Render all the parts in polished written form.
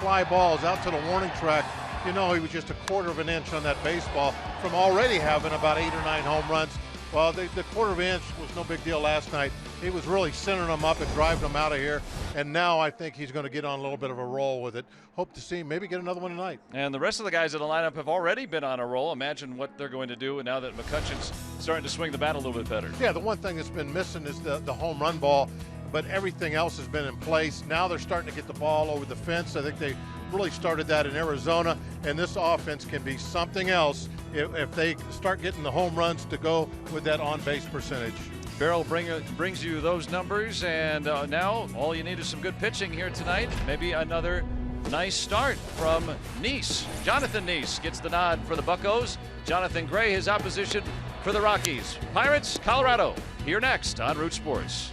Fly balls out to the warning track. You know, he was just a quarter of an inch on that baseball from already having about 8 or 9 home runs. Well, the quarter of an inch was no big deal last night. He was really centering them up and driving them out of here. And now I think he's going to get on a little bit of a roll with it. Hope to see him maybe get another one tonight. And the rest of the guys in the lineup have already been on a roll. Imagine what they're going to do. And now that McCutcheon's starting to swing the bat a little bit better. Yeah, the one thing that's been missing is the home run ball. But everything else has been in place. Now they're starting to get the ball over the fence. I think they really started that in Arizona, and this offense can be something else if they start getting the home runs to go with that on-base percentage. Farrell brings you those numbers, and now all you need is some good pitching here tonight. Maybe another nice start from Nice. Jonathan Nice gets the nod for the Buccos. Jonathan Gray, his opposition for the Rockies. Pirates, Colorado, here next on Root Sports.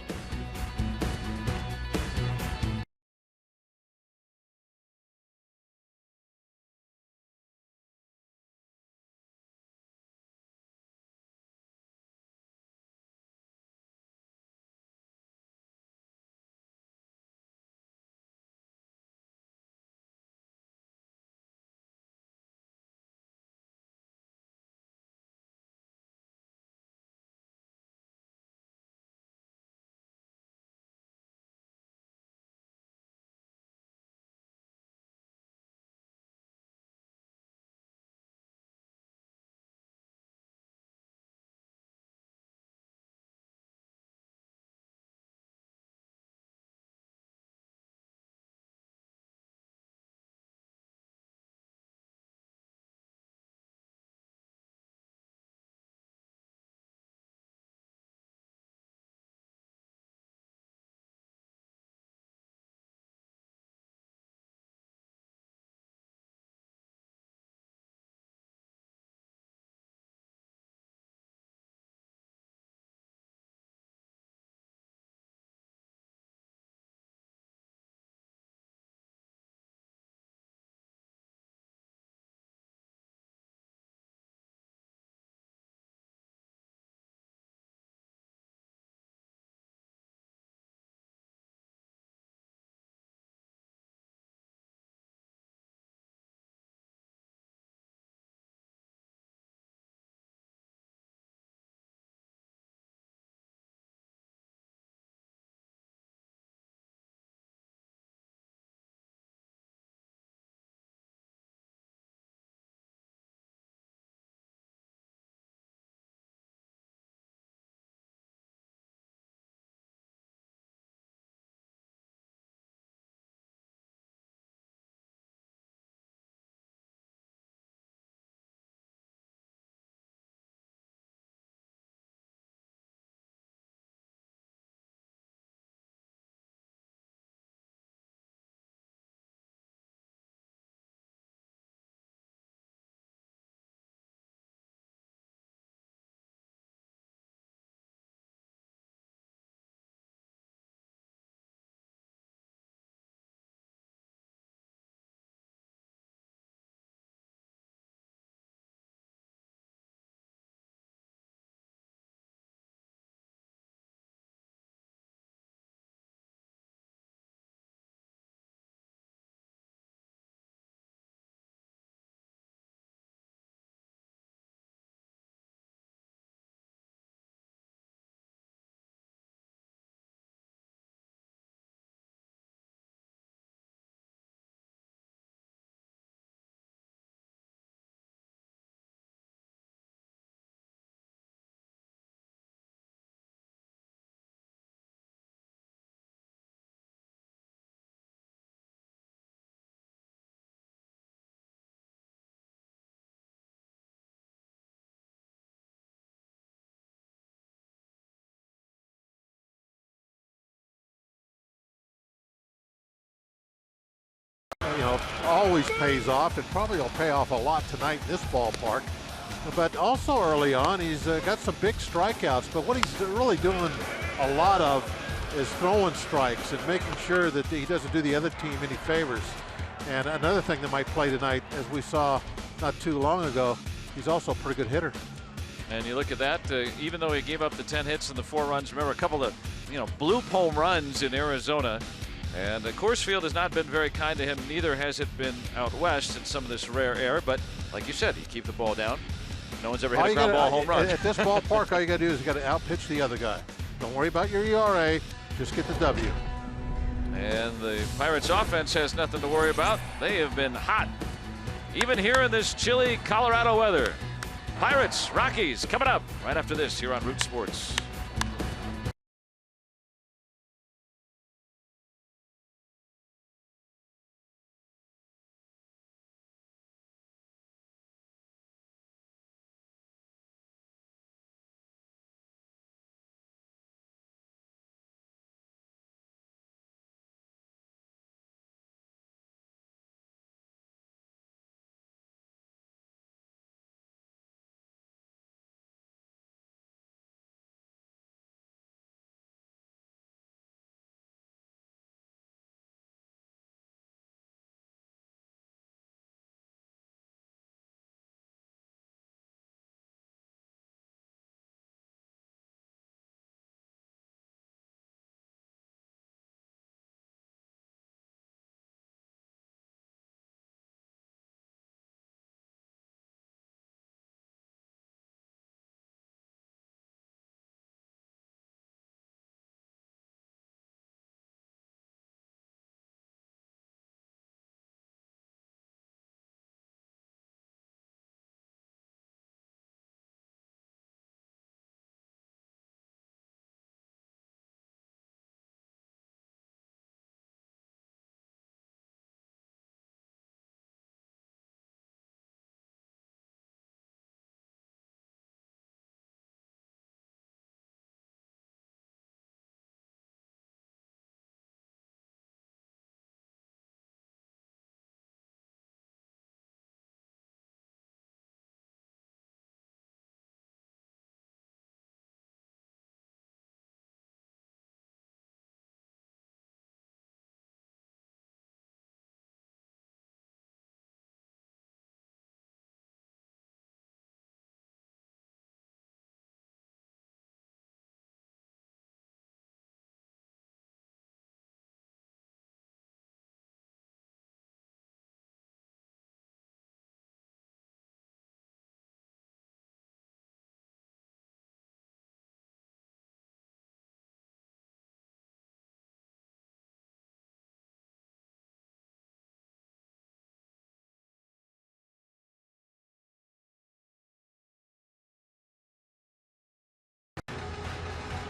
You know, always pays off. It probably will pay off a lot tonight in this ballpark. But also early on, he's got some big strikeouts. But what he's really doing a lot of is throwing strikes and making sure that he doesn't do the other team any favors. And another thing that might play tonight, as we saw not too long ago, he's also a pretty good hitter. And you look at that, even though he gave up the 10 hits and the 4 runs, remember a couple of, bloop home runs in Arizona. And Coors Field has not been very kind to him. Neither has it been out west in some of this rare air. But like you said, you keep the ball down. No one's ever hit a ground ball home run. At this ballpark, all you got to do is you got to outpitch the other guy. Don't worry about your ERA. Just get the W. And the Pirates offense has nothing to worry about. They have been hot, even here in this chilly Colorado weather. Pirates, Rockies, coming up right after this here on Root Sports.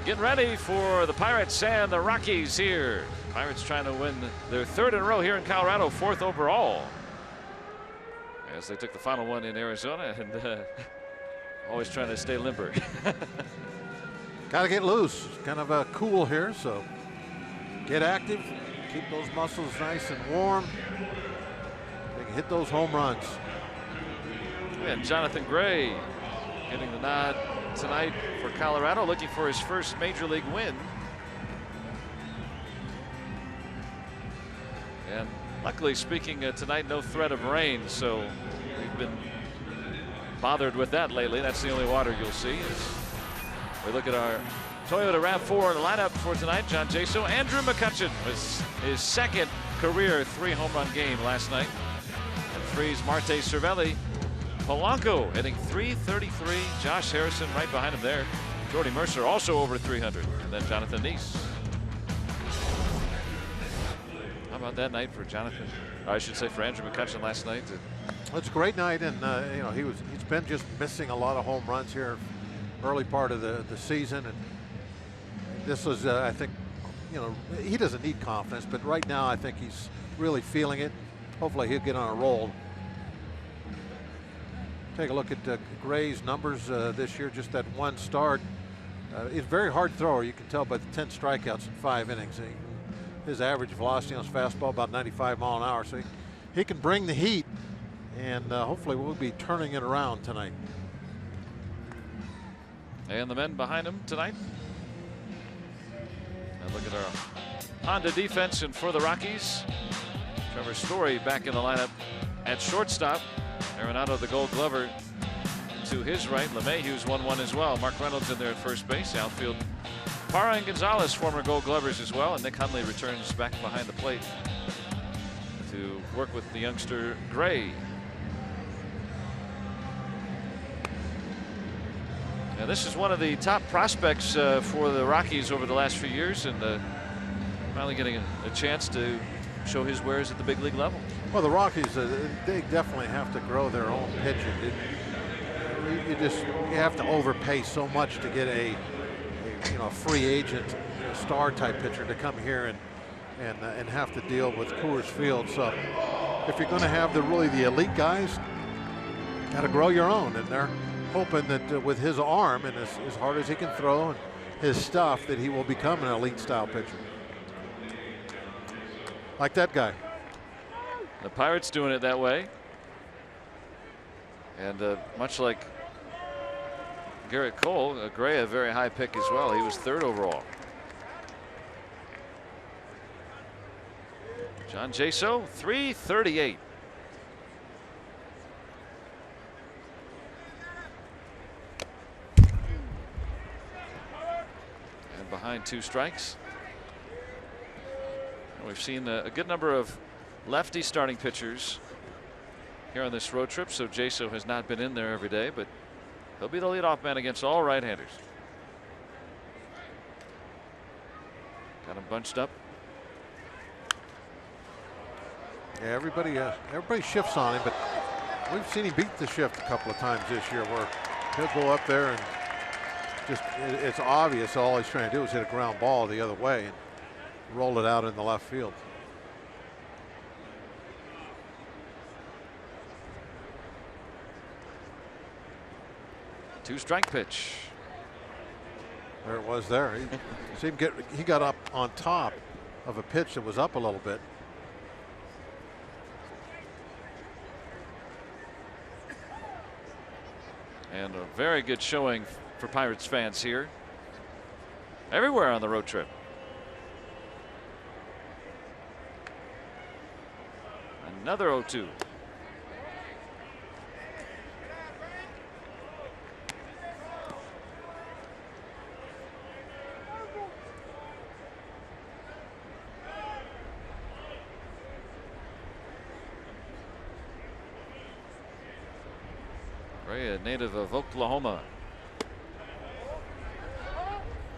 Getting ready for the Pirates and the Rockies here. Pirates trying to win their third in a row here in Colorado, fourth overall. As they took the final one in Arizona and always trying to stay limber. Got to get loose. Kind of cool here, so get active. Keep those muscles nice and warm. They can hit those home runs. And Jonathan Gray getting the nod tonight for Colorado, looking for his first major league win. And luckily speaking, tonight no threat of rain, so we've been bothered with that lately. That's the only water you'll see. As we look at our Toyota RAV4 in the lineup for tonight. John Jaso, Andrew McCutcheon was his second career 3-home run game last night. And Freeze, Marte Cervelli. Polanco hitting .333. Josh Harrison right behind him there. Jordy Mercer also over 300. And then Jonathan Nice. How about that night for Jonathan? Or I should say for Andrew McCutcheon last night. It's a great night, and you know, he's been just missing a lot of home runs here early part of the season, and this was I think, you know, he doesn't need confidence, but right now I think he's really feeling it. Hopefully he'll get on a roll. Take a look at Gray's numbers this year, just that one start. He's a very hard thrower. You can tell by the 10 strikeouts in 5 innings. His average velocity on his fastball about 95 mile an hour. So he can bring the heat, and hopefully we'll be turning it around tonight. And the men behind him tonight. And look at our Honda defense, and for the Rockies, Trevor Story back in the lineup at shortstop. Arenado, the Gold Glover, to his right. LeMahieu's 1-1 as well. Mark Reynolds in there at first base. Outfield Parra and Gonzalez, former Gold Glovers as well, and Nick Hundley returns back behind the plate to work with the youngster Gray. Now this is one of the top prospects for the Rockies over the last few years, and finally getting a chance to show his wares at the big league level. Well, the Rockies, they definitely have to grow their own pitching. You have to overpay so much to get a free agent, star type pitcher to come here and have to deal with Coors Field. So if you're going to have the elite guys, got to grow your own, and they're hoping that with his arm and as hard as he can throw and his stuff, that he will become an elite style pitcher like that guy. The Pirates doing it that way, and much like Garrett Cole, Gray a very high pick as well. He was 3rd overall. John Jaso, 338. And behind 2 strikes. And we've seen a good number of lefty starting pitchers here on this road trip, so Jaso has not been in there every day, but he'll be the leadoff man against all right-handers. Got him bunched up. Yeah, everybody shifts on him, but we've seen him beat the shift a couple of times this year, where he'll go up there and just it's obvious all he's trying to do is hit a ground ball the other way and roll it out in the left field. Two-strike pitch. There it was there. He got up on top of a pitch that was up a little bit. And a very good showing for Pirates fans here. Everywhere on the road trip. Another 0-2. Ray, a native of Oklahoma.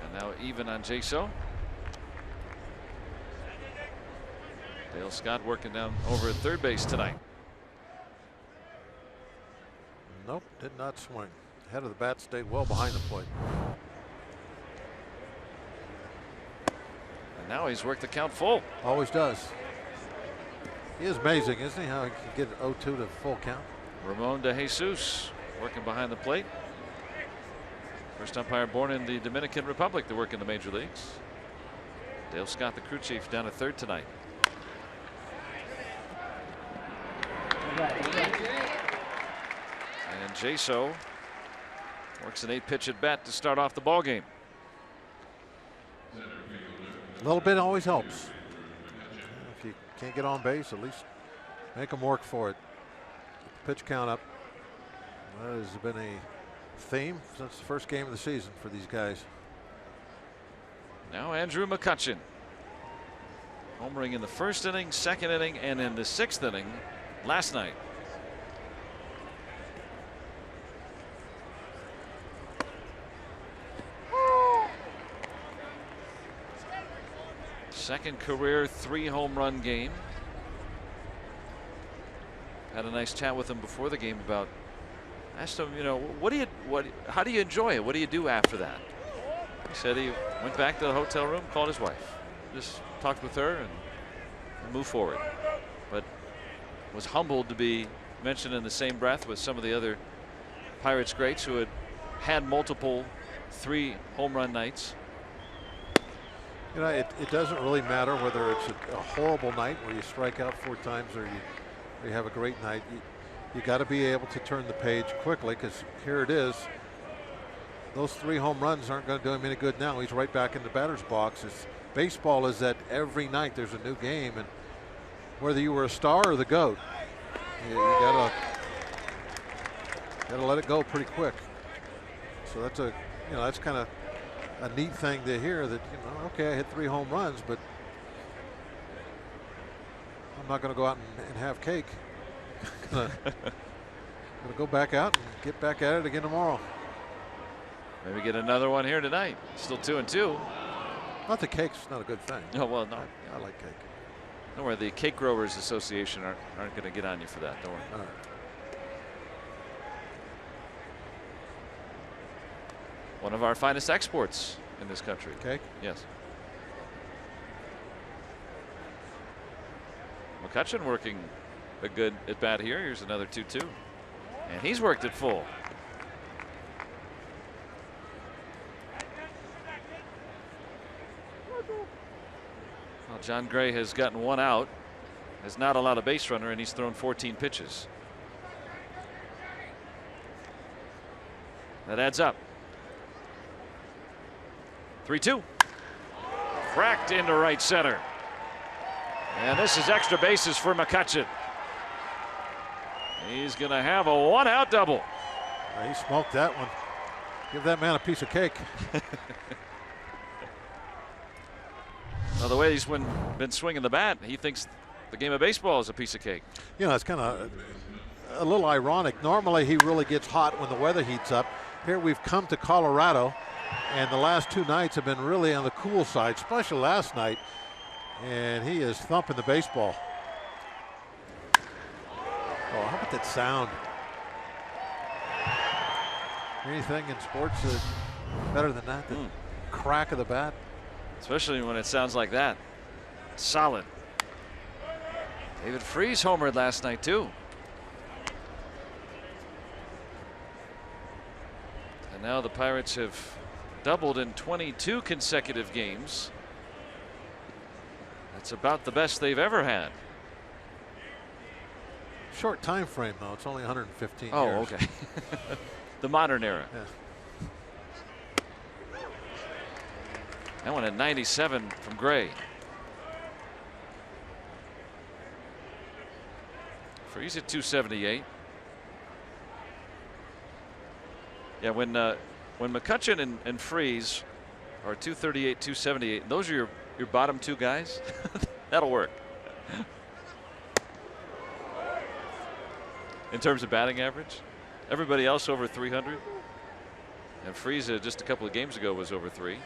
And now even on Jaso. Dale Scott working down over at 3rd base tonight. Nope, did not swing. Head of the bat, stayed well behind the plate. And now he's worked the count full. Always does. He is amazing, isn't he, how he can get 0-2 to full count. Ramon De Jesus working behind the plate. First umpire born in the Dominican Republic to work in the major leagues. Dale Scott, the crew chief, down at 3rd tonight. And Jaso works an 8-pitch at bat to start off the ball game. A little bit always helps. If you can't get on base, at least make them work for it. Pitch count up. That has been a theme since the first game of the season for these guys. Now Andrew McCutchen. Homering in the 1st inning, 2nd inning, and in the 6th inning last night. Second career 3-home run game. Had a nice chat with him before the game about. Asked him, how do you enjoy it? What do you do after that? He said he went back to the hotel room, called his wife, just talked with her, and moved forward. But was humbled to be mentioned in the same breath with some of the other Pirates greats who had multiple 3-home run nights. It doesn't really matter whether it's a horrible night where you strike out 4 times or you have a great night. You got to be able to turn the page quickly, because here it is. Those 3 home runs aren't going to do him any good now. He's right back in the batter's box. Baseball is that every night there's a new game, and whether you were a star or the GOAT, you gotta let it go pretty quick. So that's kind of a neat thing to hear that, okay, I hit 3 home runs, but I'm not going to go out and have cake. I'm going to go back out and get back at it again tomorrow. Maybe get another one here tonight. Still 2-2. Not that cake's not a good thing. Oh, well, no. I like cake. Don't worry, the Cake Growers Association aren't going to get on you for that. Don't worry. All right. One of our finest exports in this country. Cake? Yes. McCutchen working a good at bat here. Here's another 2-2. And he's worked it full. Well, John Gray has gotten 1 out. Has not allowed a base runner, and he's thrown 14 pitches. That adds up. 3-2. Cracked into right center. And this is extra bases for McCutchen. He's going to have a 1-out double. He smoked that one. Give that man a piece of cake. Well, the way he's been swinging the bat, he thinks the game of baseball is a piece of cake. It's kind of a little ironic. Normally he really gets hot when the weather heats up. Here we've come to Colorado, and the last 2 nights have been really on the cool side, especially last night. And he is thumping the baseball. Oh, how about that sound? Anything in sports better than that? The crack of the bat. Especially when it sounds like that. Solid. David Freese homered last night too. And now the Pirates have doubled in 22 consecutive games. That's about the best they've ever had. Short time frame though. It's only 115 years. Oh, okay. The modern era. Yeah. That one at 97 from Gray. Freeze at 278. Yeah, when McCutchen and Freeze are 238, 278, those are your bottom 2 guys. That'll work. In terms of batting average, everybody else over 300. And Freeze just a couple of games ago was over 3.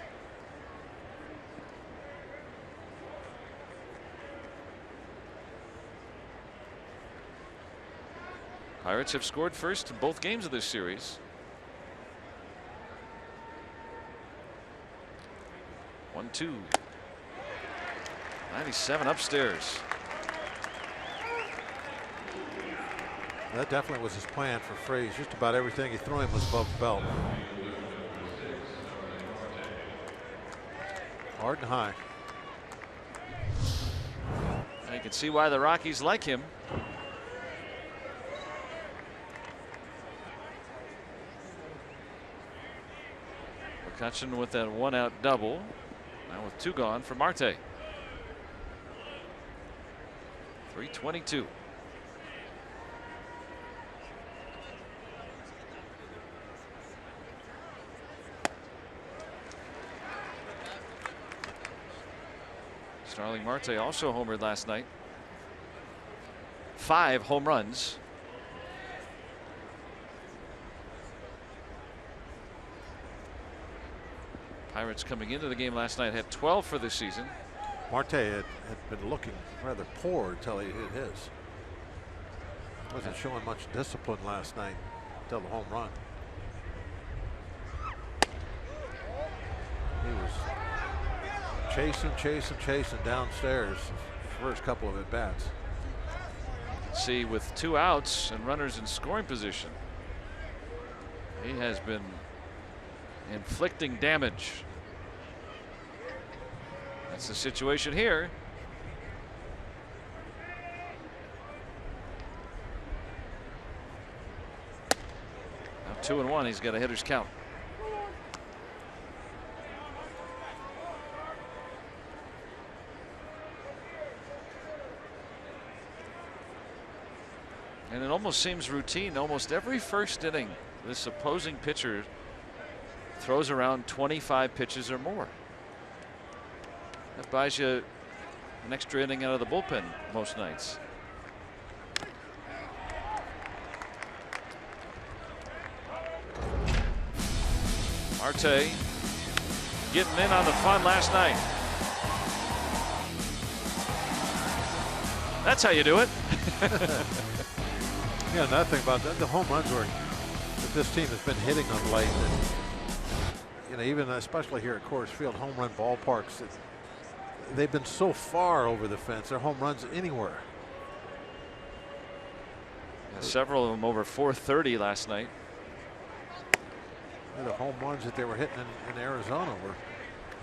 Pirates have scored first in both games of this series. 1-2. 97 upstairs. That definitely was his plan for Freeze. Just about everything he threw him was above the belt. Hard and high. You can see why the Rockies like him. McCutchen with that 1-out double. Now with 2 gone for Marte. 322. Starling Marte also homered last night. 5 home runs. Pirates coming into the game last night had 12 for this season. Marte had been looking rather poor until he hit his. Wasn't showing much discipline last night until the home run. He was chasing downstairs first couple of at bats. See, with 2 outs and runners in scoring position, he has been inflicting damage. That's the situation here. Now 2-1. He's got a hitter's count. And it almost seems routine. Almost every first inning, this opposing pitcher throws around 25 pitches or more. That buys you an extra inning out of the bullpen most nights. Marte getting in on the fun last night. That's how you do it. Yeah, another thing about that, the home runs that this team has been hitting of late. And, even especially here at Coors Field, home run ballparks, they've been so far over the fence. They're home runs anywhere. Yeah, several of them over 430 last night. The home runs that they were hitting in Arizona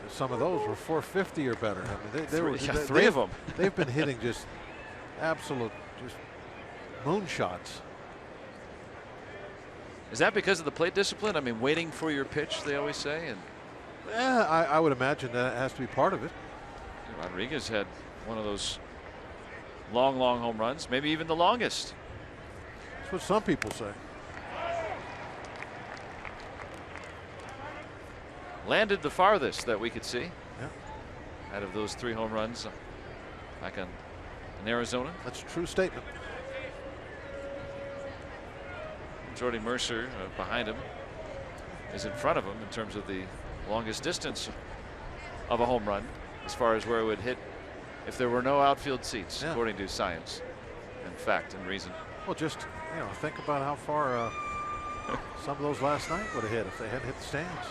some of those were 450 or better. I mean, three of them. They've been hitting just absolute moonshots. Is that because of the plate discipline? I mean, waiting for your pitch, they always say. And yeah, I would imagine that has to be part of it. Rodriguez had one of those long home runs, maybe even the longest. That's what some people say. Landed the farthest that we could see. Yeah. Out of those 3 home runs back in Arizona. That's a true statement. Jordy Mercer behind him is in front of him in terms of the longest distance of a home run as far as where it would hit if there were no outfield seats, according to science and fact and reason. Well, just think about how far some of those last night would have hit if they hadn't hit the stands.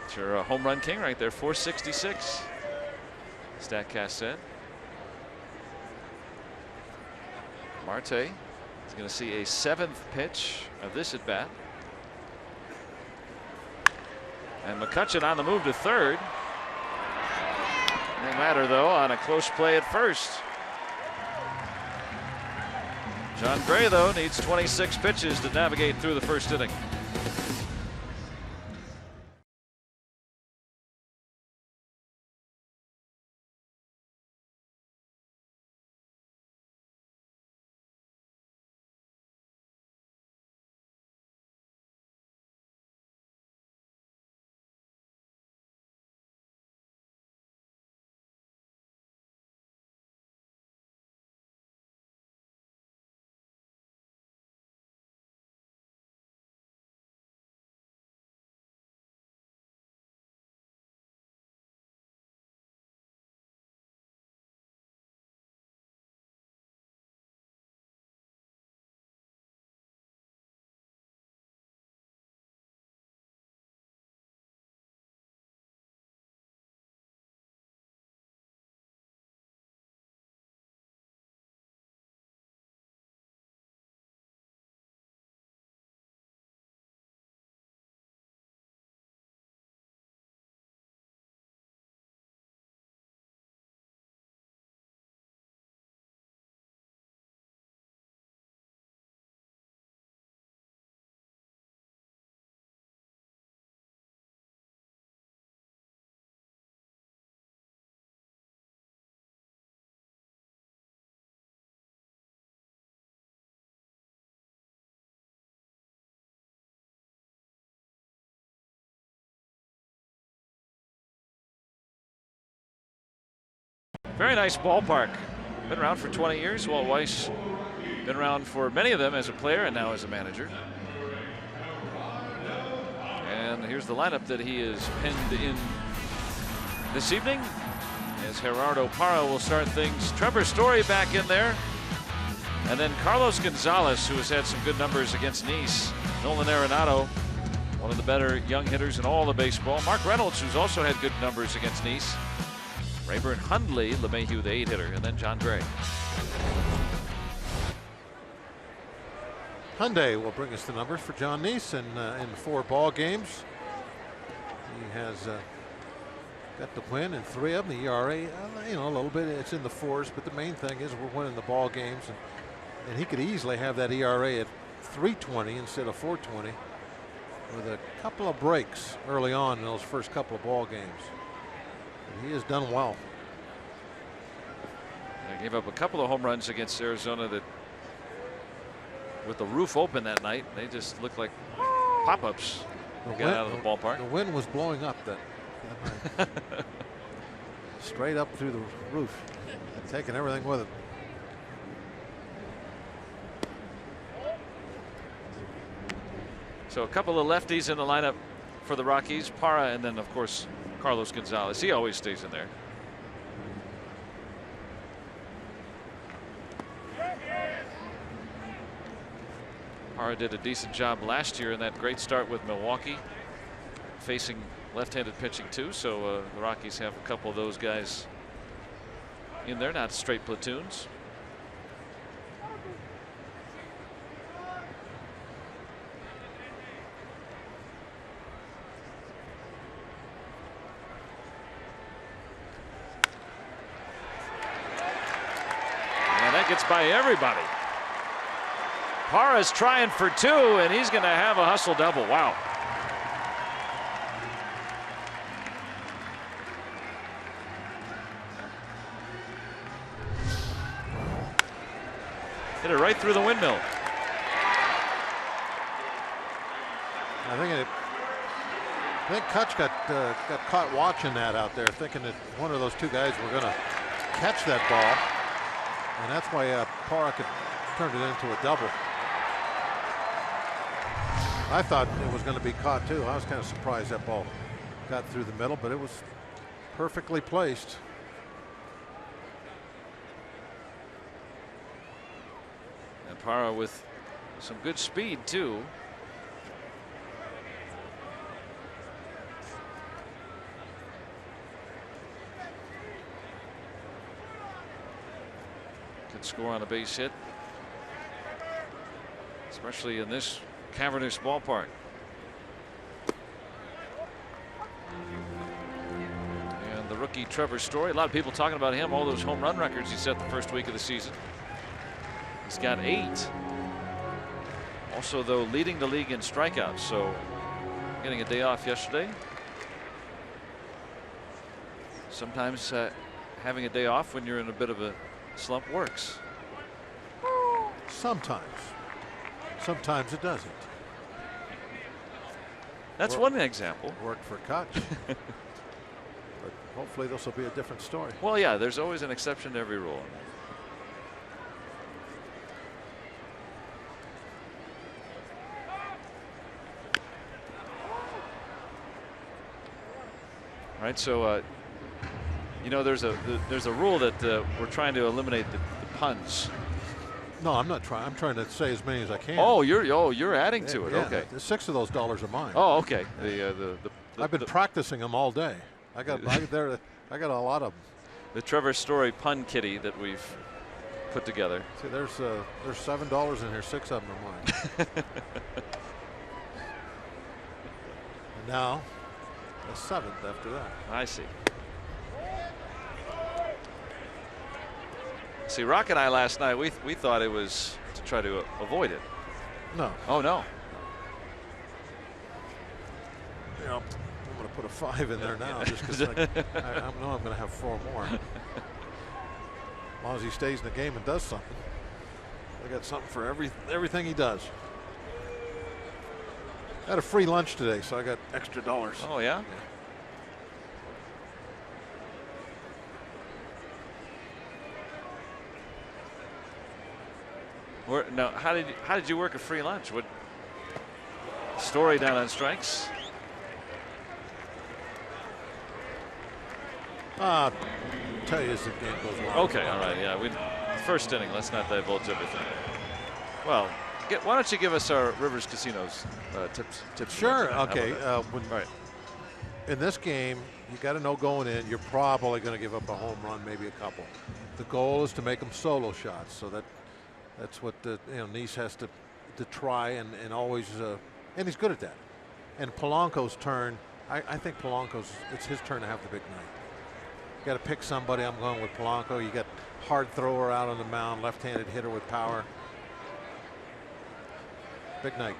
It's your home run king right there, 466. StatCast said. Marte is going to see a 7th pitch of this at bat. And McCutchen on the move to third. No matter though on a close play at first. John Gray though needs 26 pitches to navigate through the first inning. Very nice ballpark. Been around for 20 years. Walt Weiss been around for many of them as a player and now as a manager. And here's the lineup that he is penned in this evening as Gerardo Parra will start things. Trevor Story back in there. And then Carlos Gonzalez, who has had some good numbers against Nice. Nolan Arenado, one of the better young hitters in all of baseball. Mark Reynolds, who's also had good numbers against Nice. Rayburn Hundley, LeMahieu the 8-hitter, and then John Gray. Hyundai will bring us the numbers for John Nice in 4 ball games. He has got the win in 3 of them. The ERA, a little bit, it's in the 4s, but the main thing is we're winning the ball games, and he could easily have that ERA at 3.20 instead of 4.20 with a couple of breaks early on in those first couple of ball games. He has done well. They gave up a couple of home runs against Arizona that, with the roof open that night, they just looked like pop-ups. Got out of the ballpark. The wind was blowing up that night. Straight up through the roof and taking everything with it. So a couple of lefties in the lineup for the Rockies, Parra, and then of course Carlos Gonzalez. He always stays in there. Parra did a decent job last year in that great start with Milwaukee, facing left-handed pitching too. So the Rockies have a couple of those guys in there, not straight platoons. And that gets by everybody. Parra's trying for 2, and he's going to have a hustle double. Wow. Hit it right through the windmill. I think Kutch got caught watching that out there, thinking that one of those two guys were going to catch that ball, and that's why Parra could turn it into a double. I thought it was going to be caught too. I was kind of surprised that ball got through the middle, but it was perfectly placed. And Parra with some good speed too. Could score on a base hit, especially in this cavernous ballpark. And the rookie Trevor Story, a lot of people talking about him, all those home run records he set the first week of the season. He's got 8. Also, though, leading the league in strikeouts, so getting a day off yesterday. Sometimes having a day off when you're in a bit of a slump works. Sometimes. Sometimes it doesn't. That's one example. Worked for Kutch. But hopefully this will be a different story. Well, yeah, there's always an exception to every rule. All right, so you know, there's a rule that we're trying to eliminate the puns. No, I'm not trying. I'm trying to say as many as I can. Oh, you're adding to it. Yeah, okay. 6 of those dollars are mine. Oh, okay. I've been practicing them all day. I got a lot of them. The Trevor Story pun kitty that we've put together. See, there's $7 in here. 6 of them are mine. And now a 7th after that. I see. See, Rock and I last night, we thought it was to try to avoid it. No. Oh, no. You know, I'm going to put a 5 in there now just because I know I'm going to have 4 more. As long as he stays in the game and does something. I got something for everything he does. I had a free lunch today, so I got extra dollars. Oh, yeah? Now, how did you work a free lunch? What Story down on strikes? Tell you as the game goes on. Okay, all right, yeah. First inning. Let's not divulge everything. Well, why don't you give us our Rivers Casinos tips? Sure. Okay. Right. In this game, you got to know going in, you're probably going to give up a home run, maybe a couple. The goal is to make them solo shots, so that's what Nice has to try and always and he's good at that. And Polanco's turn, I think it's his turn to have the big night. You got to pick somebody. I'm going with Polanco. You got hard thrower out on the mound, left-handed hitter with power. Big night.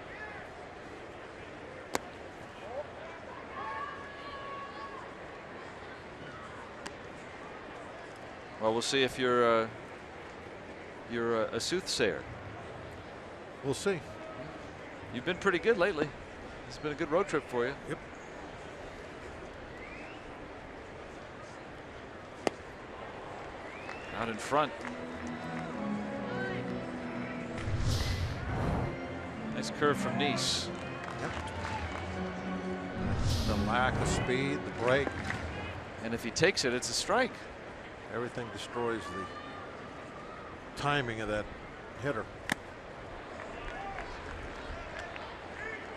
Well, we'll see if your you're a soothsayer. We'll see. You've been pretty good lately. It's been a good road trip for you. Yep. Out in front. Nice curve from Nice. Yep. The lack of speed, the break. And if he takes it, it's a strike. Everything destroys the timing of that hitter.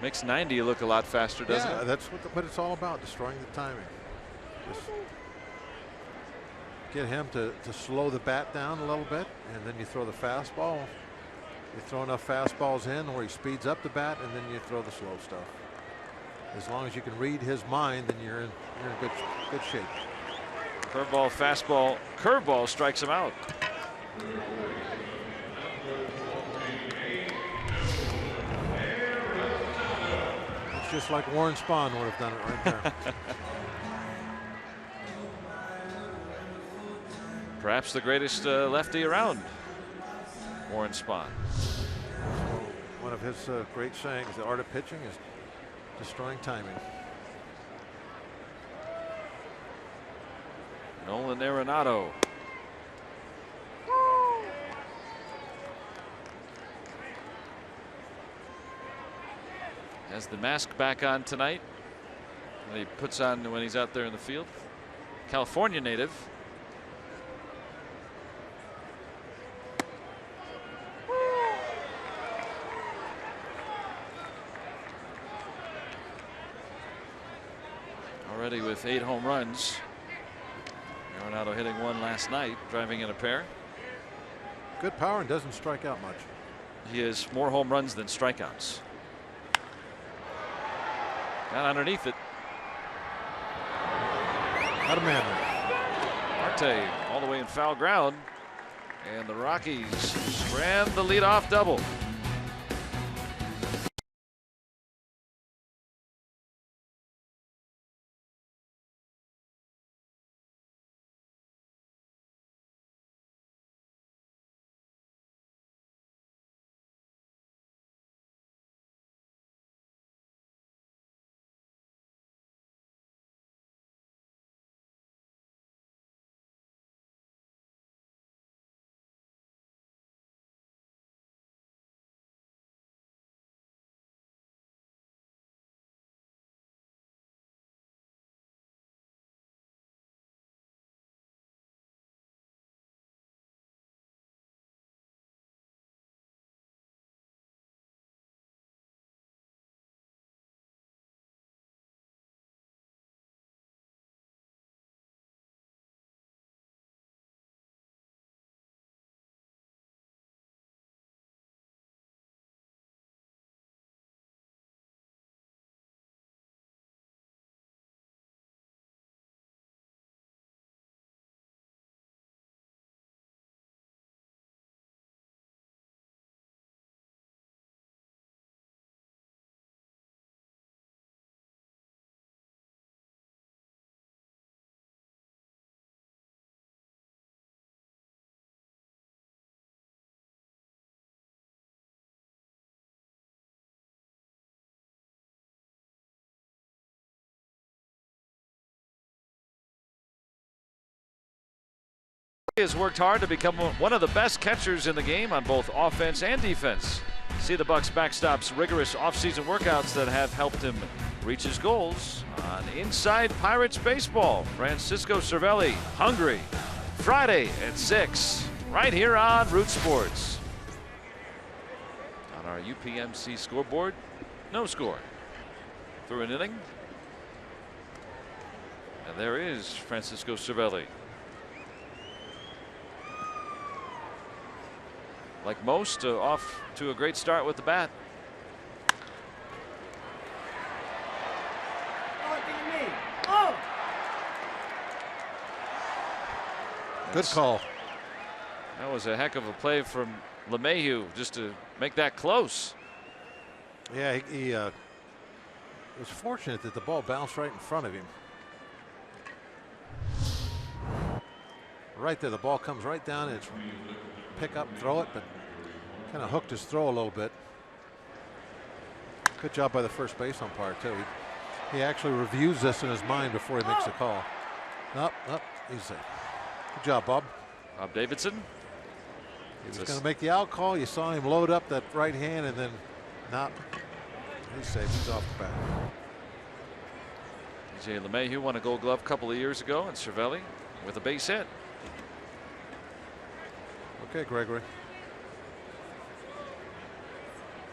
Makes 90 look a lot faster, doesn't it? Yeah, that's what it's all about, destroying the timing. Just get him to slow the bat down a little bit, and then you throw the fastball. You throw enough fastballs in where he speeds up the bat, and then you throw the slow stuff. As long as you can read his mind, then you're in good shape. Curveball, fastball, curveball strikes him out. It's just like Warren Spahn would have done it right there. Perhaps the greatest lefty around, Warren Spahn. One of his great sayings, the art of pitching is destroying timing. Nolan Arenado. Has the mask back on tonight that he puts on when he's out there in the field. California native. Already with 8 home runs. Arenado hitting one last night, driving in a pair. Good power and doesn't strike out much. He has more home runs than strikeouts. Got underneath it. Out of man. Marte all the way in foul ground. And the Rockies strand the leadoff double. He has worked hard to become one of the best catchers in the game on both offense and defense. See the Bucs backstop's rigorous offseason workouts that have helped him reach his goals on Inside Pirates Baseball. Francisco Cervelli, hungry. Friday at 6, right here on Root Sports. On our UPMC scoreboard, no score through an inning. And there is Francisco Cervelli. Like most, off to a great start with the bat. Good call. That was a heck of a play from LeMahieu just to make that close. Yeah, he was fortunate that the ball bounced right in front of him. Right there, the ball comes right down and it's pick up and throw it, but kind of hooked his throw a little bit. Good job by the first base umpire too. He actually reviews this in his mind before he makes the call. Nope, he's safe. Good job, Bob. Bob Davidson. He was going to make the out call. You saw him load up that right hand, and then he's safe. He's off the bat. DJ LeMahieu won a Gold Glove a couple of years ago, and Cervelli with a base hit. Okay, Gregory.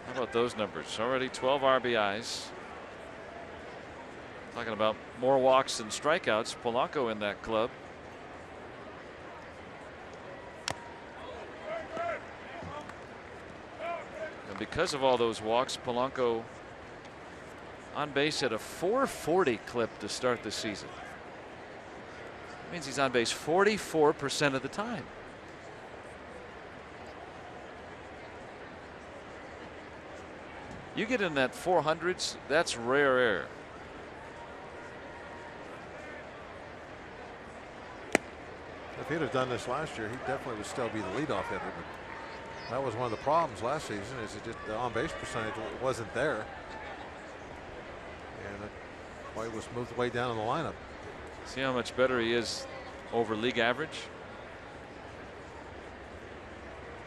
How about those numbers? Already 12 RBIs. Talking about more walks than strikeouts. Polanco in that club. And because of all those walks, Polanco on base at a 440 clip to start the season. That means he's on base 44% of the time. You get in that 400s, that's rare air. If he'd have done this last year, he definitely would still be the leadoff hitter. But that was one of the problems last season, is it just the on-base percentage wasn't there, and that's why he was moved way down in the lineup. See how much better he is over league average.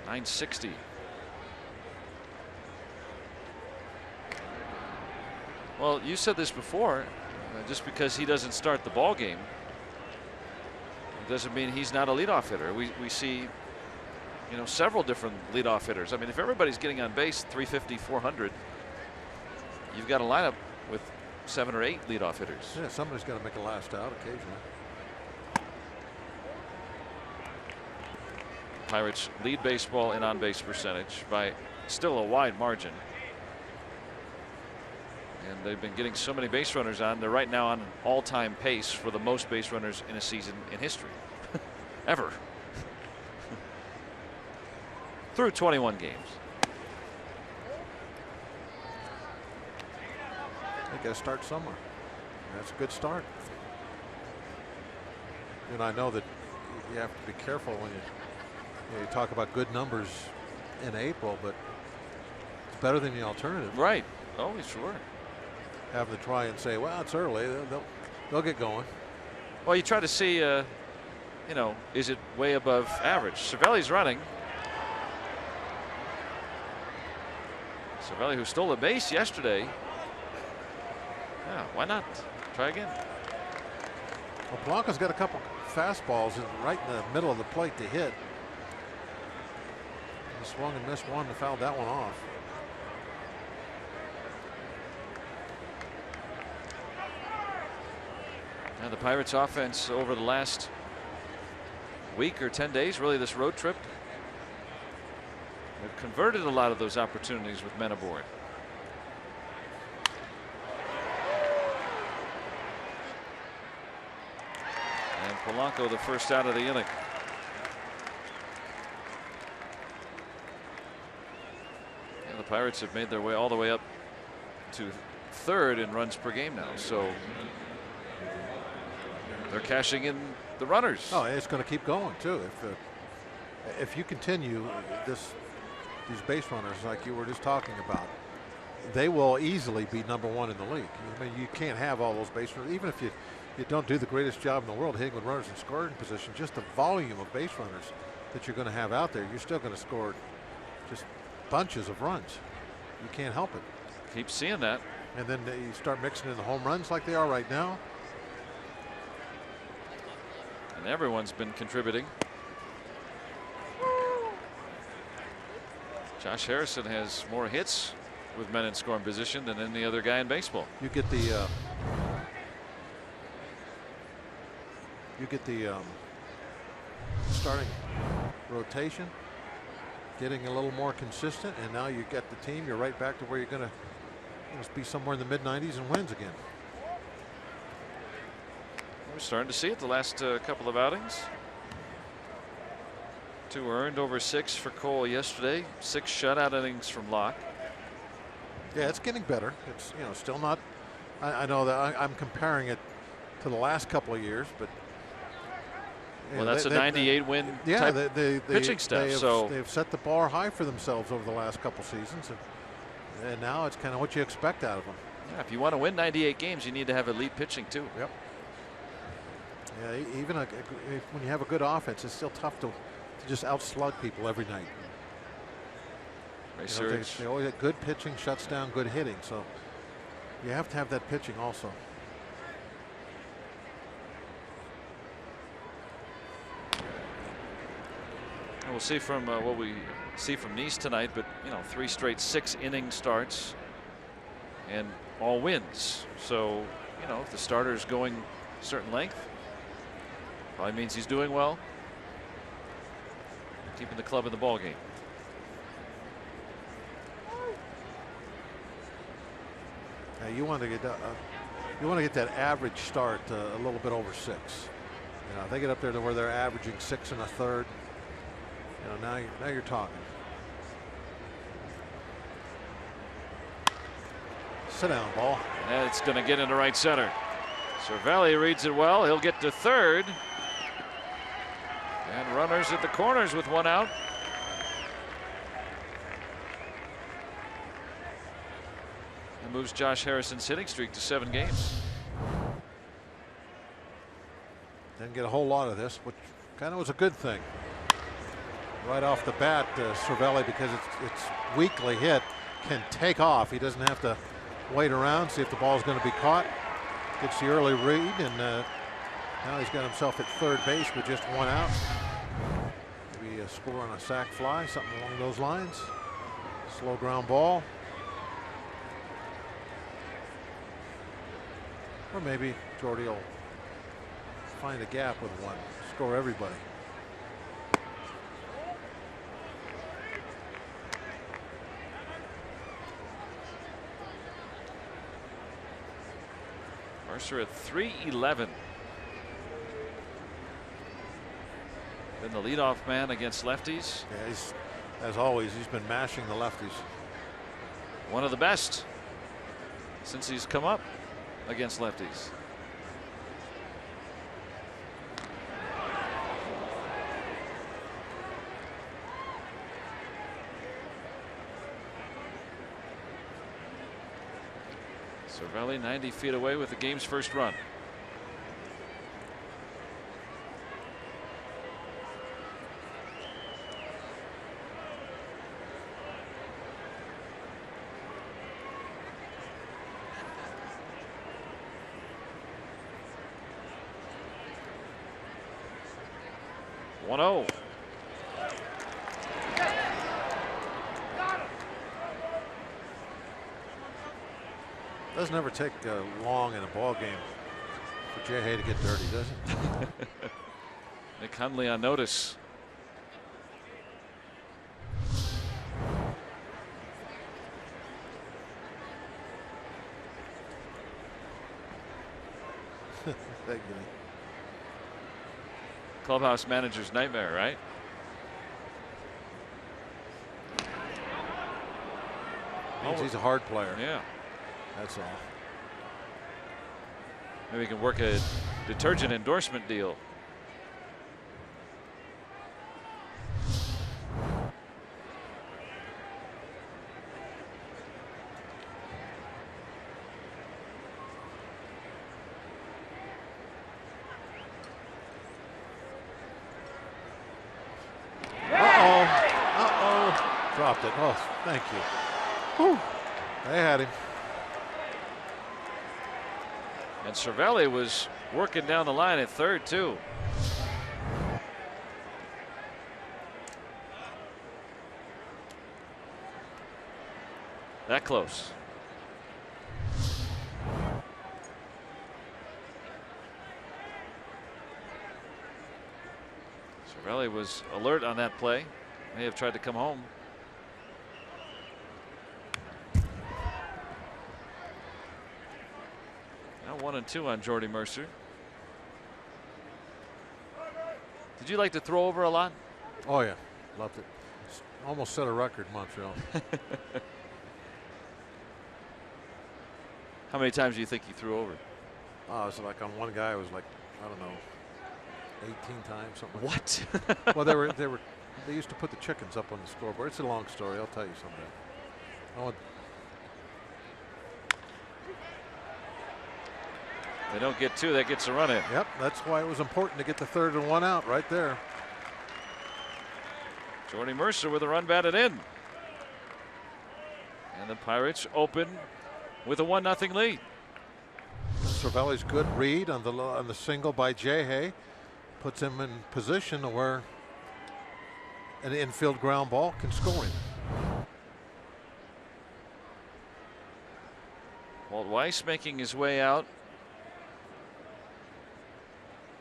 960. Well, you said this before. Just because he doesn't start the ball game doesn't mean he's not a leadoff hitter. We see, several different leadoff hitters. I mean, if everybody's getting on base 350, 400, you've got a lineup with 7 or 8 leadoff hitters. Yeah, somebody's got to make a last out occasionally. Pirates lead baseball in on-base percentage by still a wide margin. And they've been getting so many base runners on. They're right now on an all-time pace for the most base runners in a season in history. Ever. Through 21 games. They got to start somewhere. That's a good start. And I know that you have to be careful when you talk about good numbers in April, but it's better than the alternative. Right. Oh, sure. Having to try and say, well, it's early, they'll get going. Well, you try to see, is it way above average? Cervelli's running. Cervelli, who stole a base yesterday. Yeah, why not? Try again. Well, Polanco's got a couple fastballs right in the middle of the plate to hit. He swung and missed one and fouled that one off. Now the Pirates offense over the last week or 10 days, really this road trip, they've converted a lot of those opportunities with men aboard. And Polanco the first out of the inning. And the Pirates have made their way all the way up to 3rd in runs per game now. So they're cashing in the runners. Oh, it's going to keep going too. If you continue these base runners like you were just talking about, they will easily be #1 in the league. I mean, you can't have all those base runners, even if you don't do the greatest job in the world hitting with runners in scoring position. Just the volume of base runners that you're going to have out there, you're still going to score just bunches of runs. You can't help it. Keep seeing that. And then you start mixing in the home runs like they are right now. And everyone's been contributing. Josh Harrison has more hits with men in scoring position than any other guy in baseball. You get the starting rotation getting a little more consistent, and now you get the team. You're right back to where you're going to be somewhere in the mid-90s and wins again. We're starting to see it the last couple of outings. 2 earned, over 6 for Cole yesterday. 6 shutout innings from Locke. Yeah, it's getting better. It's still not. I know that I'm comparing it to the last couple of years, but Well, that's a 98 win type pitching staff. They've set the bar high for themselves over the last couple seasons, and now it's kind of what you expect out of them. Yeah, if you want to win 98 games, you need to have elite pitching too. Yep. Yeah, even when you have a good offense, it's still tough to just outslug people every night. They always have good pitching, shuts down good hitting, so you have to have that pitching also. We'll see from what we see from Nice tonight, but 3 straight 6-inning starts and all wins. So if the starter is going a certain length, probably means he's doing well, keeping the club in the ball game. You want to get that average start a little bit over 6. If they get up there to where they're averaging 6 1/3. Now you're talking. Sit down, ball. And it's going to get into right center. Cervelli reads it well. He'll get to third. And runners at the corners with 1 out. And moves Josh Harrison's hitting streak to 7 games. Didn't get a whole lot of this, which kind of was a good thing. Right off the bat, Cervelli, because it's weakly hit, can take off. He doesn't have to wait around, see if the ball's going to be caught. Gets the early read, and now he's got himself at third base with just 1 out. Maybe a score on a sac fly, something along those lines. Slow ground ball. Or maybe Jordy will find a gap with 1, score everybody. Mercer at 311. Been the leadoff man against lefties. Yeah, as always, he's been mashing the lefties. One of the best since he's come up against lefties. Cervelli 90 feet away with the game's first run. One-oh. Doesn't ever take long in a ball game for Jay Hay to get dirty, does it? Nick Hundley on notice. Clubhouse manager's nightmare, right? Means he's a hard player. Yeah. That's all. Maybe we can work a detergent endorsement deal. Dropped it. Oh, thank you. Whew. They had him. And Cervelli was working down the line at third too. That close. Cervelli was alert on that play. May have tried to come home. Now 1-2 on Jordy Mercer. Did you like to throw over a lot? Oh yeah, loved it. Almost set a record in Montreal. How many times do you think you threw over? Oh, it was like on one guy, it was like, I don't know, 18 times, something like What? that. Well, they used to put the chickens up on the scoreboard. It's a long story. I'll tell you someday. They don't get two, that gets a run in. Yep, that's why it was important to get the third and one out right there. Jordy Mercer with a run batted in. And the Pirates open with a 1-0 lead. Cervelli's good read on the single by Jay puts him in position where an infield ground ball can score him. Walt Weiss making his way out.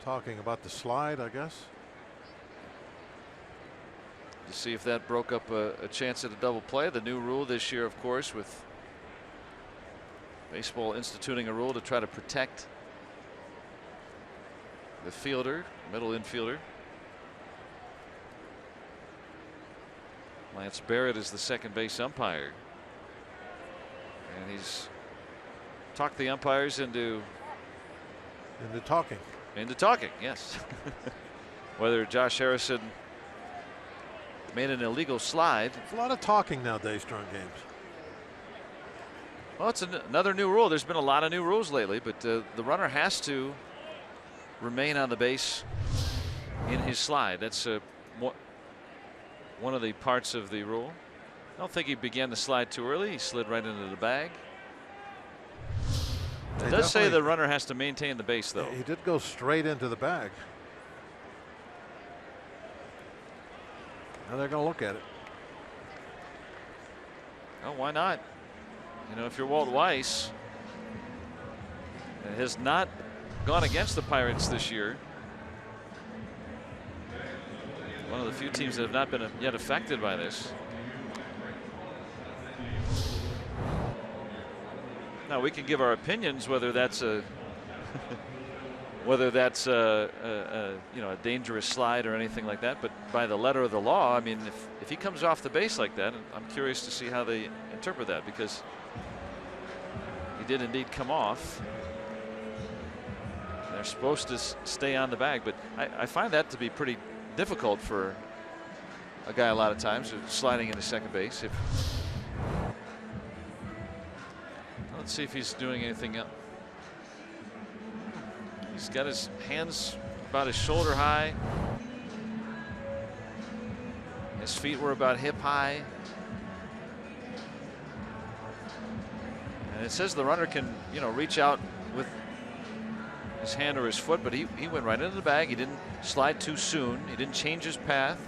Talking about the slide, I guess. To see if that broke up a chance at a double play. The new rule this year, of course, with baseball instituting a rule to try to protect the fielder, middle infielder. Lance Barrett is the second base umpire. And he's talked the umpires into talking. Into talking, yes. Whether Josh Harrison made an illegal slide. There's a lot of talking nowadays during games. Well, it's another new rule. There's been a lot of new rules lately, but the runner has to remain on the base in his slide. That's one of the parts of the rule. I don't think he began the slide too early. He slid right into the bag. It does say the runner has to maintain the base, though. He did go straight into the bag. Now they're going to look at it. Oh, why not? You know, if you're Walt Weiss, it has not gone against the Pirates this year. One of the few teams that have not been yet affected by this. Now we can give our opinions whether that's a you know, a dangerous slide or anything like that, but by the letter of the law, I mean, if he comes off the base like that, I'm curious to see how they interpret that, because he did indeed come off. They're supposed to stay on the bag, but I find that to be pretty difficult for a guy a lot of times, sliding into second base. Let's see if he's doing anything else. He's got his hands about his shoulder high. His feet were about hip high. And it says the runner can, you know, reach out with his hand or his foot, but he went right into the bag. He didn't slide too soon. He didn't change his path.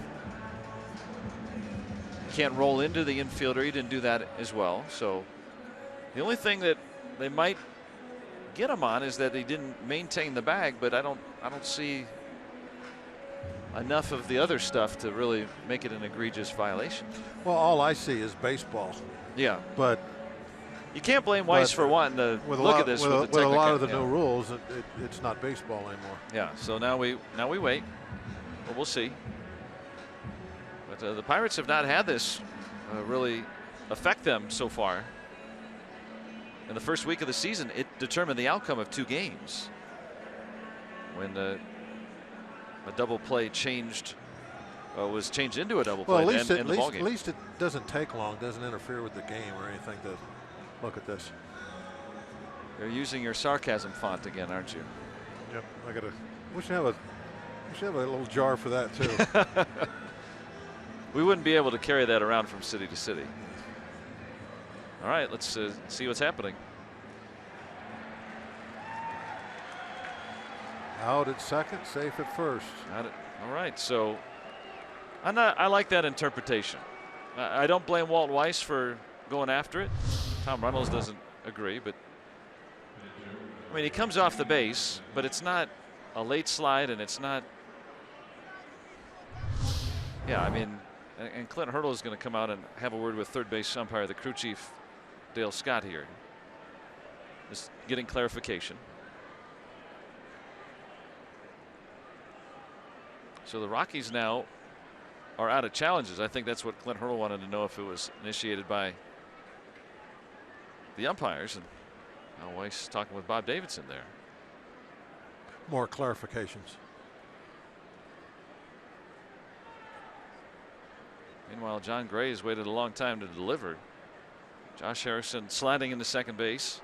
He can't roll into the infielder. He didn't do that as well. So the only thing that they might get him on is that he didn't maintain the bag, but I don't see enough of the other stuff to really make it an egregious violation. Well, all I see is baseball. Yeah, but you can't blame Weiss for wanting to look at this with a lot of the new rules. It's not baseball anymore. Yeah, so now we wait. Well, we'll see. But the Pirates have not had this really affect them so far. In the first week of the season, it determined the outcome of 2 games. When a double play was changed into a double play. Well, at least it doesn't take long, doesn't interfere with the game or anything. To look at this. You're using your sarcasm font again, aren't you? Yep. We should have a little jar for that too. We wouldn't be able to carry that around from city to city. All right, let's see what's happening. Out at second, safe at first. All right, so I like that interpretation. I don't blame Walt Weiss for going after it. Tom Reynolds doesn't agree, but I mean, he comes off the base, but it's not a late slide, and it's not. Yeah, I mean, and Clint Hurdle is going to come out and have a word with third base umpire, the crew chief, Dale Scott, here. Just getting clarification. So the Rockies now are out of challenges. I think that's what Clint Hurdle wanted to know, if it was initiated by the umpires. And now Weiss talking with Bob Davidson there. More clarifications. Meanwhile, John Gray has waited a long time to deliver. Josh Harrison sliding into second base.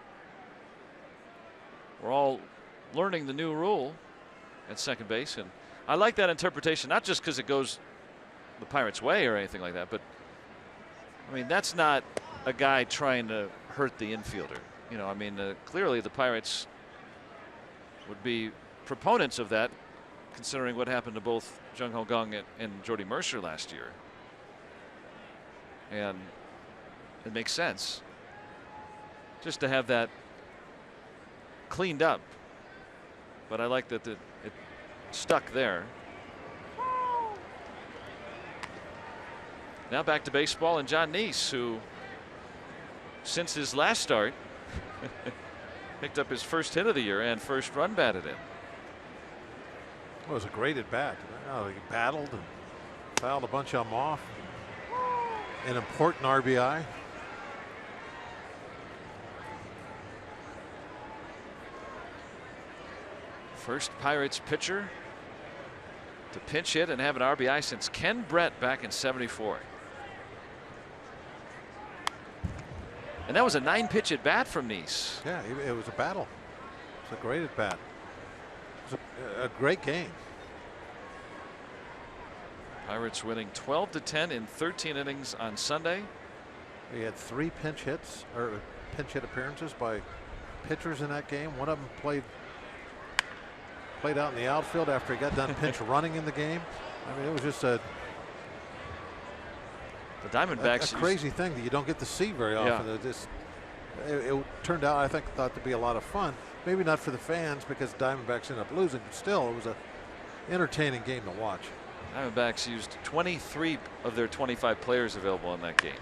We're all learning the new rule at second base, and I like that interpretation, not just because it goes the Pirates' way or anything like that, but I mean, that's not a guy trying to hurt the infielder. You know, I mean, clearly the Pirates would be proponents of that, considering what happened to both Jung Ho Kang and Jordy Mercer last year. And it makes sense just to have that cleaned up. But I like that it stuck there. Now back to baseball, and John Neese, who since his last start picked up his first hit of the year and first run batted in. It was a great at bat. He battled and fouled a bunch of them off. An important RBI. First Pirates pitcher to pinch hit and have an RBI since Ken Brett back in '74. And that was a 9-pitch at bat from Neese. Yeah, it was a battle. It was a great at bat. It was a great game. Pirates winning 12-10 in 13 innings on Sunday. We had 3 pinch hits or pinch hit appearances by pitchers in that game. One of them played out in the outfield after he got done pinch running in the game. I mean, it was just the Diamondbacks, a crazy thing that you don't get to see very often. Yeah. It turned out, I think, thought to be a lot of fun. Maybe not for the fans because Diamondbacks ended up losing, but still, it was an entertaining game to watch. Diamondbacks used 23 of their 25 players available in that game.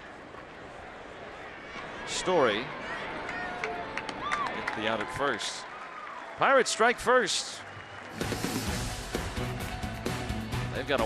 Story get the out at first. Pirates strike first. They've got a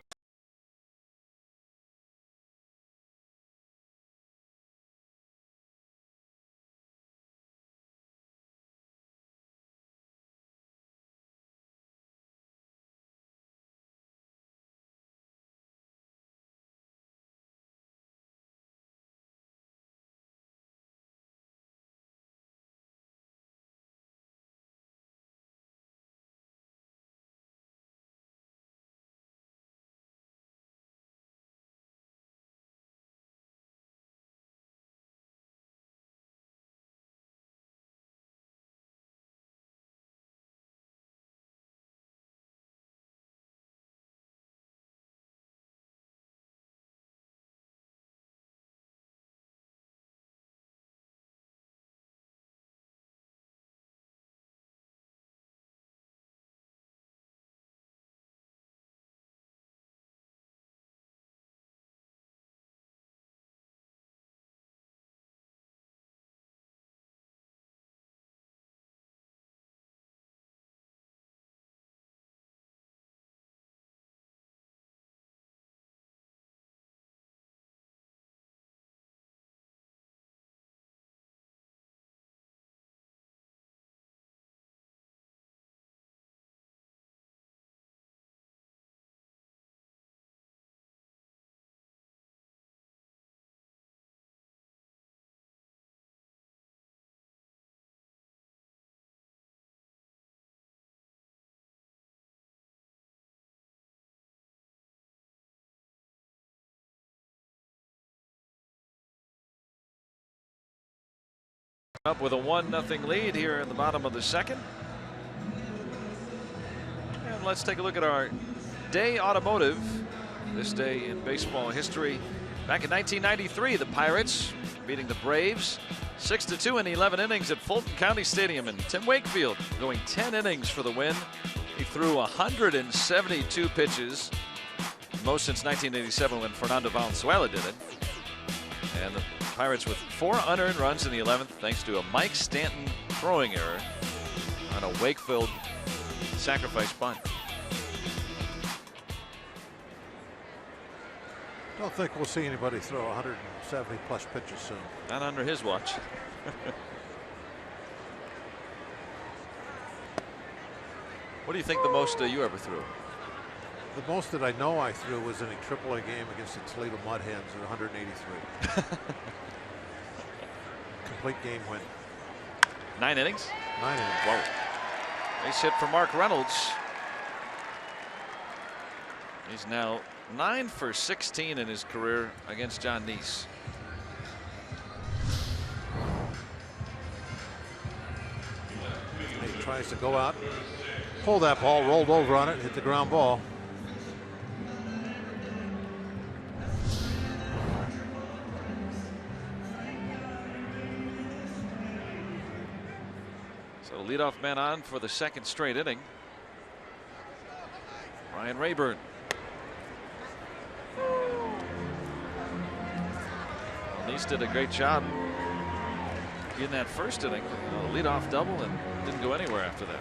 up with a 1-0 lead here in the bottom of the second. And let's take a look at our day automotive. This day in baseball history. Back in 1993, the Pirates beating the Braves 6-2 in 11 innings at Fulton County Stadium, and Tim Wakefield going 10 innings for the win. He threw 172 pitches, most since 1987 when Fernando Valenzuela did it. And the Pirates with 4 unearned runs in the 11th thanks to a Mike Stanton throwing error on a Wakefield sacrifice bunt. I don't think we'll see anybody throw 170 plus pitches soon. Not under his watch. What do you think the most you ever threw? The most that I know I threw was in a AAA game against the Toledo Mud Hens at 183. Complete game win. 9 innings? 9 innings. Whoa. Base hit for Mark Reynolds. He's now 9 for 16 in his career against John Neese. He tries to go out, pull that ball, rolled over on it, hit the ground ball. So leadoff man on for the second straight inning. Ryan Rayburn. Neese did a great job in that first inning. A leadoff double and didn't go anywhere after that.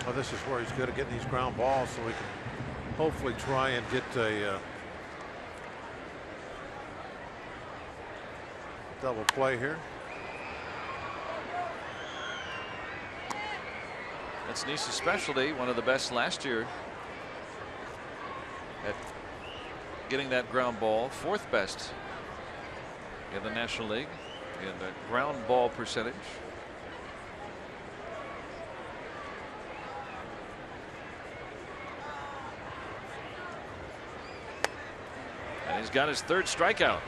Well, this is where he's good at getting these ground balls, so we can hopefully try and get a double play here. That's Neese's specialty, one of the best last year at getting that ground ball, 4th best in the National League in the ground ball percentage. And he's got his 3rd strikeout.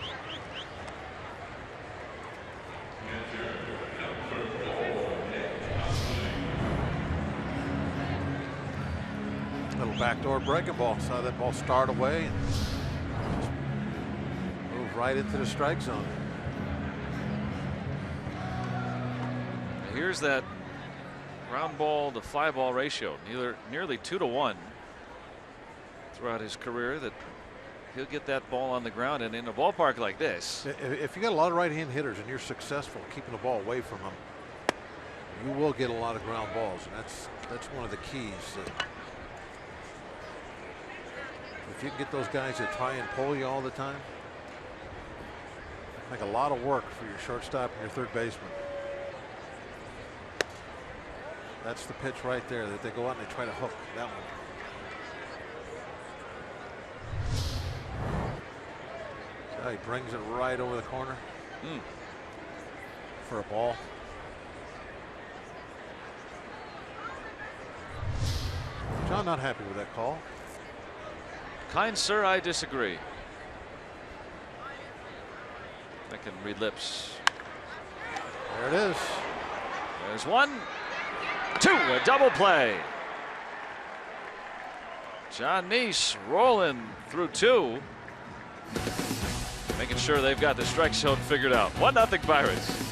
Little backdoor breaking ball. Saw that ball start away and just move right into the strike zone. Here's that ground ball to fly ball ratio, nearly 2 to 1 throughout his career, that he'll get that ball on the ground. And in a ballpark like this, if you got a lot of right-hand hitters and you're successful keeping the ball away from them, you will get a lot of ground balls, and that's one of the keys. If you can get those guys that try and pull you all the time, make a lot of work for your shortstop and your 3rd baseman. That's the pitch right there that they go out and they try to hook that one. So he brings it right over the corner for a ball. John not happy with that call. Kind sir, I disagree. I can read lips. There it is. There's 1, 2, a double play. John Neese rolling through 2, making sure they've got the strike zone figured out. 1-0 Pirates.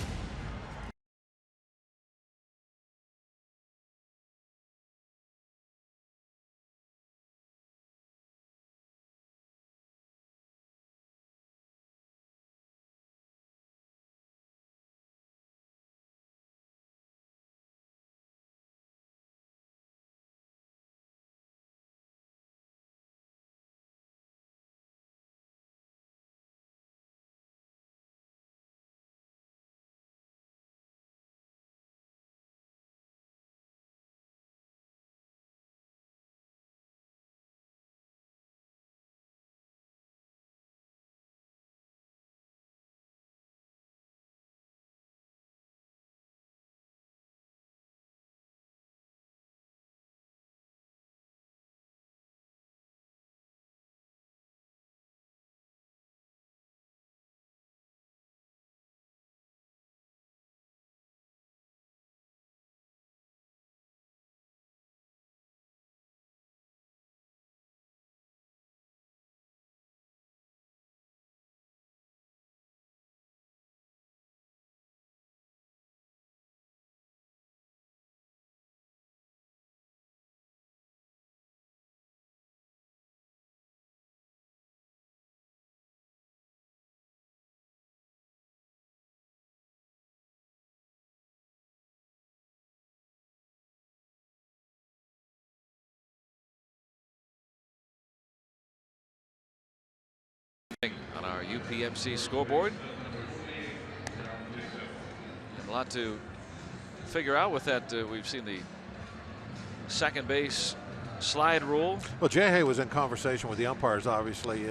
On our UPMC scoreboard, A lot to figure out with that. We've seen the second base slide rule. Well, Jay was in conversation with the umpires, obviously,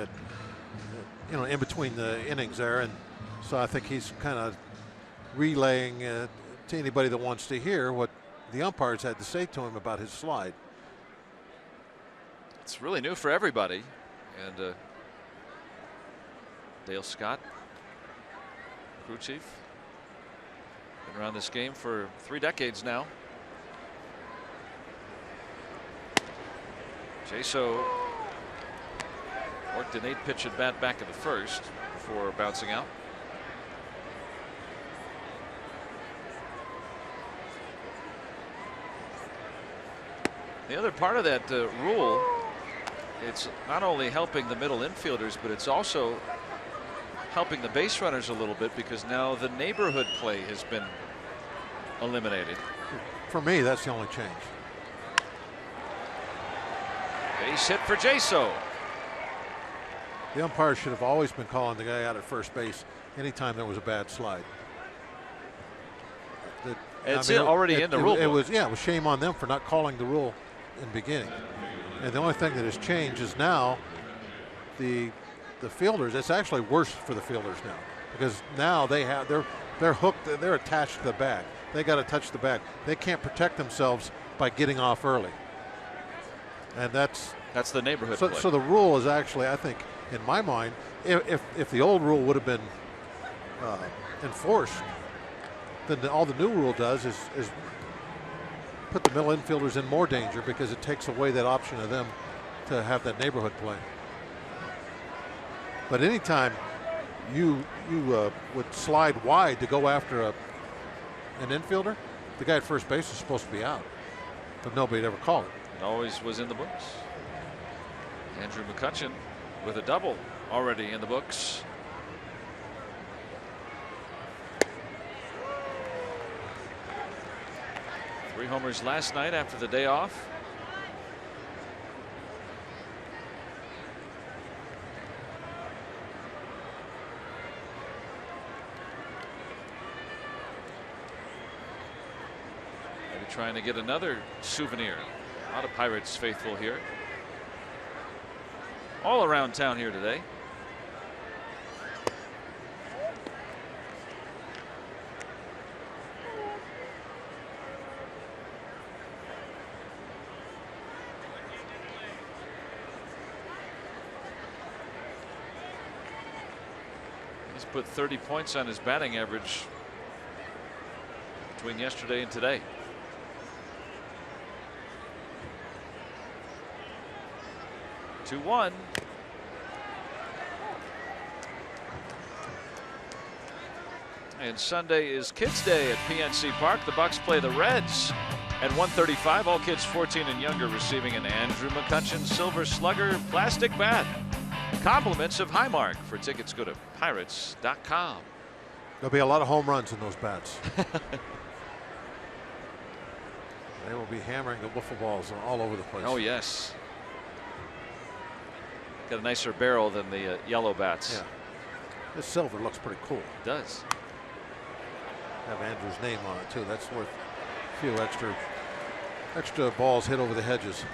in between the innings there, and so I think he's kind of relaying to anybody that wants to hear what the umpires had to say to him about his slide. It's really new for everybody, and Dale Scott, crew chief, been around this game for 3 decades now. Jaso worked an 8-pitch at bat back in the first before bouncing out. The other part of that rule, it's not only helping the middle infielders, but it's also helping the base runners a little bit, because now the neighborhood play has been eliminated. For me, that's the only change. Base hit for Jaso. The umpires should have always been calling the guy out at first base anytime there was a bad slide. Already in the rule book. It was shame on them for not calling the rule in the beginning. And the only thing that has changed is now the fielders. It's actually worse for the fielders now, because now they're hooked. They're attached to the bag. They got to touch the bag. They can't protect themselves by getting off early. And that's the neighborhood play. So the rule is actually, I think, in my mind, if the old rule would have been enforced, then all the new rule does is put the middle infielders in more danger, because it takes away that option of them to have that neighborhood play. But anytime you would slide wide to go after an infielder, the guy at first base is supposed to be out, but nobody'd ever call it. It always was in the books. Andrew McCutchen with a double already in the books. Three homers last night after the day off. Maybe trying to get another souvenir. A lot of Pirates faithful here. All around town here today. He's put 30 points on his batting average between yesterday and today. 2-1. And Sunday is Kids Day at PNC Park. The Bucks play the Reds at 1:35. All kids 14 and younger receiving an Andrew McCutchen Silver Slugger plastic bat. Compliments of Highmark. For tickets, go to pirates.com. There'll be a lot of home runs in those bats. They will be hammering the wiffle balls all over the place. Oh, yes. Got a nicer barrel than the yellow bats. Yeah. This silver looks pretty cool. It does. Have Andrew's name on it too. That's worth a few extra balls hit over the hedges.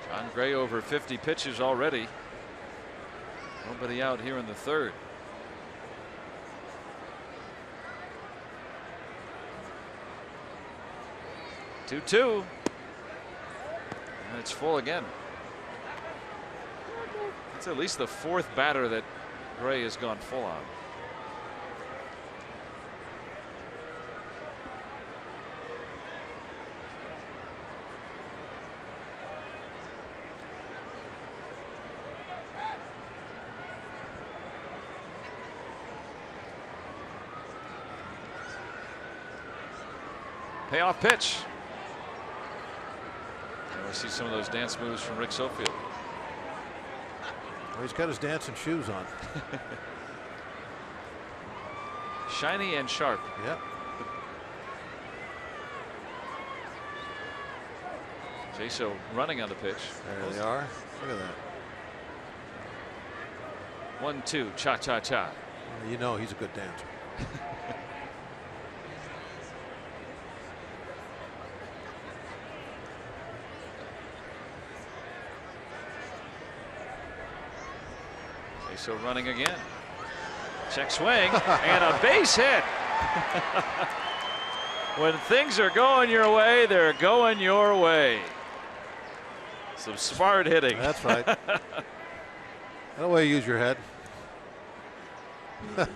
John Gray over 50 pitches already. Nobody out here in the third. 2-2. And it's full again. It's at least the fourth batter that Gray has gone full on. Payoff pitch. I see some of those dance moves from Rick Sofield. Well, he's got his dancing shoes on. Shiny and sharp. Yep. Jaso running on the pitch. There they are. Look at that. 1-2, cha-cha-cha. You know he's a good dancer. Jaso running again. Check swing and a base hit. When things are going your way, they're going your way. Some smart hitting. That's right. That way you use your head. I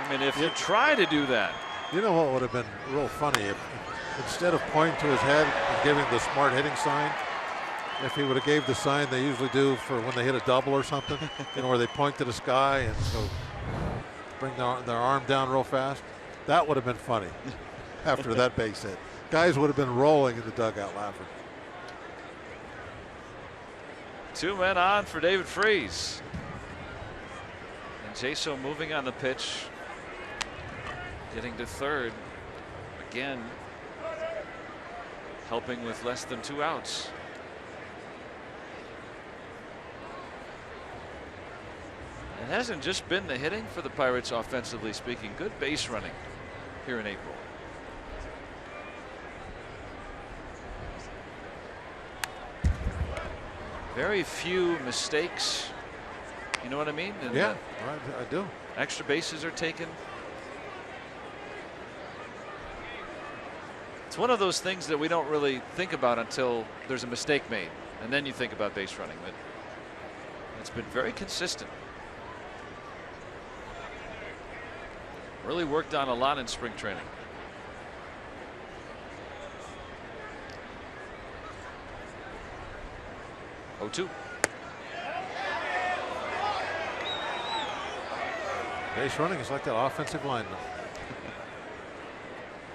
mean, if you try to do that. You know what would have been real funny if instead of pointing to his head and giving the smart hitting sign, if he would have gave the sign they usually do for when they hit a double or something, you know, where they point to the sky and go bring their arm down real fast. That would have been funny after that base hit. Guys would have been rolling in the dugout laughing. 2 men on for David Freese. And Jaso moving on the pitch. Getting to third. Again, helping with less than 2 outs. It hasn't just been the hitting for the Pirates offensively speaking. Good base running here in April. Very few mistakes. You know what I mean? And, yeah, I do. Extra bases are taken. It's one of those things that we don't really think about until there's a mistake made. And then you think about base running. But it's been very consistent. Really worked on a lot in spring training. Oh, 2. Base running is like that offensive lineman.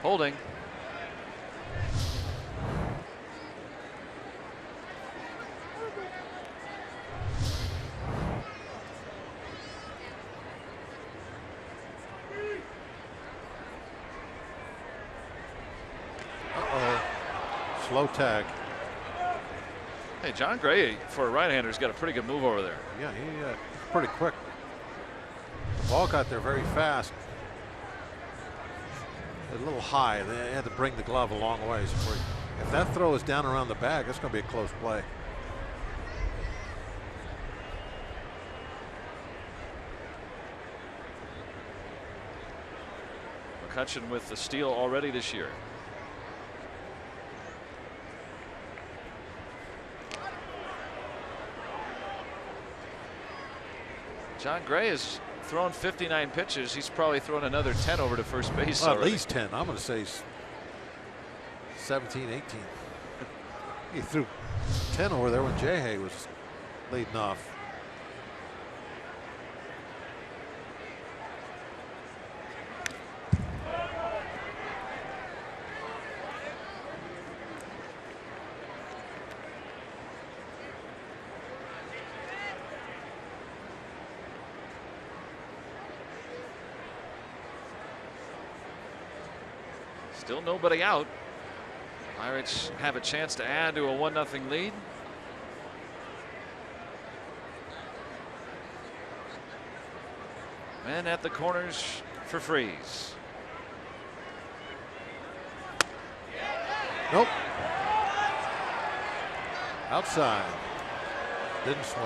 Holding. Slow tag. Hey, John Gray, for a right-hander, has got a pretty good move over there. Yeah, he's pretty quick. The ball got there very fast. A little high. They had to bring the glove a long ways. If that throw is down around the bag, that's going to be a close play. McCutchen with the steal already this year. John Gray has thrown 59 pitches. He's probably thrown another 10 over to first base. Well, at least 10. I'm going to say 17, 18. He threw 10 over there when Jay was leading off. Still nobody out. Pirates have a chance to add to a 1-0 lead. Men at the corners for Freese. Nope. Outside. Didn't swing.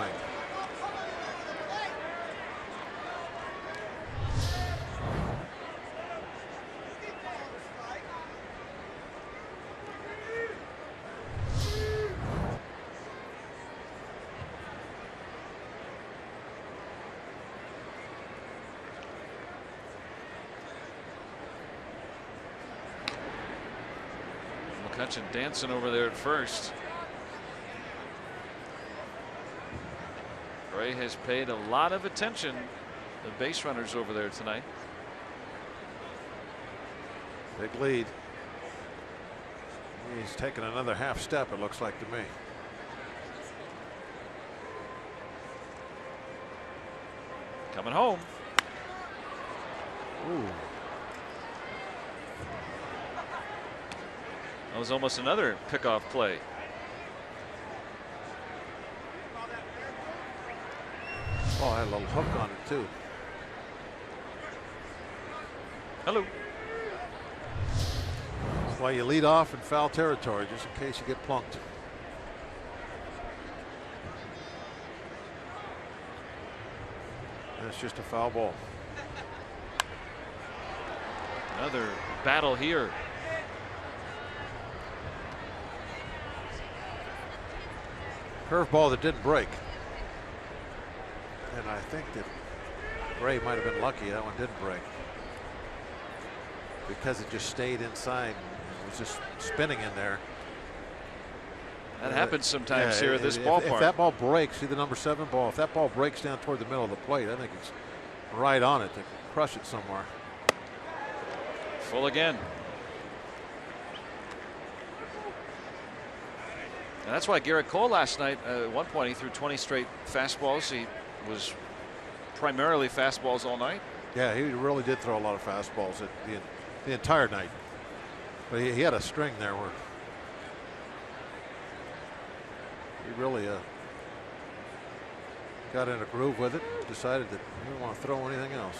McCutchen dancing over there at first. Gray has paid a lot of attention to base runners over there tonight. Big lead. He's taken another half step, it looks like to me. coming home. Ooh. That was almost another pickoff play. Oh, I had a little hook on it too. Hello. That's why you lead off in foul territory, just in case you get plunked. And it's just a foul ball. Another battle here. Curveball that didn't break. And I think that Gray might have been lucky that one didn't break, because it just stayed inside and was just spinning in there. That happens sometimes here at this ballpark. If that ball breaks, see the number 7 ball, if that ball breaks down toward the middle of the plate, I think it's right on it to crush it somewhere. Full again. And that's why Garrett Cole last night, at one point, he threw 20 straight fastballs. He was primarily fastballs all night. Yeah, he really did throw a lot of fastballs at the entire night. But he had a string there where he really got in a groove with it, decided that he didn't want to throw anything else.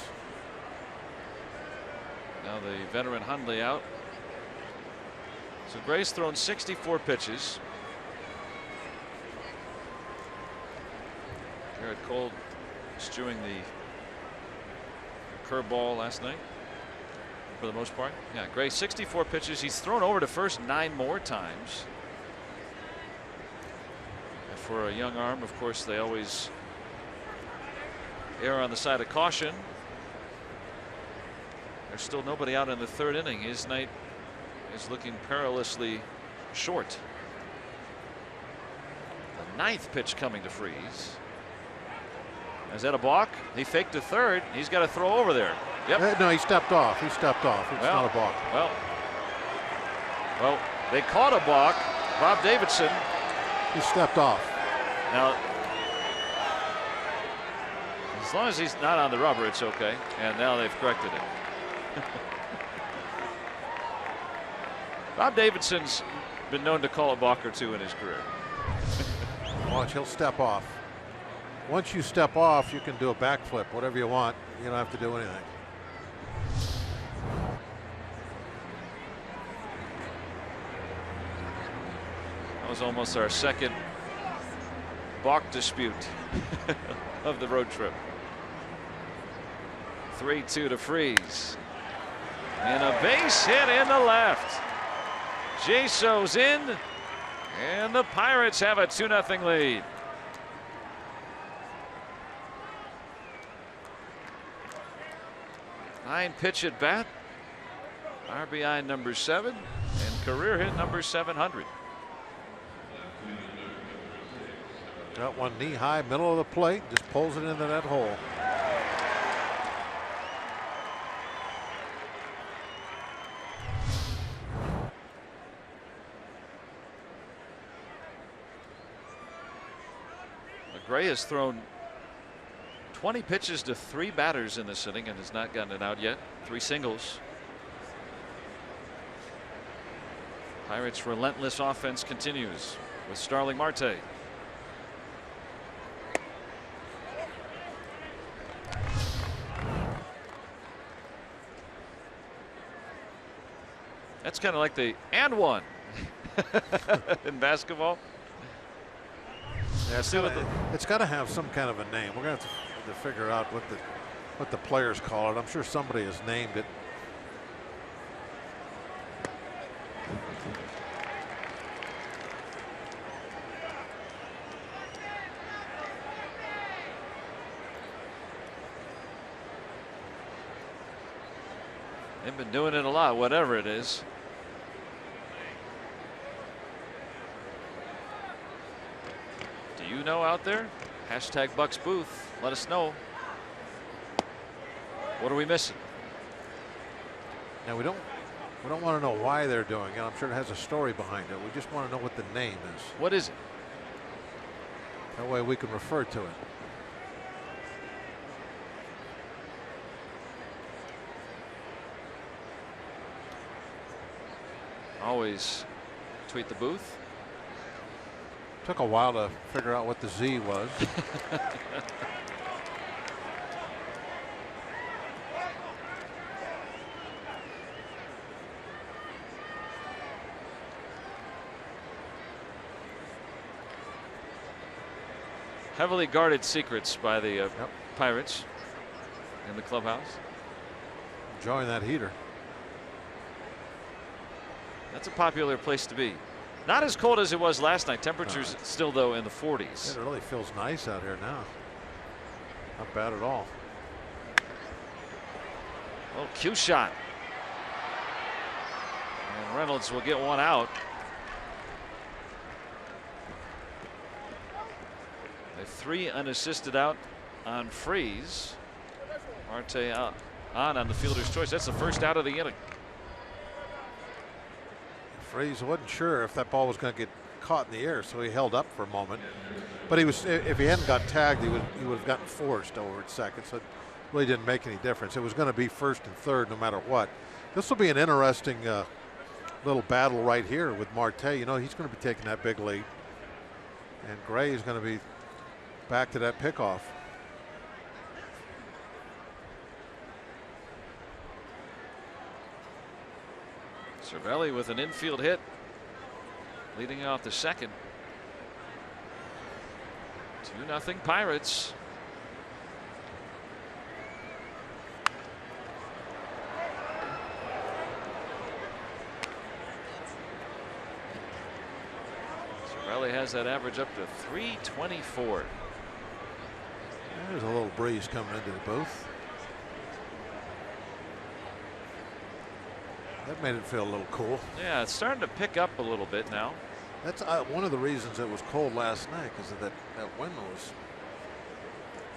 Now the veteran Hundley out. So Gray's thrown 64 pitches. Garrett Cole stewing the curveball last night for the most part. Yeah, Gray 64 pitches. He's thrown over to first 9 more times. And for a young arm, of course, they always err on the side of caution. There's still nobody out in the 3rd inning. His night is looking perilously short. The 9th pitch coming to Freeze. Is that a balk? He faked to 3rd. He's got to throw over there. Yep. No, he stepped off. He stepped off. It's not a balk. Well, they caught a balk. Bob Davidson. He stepped off. Now, as long as he's not on the rubber, it's okay. And now they've corrected it. Bob Davidson's been known to call a balk or two in his career. Watch, he'll step off. Once you step off, you can do a backflip, whatever you want. You don't have to do anything. That was almost our second balk dispute of the road trip. 3-2 to Freeze. And a base hit in the left. Jaso's in, and the Pirates have a 2-0 lead. Nine pitch at bat. RBI number 7 and career hit number 700. Got one knee high, middle of the plate, just pulls it into that hole. Gray has thrown 20 pitches to 3 batters in this inning and has not gotten it out yet. 3 singles. Pirates' relentless offense continues with Starling Marte. That's kind of like the and one in basketball. Yeah, it's got to have some kind of a name. We're going to have to figure out what the players call it. I'm sure somebody has named it. They've been doing it a lot, whatever it is. Do you know out there? Hashtag Bucks Booth. Let us know. What are we missing? Now we don't want to know why they're doing it. I'm sure it has a story behind it. We just want to know what the name is. What is it? That way we can refer to it. always tweet the booth. Took a while to figure out what the Z was. Heavily guarded secrets by the Pirates in the clubhouse. Enjoying that heater. That's a popular place to be. Not as cold as it was last night. Temperatures still, though, in the 40s. It really feels nice out here now. Not bad at all. Oh, cue shot. And Reynolds will get one out. A 3 unassisted out on Freeze. Marte on the fielder's choice. That's the first out of the inning. Freeze wasn't sure if that ball was going to get caught in the air, so he held up for a moment. But he was, if he hadn't got tagged, he would have gotten forced over at second. So it really didn't make any difference. It was going to be first and third no matter what. This will be an interesting little battle right here with Marte. You know, he's going to be taking that big lead, and Gray is going to be back to that pickoff. Cervelli with an infield hit, leading off the second. 2-0 Pirates. Cervelli has that average up to 324. There's a little breeze coming into the booth. That made it feel a little cool. Yeah, it's starting to pick up a little bit now. That's one of the reasons it was cold last night, because of that wind was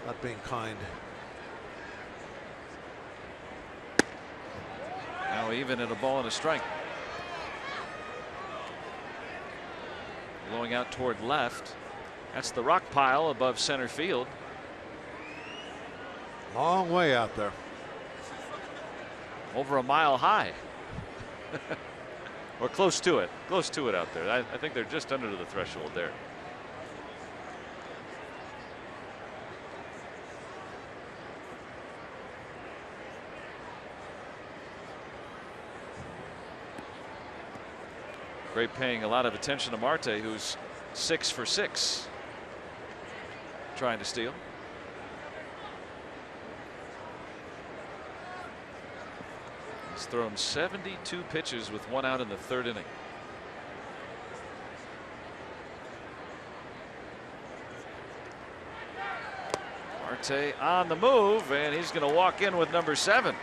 not being kind. Now even at a ball and a strike. Blowing out toward left. That's the rock pile above center field. Long way out there. Over a mile high. Or close to it. Close to it out there. I think they're just under the threshold there. Gray paying a lot of attention to Marte, who's 6 for 6 trying to steal. He's thrown 72 pitches with 1 out in the 3rd inning. Marte on the move, and he's going to walk in with number 7.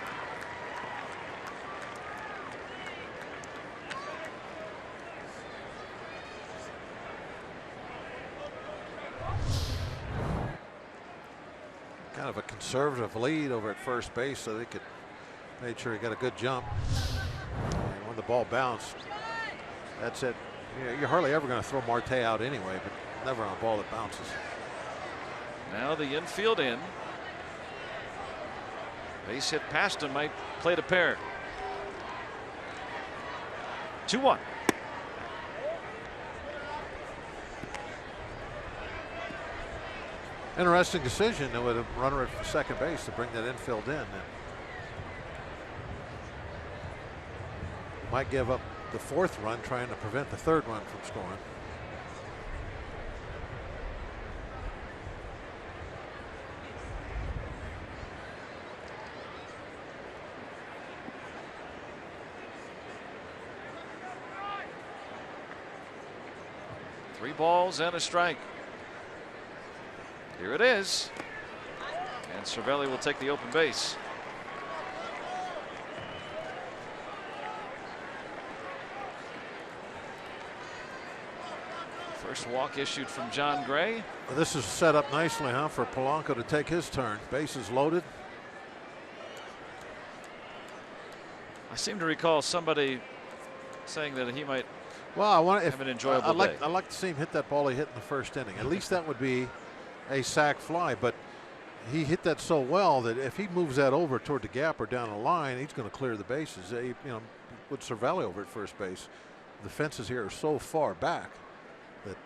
Kind of a conservative lead over at first base, so they could made sure he got a good jump. And when the ball bounced, that's it. You're hardly ever going to throw Marte out anyway, but never on a ball that bounces. Now the infield in. Base hit past him, might play to pair. 2-1. Interesting decision with a runner at second base to bring that infield in. Might give up the 4th run, trying to prevent the 3rd run from scoring. Three balls and a strike. Here it is. And Cervelli will take the open base. First walk issued from John Gray. Well, this is set up nicely, huh, for Polanco to take his turn. Bases loaded. I seem to recall somebody saying that he might have an enjoyable day. I'd like to see him hit that ball he hit in the 1st inning. At least that would be a sac fly, but he hit that so well that if he moves that over toward the gap or down the line, he's going to clear the bases. You know, with Cervelli over at first base, the fences here are so far back that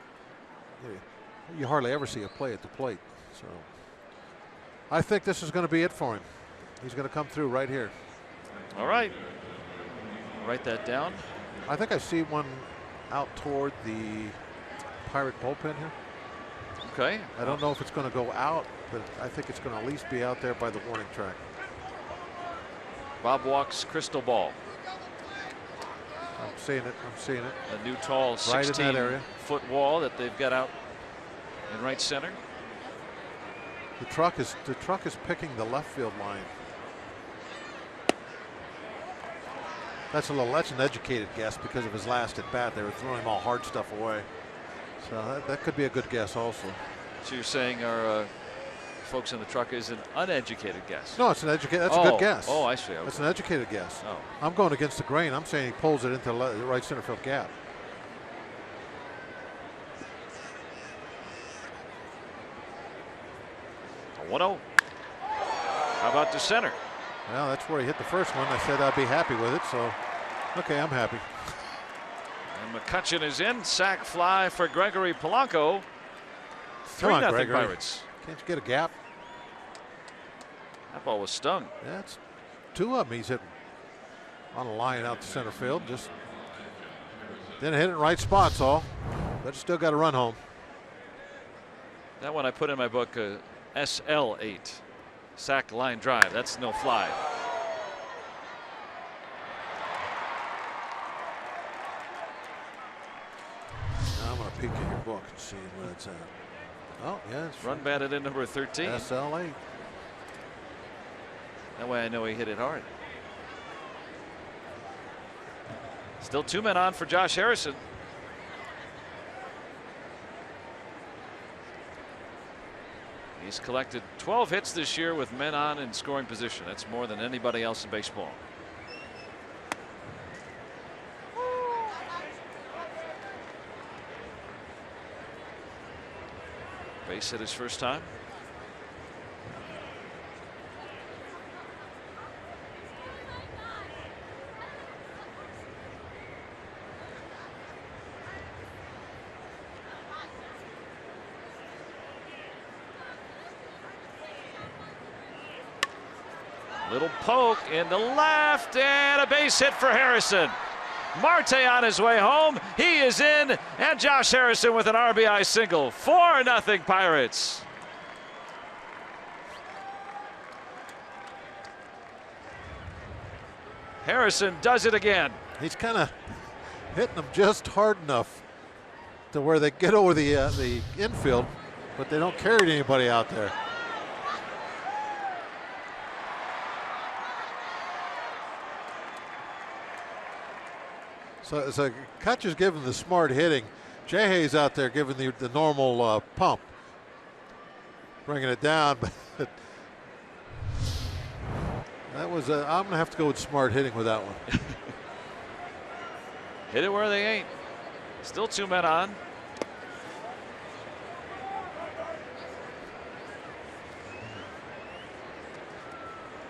you hardly ever see a play at the plate. So I think this is going to be it for him. He's going to come through right here. All right. Write that down. I think I see one out toward the Pirate bullpen here. Okay. I don't know if it's going to go out, but I think it's going to at least be out there by the warning track. Bob Walk's crystal ball. I'm seeing it. I'm seeing it. A new tall Right in that area. 16-foot wall that they've got out in right center. The truck is picking the left field line. That's an educated guess because of his last at bat. They were throwing all hard stuff away. So that could be a good guess also. So you're saying our folks in the truck is an uneducated guess? No, it's an educated. That's a good guess. Oh, I see. Okay. That's an educated guess. Oh. I'm going against the grain. I'm saying he pulls it into the right center field gap. A 1-0. How about to center? Well, that's where he hit the first one. I said I'd be happy with it. So, okay, I'm happy. And McCutchen is in. Sack fly for Gregory Polanco. 3-0 Pirates. Can't you get a gap? That ball was stung. Yeah, it's two of them he's hitting on a line out to center field. Just didn't hit it in right spots, all. But still got to run home. That one I put in my book, SL8. Sack line drive. That's no fly. Now I'm going to peek in your book and see where it's at. Oh, yeah. It's Run batted in number 13. SL8. That way I know he hit it hard. Still 2 men on for Josh Harrison. He's collected 12 hits this year with men on in scoring position. That's more than anybody else in baseball. Base hit his first time. Little poke in the left and a base hit for Harrison. Marte on his way home. He is in, and Josh Harrison with an RBI single. 4-0 Pirates. Harrison does it again. He's kind of hitting them just hard enough to where they get over the infield, but they don't carry anybody out there. So Kutcher's giving the smart hitting. Jayhay's out there giving the normal pump, bringing it down. But that was I'm gonna have to go with smart hitting with that one. Hit it where they ain't. Still 2 men on.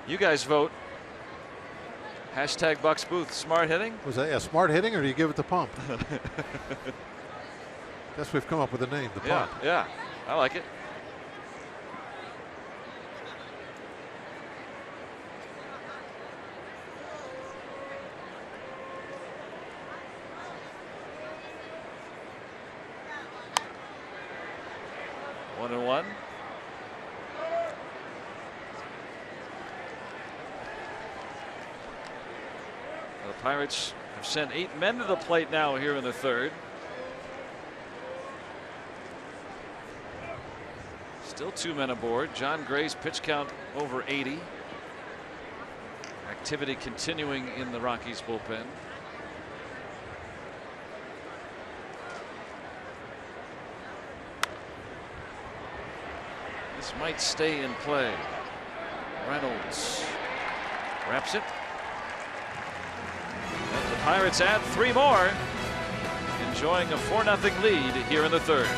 You guys vote. Hashtag Bucks Booth. Smart hitting. Was that smart hitting, or do you give it the pump? Guess we've come up with a name, the pump. Yeah, I like it. One and one. The Pirates have sent 8 men to the plate now here in the third. Still 2 men aboard. John Gray's pitch count over 80. Activity continuing in the Rockies bullpen. This might stay in play. Reynolds wraps it. And the Pirates add 3 more, enjoying a 4-0 lead here in the third.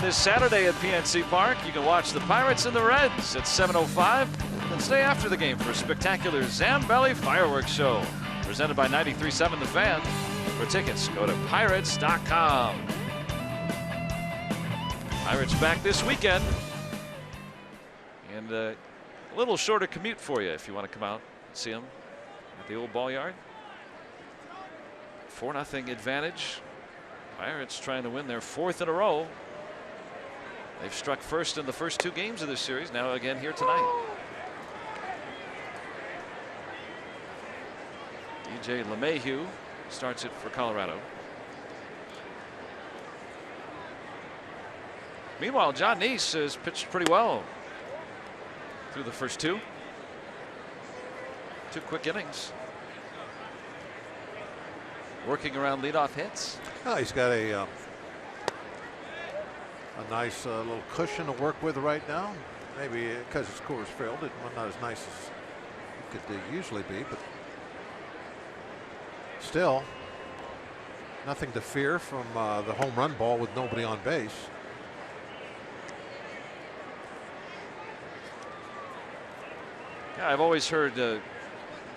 This Saturday at PNC Park, you can watch the Pirates and the Reds at 7:05. Then stay after the game for a spectacular Zambelli fireworks show presented by 93.7 The Fan. For tickets, go to pirates.com. Pirates back this weekend, and a little shorter commute for you if you want to come out and see them at the old ball yard. 4-0 advantage. Pirates trying to win their 4th in a row. They've struck first in the first 2 games of this series. Now again here tonight. DJ LeMahieu starts it for Colorado. Meanwhile, John Neese has pitched pretty well through the first 2 quick innings. Working around leadoff hits. Oh, he's got a nice little cushion to work with right now. Maybe because it's Coors Field, it's not as nice as it could usually be, but still nothing to fear from the home run ball with nobody on base. Yeah, I've always heard, you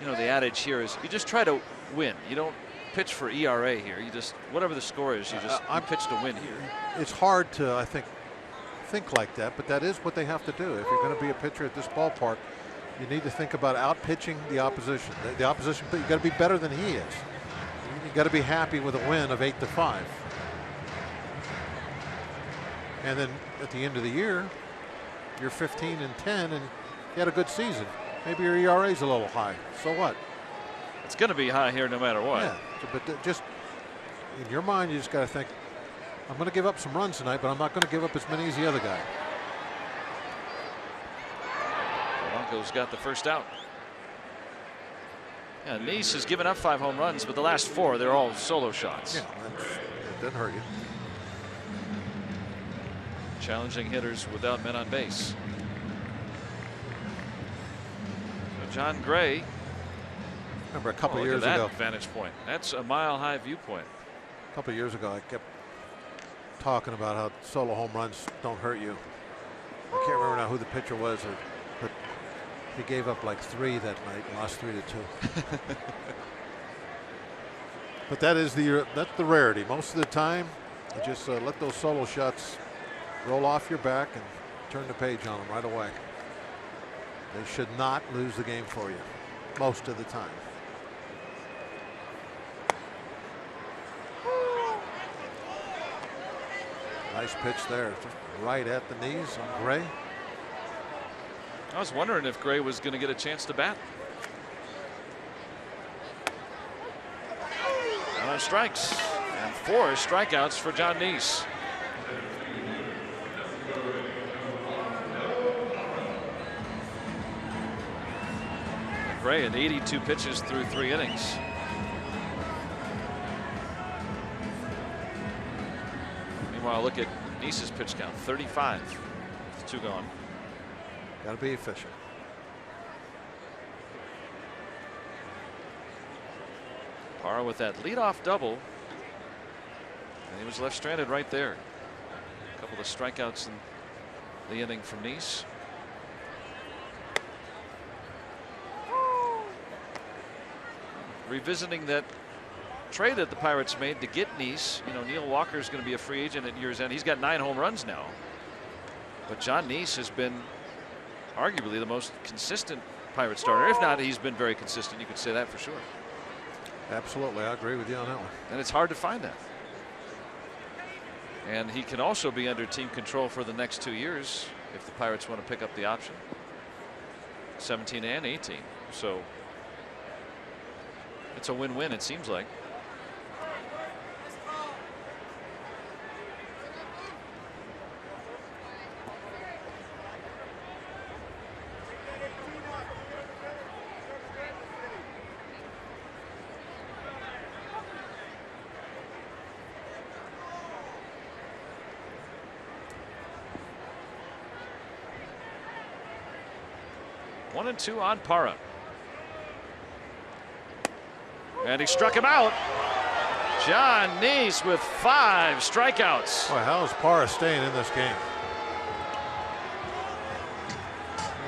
know, the adage here is you just try to win. You don't pitch for ERA here. You just, whatever the score is, you just pitch to win here. It's hard to, I think like that, but that is what they have to do. If you're going to be a pitcher at this ballpark, you need to think about out pitching the opposition. The opposition, you got to be better than he is. You got to be happy with a win of 8-5. And then at the end of the year, you're 15-10 and you had a good season. Maybe your ERA is a little high. So what? It's going to be high here no matter what. Yeah, but just in your mind, you just got to think, I'm going to give up some runs tonight, but I'm not going to give up as many as the other guy. Polanco's got the first out. Yeah, Neese has given up 5 home runs, but the last 4, they're all solo shots. Yeah, it doesn't hurt you. Challenging hitters without men on base. So John Gray. Remember a couple years that ago. Vantage point. That's a mile-high viewpoint. A couple years ago, I kept talking about how solo home runs don't hurt you. I can't remember now who the pitcher was, but he gave up like 3 that night and lost 3-2. But that's the rarity. Most of the time, you just let those solo shots roll off your back and turn the page on them right away. They should not lose the game for you most of the time. Nice pitch there, just right at the knees on Gray. I was wondering if Gray was going to get a chance to bat. And on strikes, and 4 strikeouts for John Neese. Gray had 82 pitches through 3 innings. Meanwhile, look at Neese's pitch count, 35 with 2 gone. Got to be efficient. Parra with that leadoff double, and he was left stranded right there. A couple of strikeouts in the inning from Neese. Revisiting that trade that the Pirates made to get Neese. You know, Neil Walker is going to be a free agent at year's end. He's got 9 home runs now, but John Neese has been arguably the most consistent Pirate starter. If not, he's been very consistent. You could say that for sure. Absolutely, I agree with you on that one. And it's hard to find that. And he can also be under team control for the next 2 years if the Pirates want to pick up the option. 17 and 18. So it's a win-win, it seems like. One and 2 on Parra. And he struck him out. John Neese with 5 strikeouts. Boy, how is Parra staying in this game?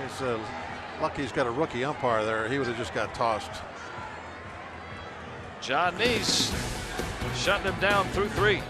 He's lucky he's got a rookie umpire there. He would have just got tossed. John Neese shutting him down through 3.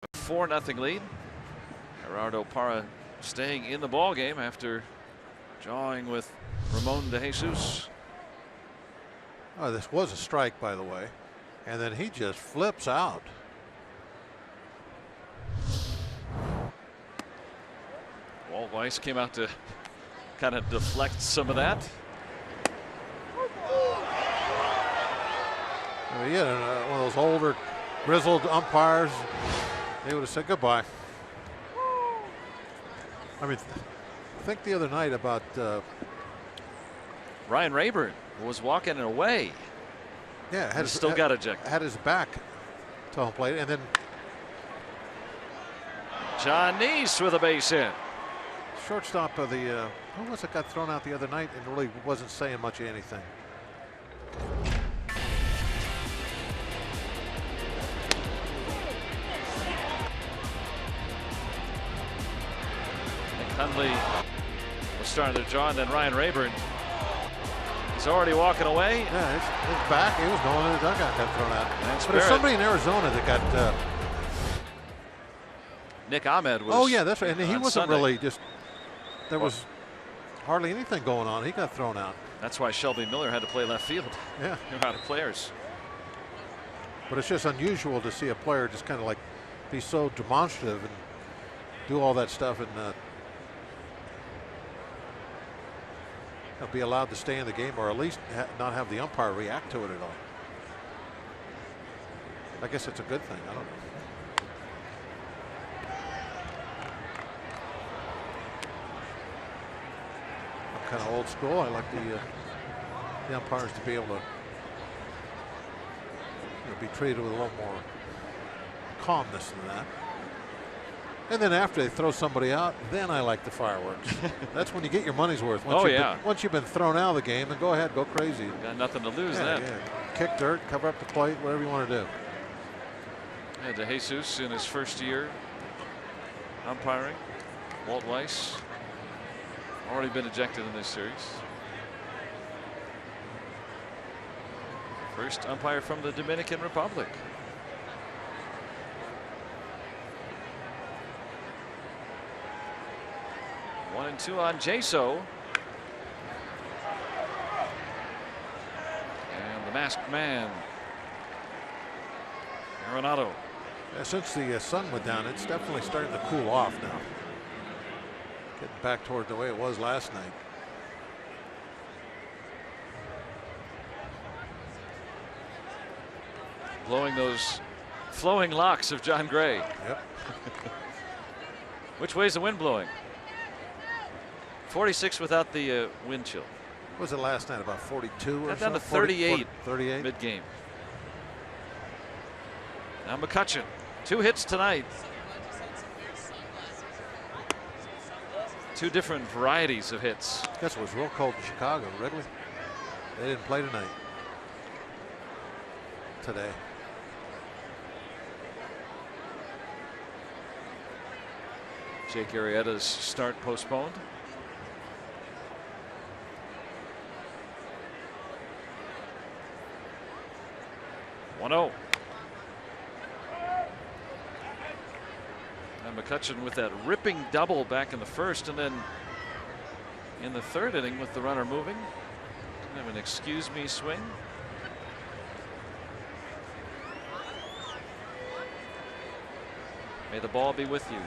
A 4-0 lead. Gerardo Parra staying in the ball game after jawing with Ramon De Jesus. Oh, this was a strike, by the way, and then he just flips out. Walt Weiss came out to kind of deflect some of that. Yeah, one of those older, grizzled umpires. They would have said goodbye. I mean, think the other night about Ryan Rayburn was walking away. Yeah, got ejected. Had his back to home plate, and then John Neese with a base hit. Shortstop of the who was it got thrown out the other night and really wasn't saying much of anything. Hundley was starting to draw, and then Ryan Rayburn is already walking away. Yeah, his back, he was going in the dugout, got thrown out. But there's somebody in Arizona that got. Nick Ahmed was. Oh yeah, that's right. And he wasn't Sunday. really just. There was hardly anything going on. He got thrown out. That's why Shelby Miller had to play left field. Yeah, they're out of players. But it's just unusual to see a player just kind of like be so demonstrative and do all that stuff and. Be allowed to stay in the game, or at least not have the umpire react to it at all. I guess it's a good thing. I don't know. I'm kind of old school. I like the umpires to be able to be treated with a little more calmness than that. And then after they throw somebody out, then I like the fireworks. That's when you get your money's worth. Once you've been thrown out of the game, then go ahead, go crazy. Got nothing to lose then. Yeah. Kick dirt, cover up the plate, whatever you want to do. Yeah, De Jesus in his first year umpiring. Walt Weiss already been ejected in this series. First umpire from the Dominican Republic. 1-2 on Jaso. And the masked man, Arenado. Yeah, since the sun went down, it's definitely starting to cool off now. Getting back toward the way it was last night. Blowing those flowing locks of John Gray. Yep. Which way's the wind blowing? 46 without the wind chill. What was it last night? About 42 or Got so? down to 38. 38. Mid-game. Now McCutchen. 2 hits tonight. 2 different varieties of hits. Guess it was real cold in Chicago. Wrigley. They didn't play tonight. Today. Jake Arrieta's start postponed. (1-0). And McCutchen with that ripping double back in the first, and then in the third inning with the runner moving. Kind of an excuse me swing. May the ball be with you.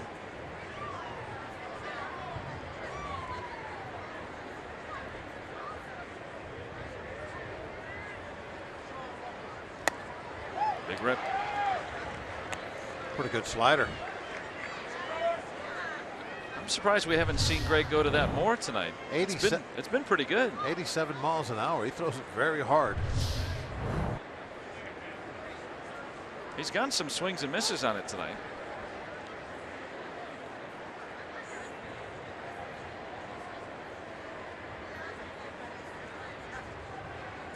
Big rip. Pretty good slider. I'm surprised we haven't seen Gray go to that more tonight. It's been pretty good. 87 miles an hour. He throws it very hard. He's gotten some swings and misses on it tonight.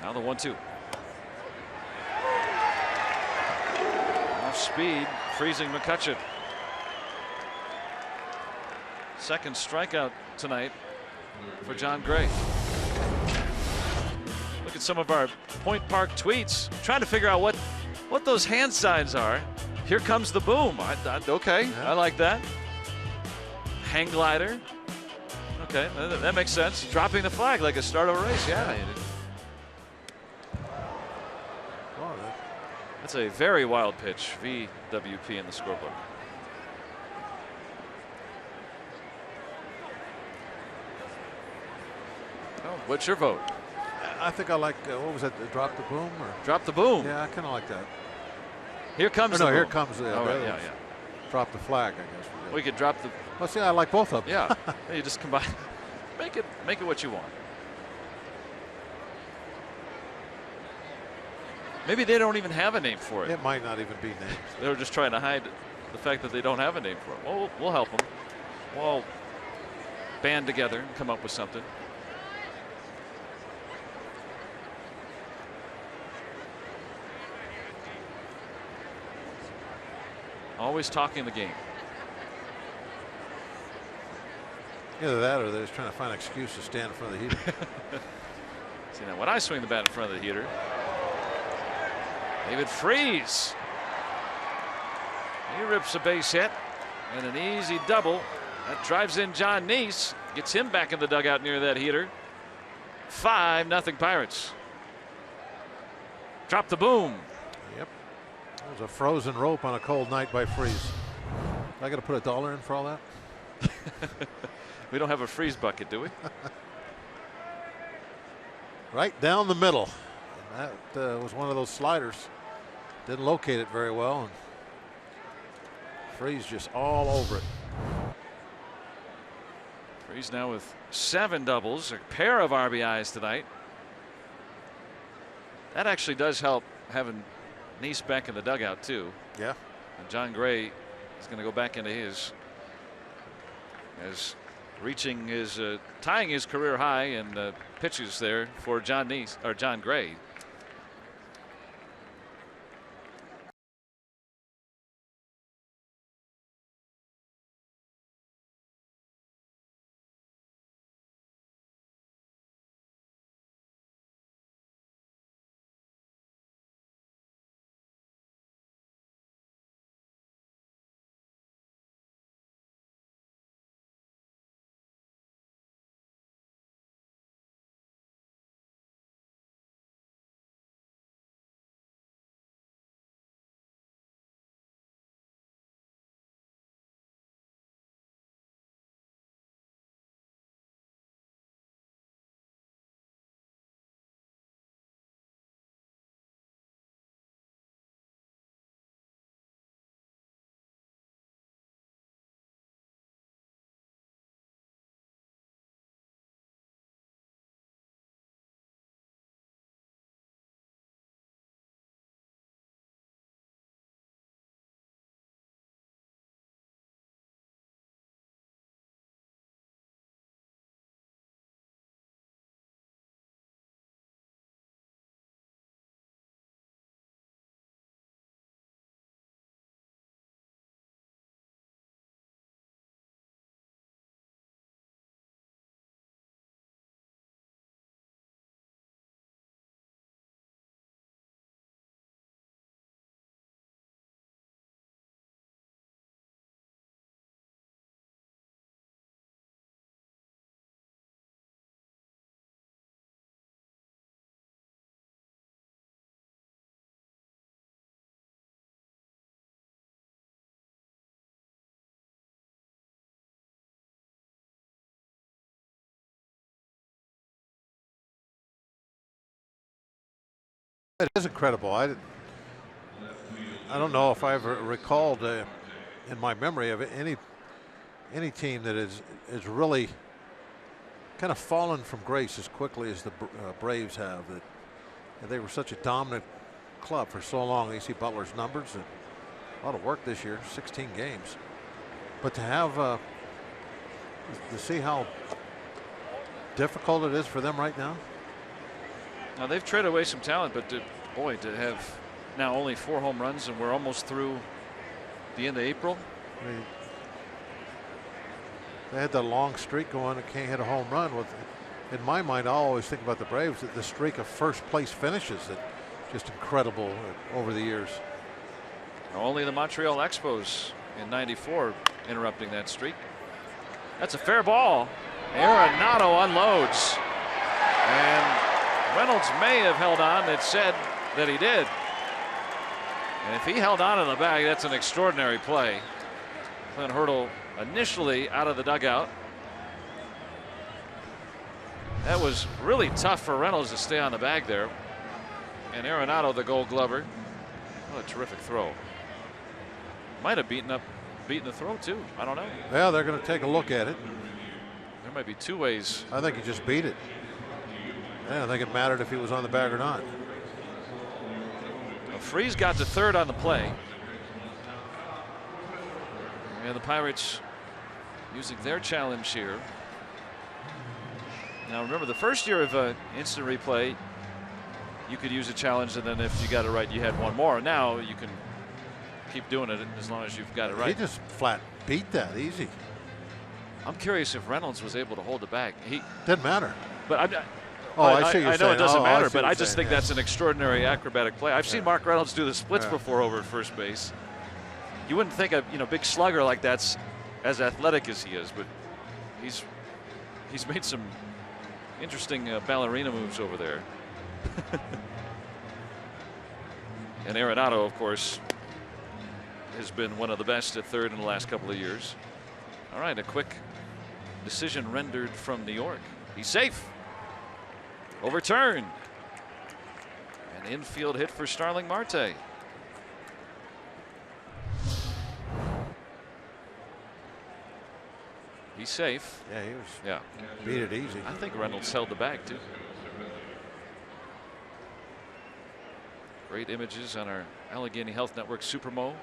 Now the 1-2. Off speed, freezing McCutchen. Second strikeout tonight for John Gray. Look at some of our Point Park tweets. Trying to figure out what those hand signs are. Here comes the boom. Okay, yeah. I like that. Hang glider. Okay, that makes sense. Dropping the flag like a start of a race. Yeah. That's a very wild pitch. VWP in the scoreboard. Oh, what's your vote? I think I like, what was that, drop the boom? Or? Drop the boom. Yeah, I kind of like that. Here comes the boom. Here comes the right, yeah. Drop the flag, I guess. We could drop the. Well, see, I like both of them. Yeah, you just combine. Make it what you want. Maybe they don't even have a name for it. It might not even be named. They were just trying to hide the fact that they don't have a name for it. Well, we'll help them. We'll all band together and come up with something. Always talking the game. Either that or they're just trying to find an excuse to stand in front of the heater. See, now when I swing the bat in front of the heater, David Freese. He rips a base hit and an easy double. That drives in John Neese. Gets him back in the dugout near that heater. 5-0 Pirates. Drop the boom. Yep. That was a frozen rope on a cold night by Freese. I got to put $1 in for all that? We don't have a freeze bucket, do we? Right down the middle. And that was one of those sliders. Didn't locate it very well. And Freese just all over it. Freese now with 7 doubles, a pair of RBIs tonight. That actually does help having Neese back in the dugout too. Yeah. And John Gray is going to go back into his, as reaching his tying his career high in pitches there for John Gray. It is incredible. I don't know if I ever recalled in my memory of any team that is really kind of fallen from grace as quickly as the Braves have. That they were such a dominant club for so long. You see Butler's numbers, and a lot of work this year, 16 games. But to have to see how difficult it is for them right now. Now they've traded away some talent, but boy, to have now only 4 home runs, and we're almost through the end of April. They had that long streak going and can't hit a home run. In my mind, I always think about the Braves, that the streak of first place finishes, that just incredible over the years. Only the Montreal Expos in '94 interrupting that streak. That's a fair ball. Arenado unloads, and Reynolds may have held on. It said that he did. And if he held on in the bag, that's an extraordinary play. Clint Hurdle initially out of the dugout. That was really tough for Reynolds to stay on the bag there. And Arenado, the Gold Glover. What a terrific throw. Might have beaten the throw too. I don't know. Yeah, they're going to take a look at it. There might be 2 ways. I think he just beat it. I don't think it mattered if he was on the bag or not. Well, Freese got to third on the play. And the Pirates using their challenge here. Now remember, the first year of instant replay, you could use a challenge, and then if you got it right, you had one more. Now you can keep doing it as long as you've got it right. He just flat beat that easy. I'm curious if Reynolds was able to hold it back. He didn't matter. But I know it doesn't matter, but I just think yeah. that's an extraordinary acrobatic play. I've seen Mark Reynolds do the splits before over at first base. You wouldn't think a big slugger like that's as athletic as he is, but he's made some interesting ballerina moves over there. And Arenado, of course, has been one of the best at third in the last couple of years. All right, a quick decision rendered from New York. He's safe. Overturned. An infield hit for Starling Marte. He's safe. Yeah, he was. Yeah. Beat it easy. I think Reynolds held the bag too. Great images on our Allegheny Health Network Supermo.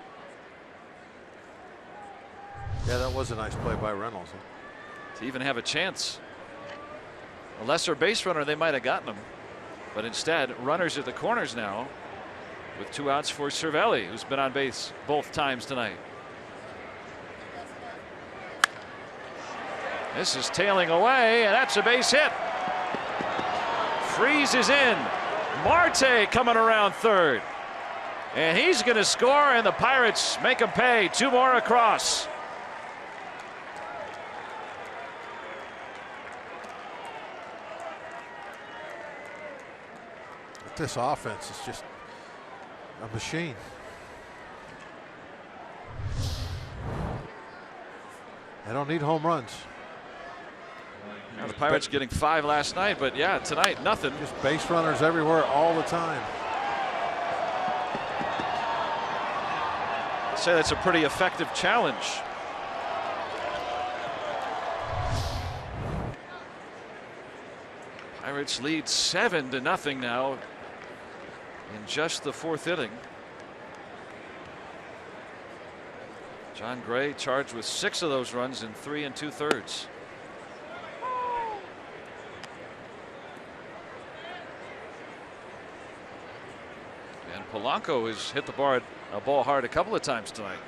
Yeah, that was a nice play by Reynolds. Huh? To even have a chance. A lesser base runner, they might have gotten him. But instead, runners at the corners now with 2 outs for Cervelli, who's been on base both times tonight. This is tailing away, and that's a base hit. Freese is in. Marte coming around third. And he's going to score, and the Pirates make him pay. 2 more across. This offense is just a machine. They don't need home runs. Now the Pirates getting 5 last night, but yeah, tonight nothing. Just base runners everywhere all the time. I'd say that's a pretty effective challenge. Pirates lead 7-0 now in just the 4th inning. John Gray charged with 6 of those runs in 3 2/3. And Polanco has hit the ball hard a couple of times tonight.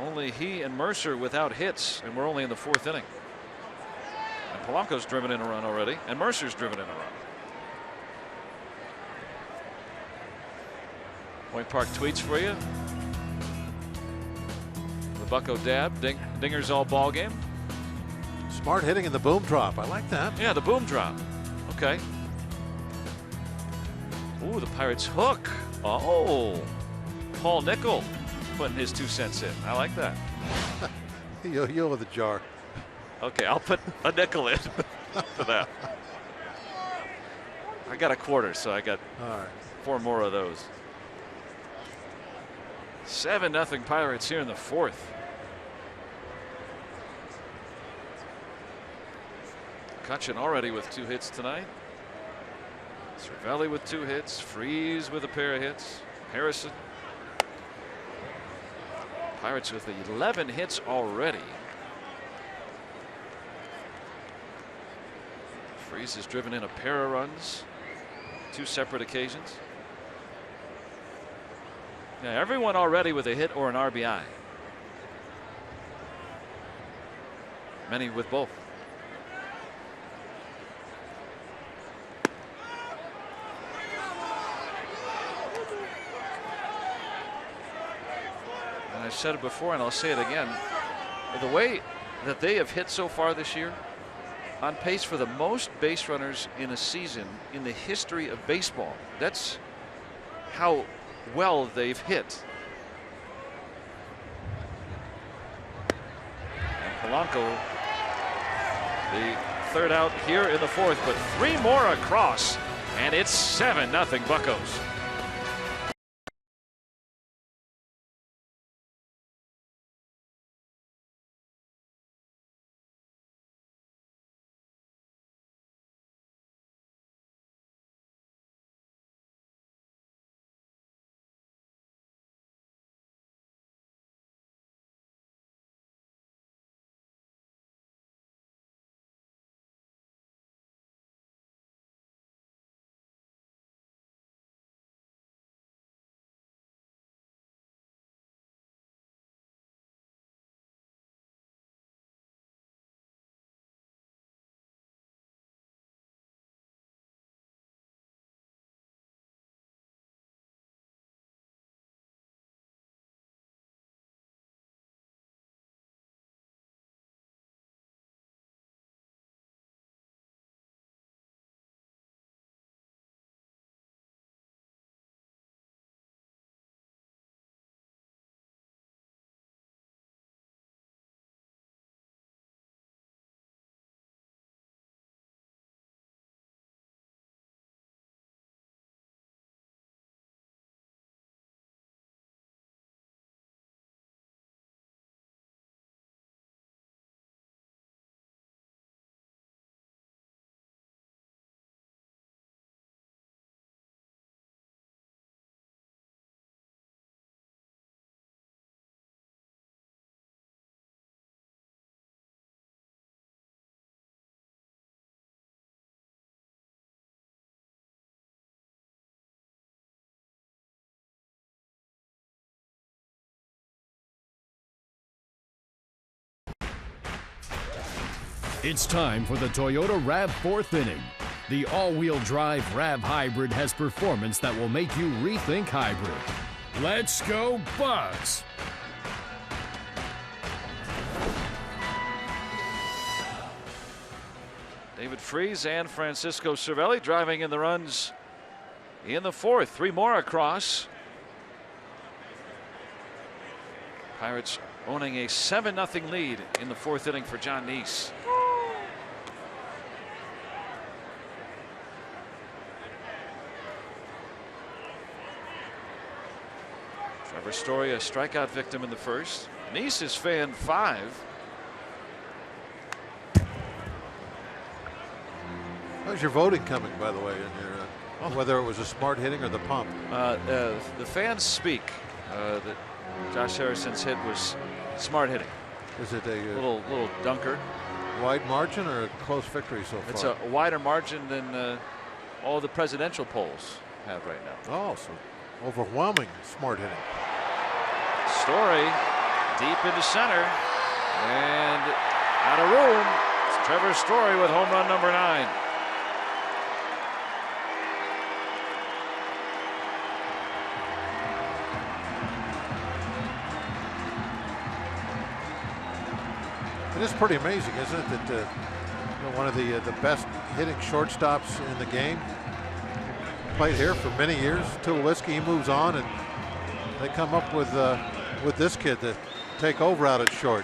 Only he and Mercer without hits, and we're only in the 4th inning. And Polanco's driven in a run already, and Mercer's driven in a run. Point Park tweets for you. The Bucko dab, dingers all ball game. Smart hitting in the boom drop. I like that. Yeah, the boom drop. Okay. Ooh, the Pirates hook. Oh, Paul Nickel putting his 2 cents in. I like that. You're with the jar. Okay, I'll put a nickel in for that. I got a quarter, so I got 4 more of those. 7-0 Pirates here in the 4th. Cutchin already with 2 hits tonight. Cervelli with 2 hits. Freese with a pair of hits. Harrison. Pirates with 11 hits already. Freese has driven in a pair of runs, 2 separate occasions. Now everyone already with a hit or an RBI. Many with both. And I've said it before and I'll say it again. The way that they have hit so far this year, on pace for the most base runners in a season in the history of baseball. That's how well they've hit. And Polanco, the 3rd out here in the 4th, but 3 more across, and it's 7-0 Buccos. It's time for the Toyota RAV 4th inning. The all-wheel drive RAV hybrid has performance that will make you rethink hybrid. Let's go Bucks! David Freese and Francisco Cervelli driving in the runs in the 4th. 3 more across. Pirates owning a 7-0 lead in the 4th inning for John Neese. Trevor Story, a strikeout victim in the 1st. Neese is fan 5. How's your voting coming, by the way, in your whether it was a smart hitting or the pump? The fans speak that Josh Harrison's hit was smart hitting. Is it a little dunker? Wide margin or a close victory so far? It's a wider margin than all the presidential polls have right now. Oh, so overwhelming smart hitting. Story deep into center and out of room. It's Trevor Story with home run number 9. It is pretty amazing, isn't it, that one of the best hitting shortstops in the game played here for many years. Tulowitzki, he moves on, and they come up with this kid to take over out at short.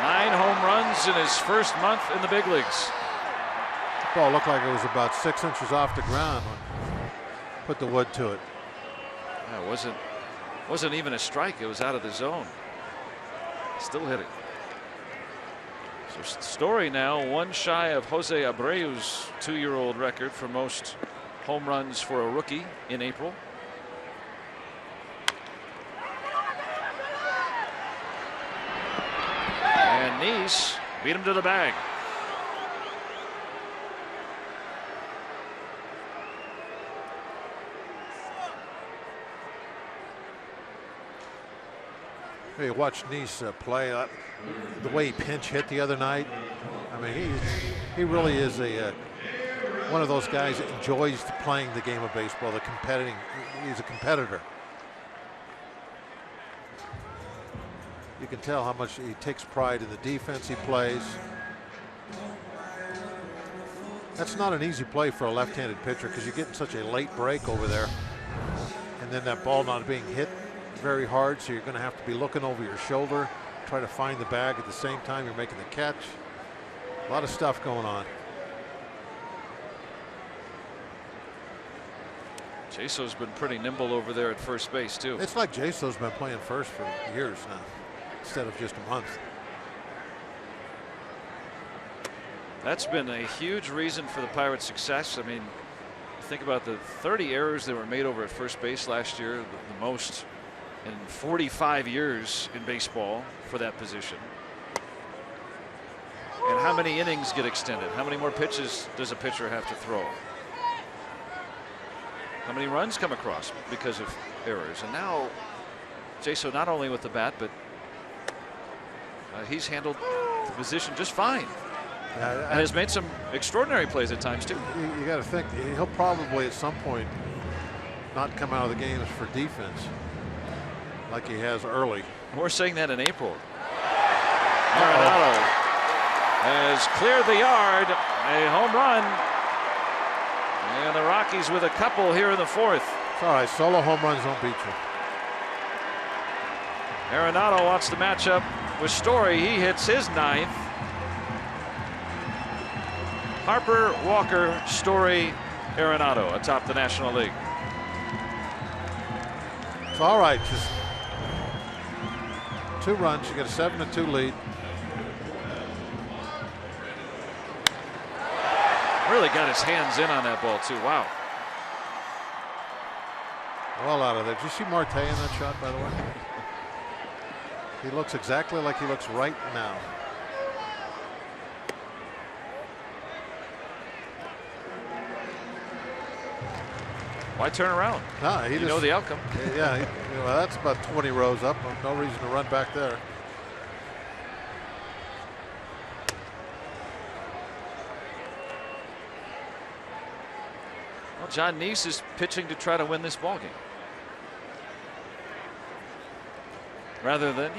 9 home runs in his first month in the big leagues. The ball looked like it was about 6 inches off the ground when put the wood to it. Yeah, it wasn't even a strike. It was out of the zone. Still hit it. So Story now one shy of Jose Abreu's 2-year-old record for most home runs for a rookie in April. And Nice beat him to the bag. You watch Nice play. The way he pinch hit the other night. I mean, he really is one of those guys that enjoys playing the game of baseball. He's a competitor. You can tell how much he takes pride in the defense he plays. That's not an easy play for a left-handed pitcher because you're getting such a late break over there, and then that ball not being hit very hard, so you're going to have to be looking over your shoulder, try to find the bag at the same time you're making the catch. A lot of stuff going on. Jaso's been pretty nimble over there at first base too. It's like Jaso's been playing first for years now, instead of just a month. That's been a huge reason for the Pirates' success. I mean, think about the 30 errors that were made over at first base last year, the most in 45 years in baseball for that position. And how many innings get extended? How many more pitches does a pitcher have to throw? How many runs come across because of errors? And now Jaso not only with the bat, but he's handled the position just fine. And has made some extraordinary plays at times too. You got to think he'll probably at some point not come out of the games for defense like he has early. We're saying that in April. Arenado has cleared the yard, a home run, and the Rockies with a couple here in the fourth. It's all right, solo home runs don't beat you. Arenado wants the matchup with Story. He hits his 9th. Harper, Walker, Story, Arenado atop the National League. It's all right, just 2 runs. You get a 7-2 lead. Really got his hands in on that ball too. Wow. Well out of there. Did you see Marte in that shot, by the way? He looks exactly like he looks right now. Why turn around? No, he know the outcome. Yeah, well, that's about 20 rows up. No reason to run back there. Well, John Nice is pitching to try to win this ballgame, rather than,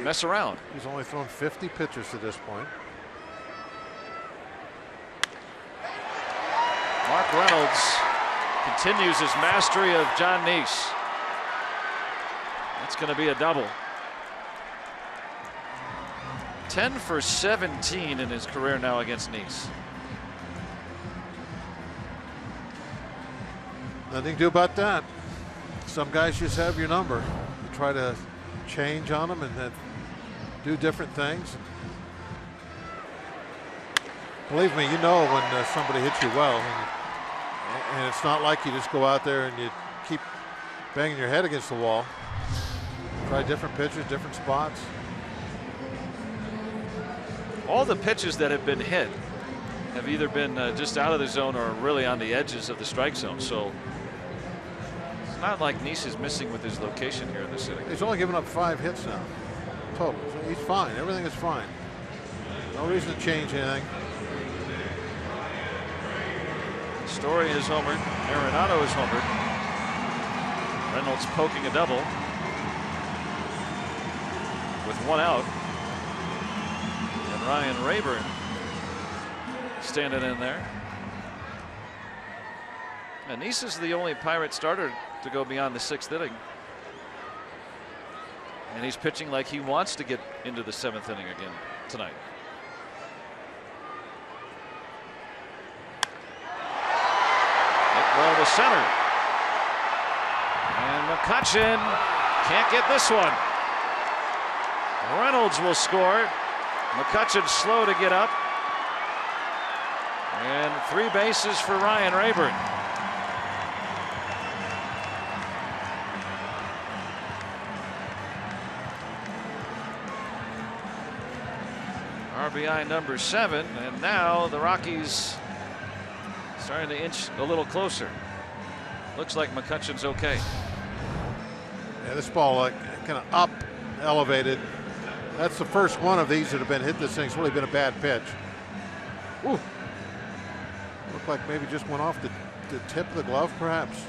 mess around. He's only thrown 50 pitches to this point. Mark Reynolds continues his mastery of John Nice. That's going to be a double. 10 for 17 in his career now against Nice. Nothing to do about that. Some guys just have your number. You try to change on them and do different things. Believe me, you know when somebody hits you well. And it's not like you just go out there and you keep banging your head against the wall. Try different pitches, different spots. All the pitches that have been hit have either been just out of the zone or really on the edges of the strike zone. So it's not like Nice is missing with his location here in this inning. He's only given up 5 hits now, total. So he's fine. Everything is fine. No reason to change anything. Story is homered. Arenado is homered. Reynolds poking a double with 1 out. And Ryan Rayburn standing in there. And Nice is the only Pirate starter to go beyond the 6th inning. And he's pitching like he wants to get into the 7th inning again tonight. Hit well to center. And McCutchen can't get this one. Reynolds will score. McCutchen slow to get up. And 3 bases for Ryan Rayburn. RBI number 7, and now the Rockies starting to inch a little closer. Looks like McCutchen's okay. Yeah, this ball like kind of up, elevated. That's the first one of these that have been hit. This thing's really been a bad pitch. Ooh. Looked like maybe just went off the tip of the glove, perhaps.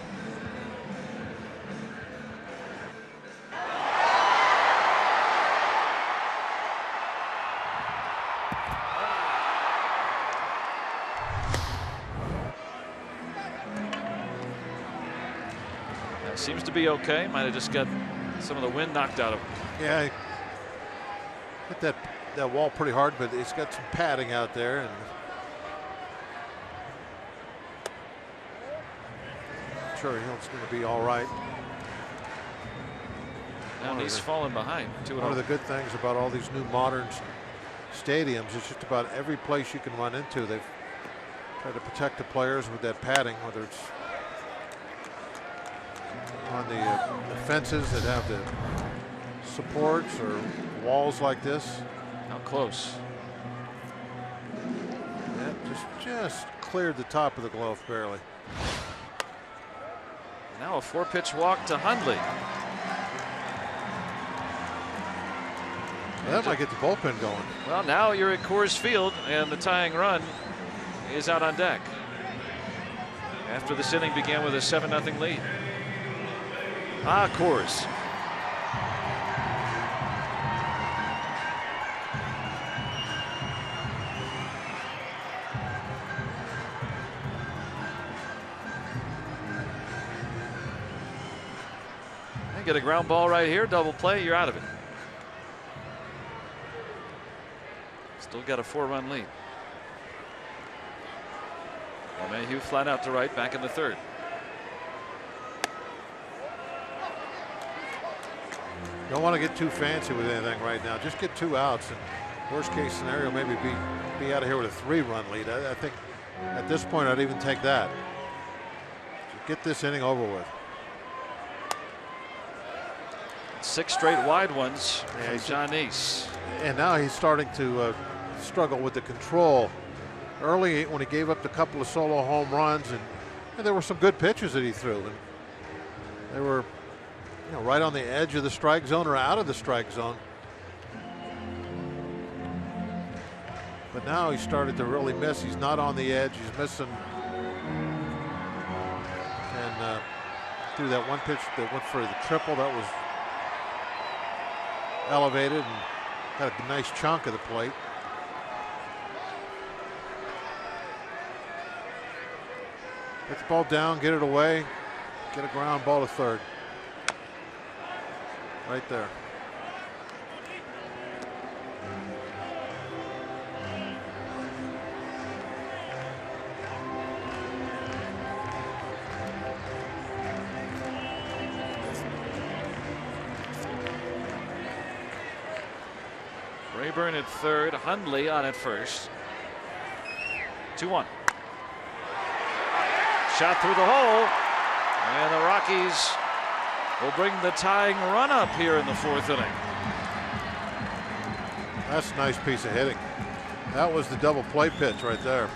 That seems to be okay. Might have just got some of the wind knocked out of him. Yeah, hit that wall pretty hard, but it's got some padding out there, and I'm sure it's going to be all right. Now he's fallen behind. One of the good things about all these new modern stadiums is just about every place you can run into, they've tried to protect the players with that padding, whether it's on the fences that have the supports or walls like this. How close? Yeah, just cleared the top of the glove barely. Now a 4-pitch walk to Hundley. That might get the bullpen going. Well, now you're at Coors Field, and the tying run is out on deck. After this inning began with a 7-0 lead. Coors. Get a ground ball right here, double play, you're out of it. Still got a 4-run lead. Mayhew flat out to right, back in the 3rd. Don't want to get too fancy with anything right now. Just get 2 outs, and worst case scenario, maybe be out of here with a 3-run lead. I think at this point I'd even take that. Just get this inning over with. 6 straight wide ones from John Neese. And now he's starting to struggle with the control. Early, when he gave up the couple of solo home runs, and there were some good pitches that he threw, and they were, right on the edge of the strike zone or out of the strike zone. But now he started to really miss. He's not on the edge. He's missing. And threw that one pitch that went for the triple. That was elevated and got a nice chunk of the plate. Get the ball down, get it away, get a ground ball to 3rd. Right there. Rayburn at 3rd, Hundley on at 1st. 2-1. Shot through the hole, and the Rockies will bring the tying run up here in the 4th inning. That's a nice piece of hitting. That was the double play pitch right there.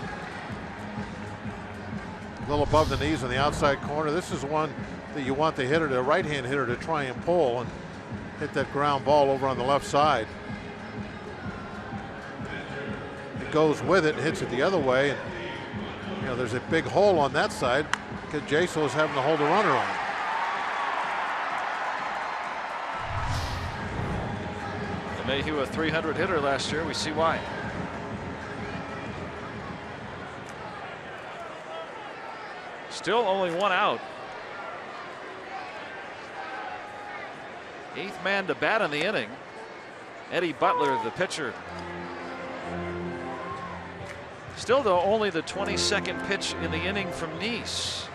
A little above the knees on the outside corner. This is one that you want the hitter, the right-hand hitter, to try and pull and hit that ground ball over on the left side. It goes with it and hits it the other way. And, there's a big hole on that side because Jaso is having to hold the runner on. Mayhew a 300 hitter last year. We see why. Still only 1 out. 8th man to bat in the inning. Eddie Butler, the pitcher, Still, though, only the 22nd pitch in the inning from Nice.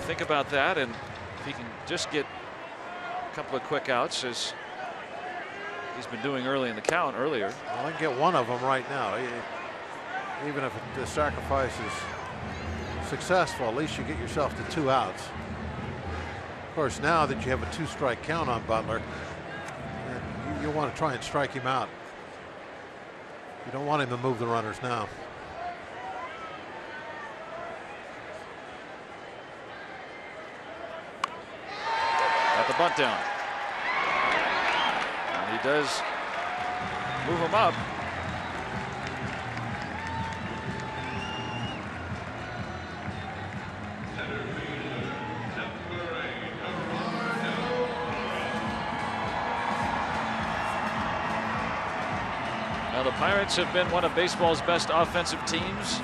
Think about that, and if he can just get a couple of quick outs, as he's been doing early in the count earlier. Well, I can get one of them right now. Even if the sacrifice is successful, at least you get yourself to 2 outs. Of course, now that you have a 2-strike count on Butler, you want to try and strike him out. You don't want him to move the runners now. At the bunt down. And he does move him up. Now the Pirates have been one of baseball's best offensive teams.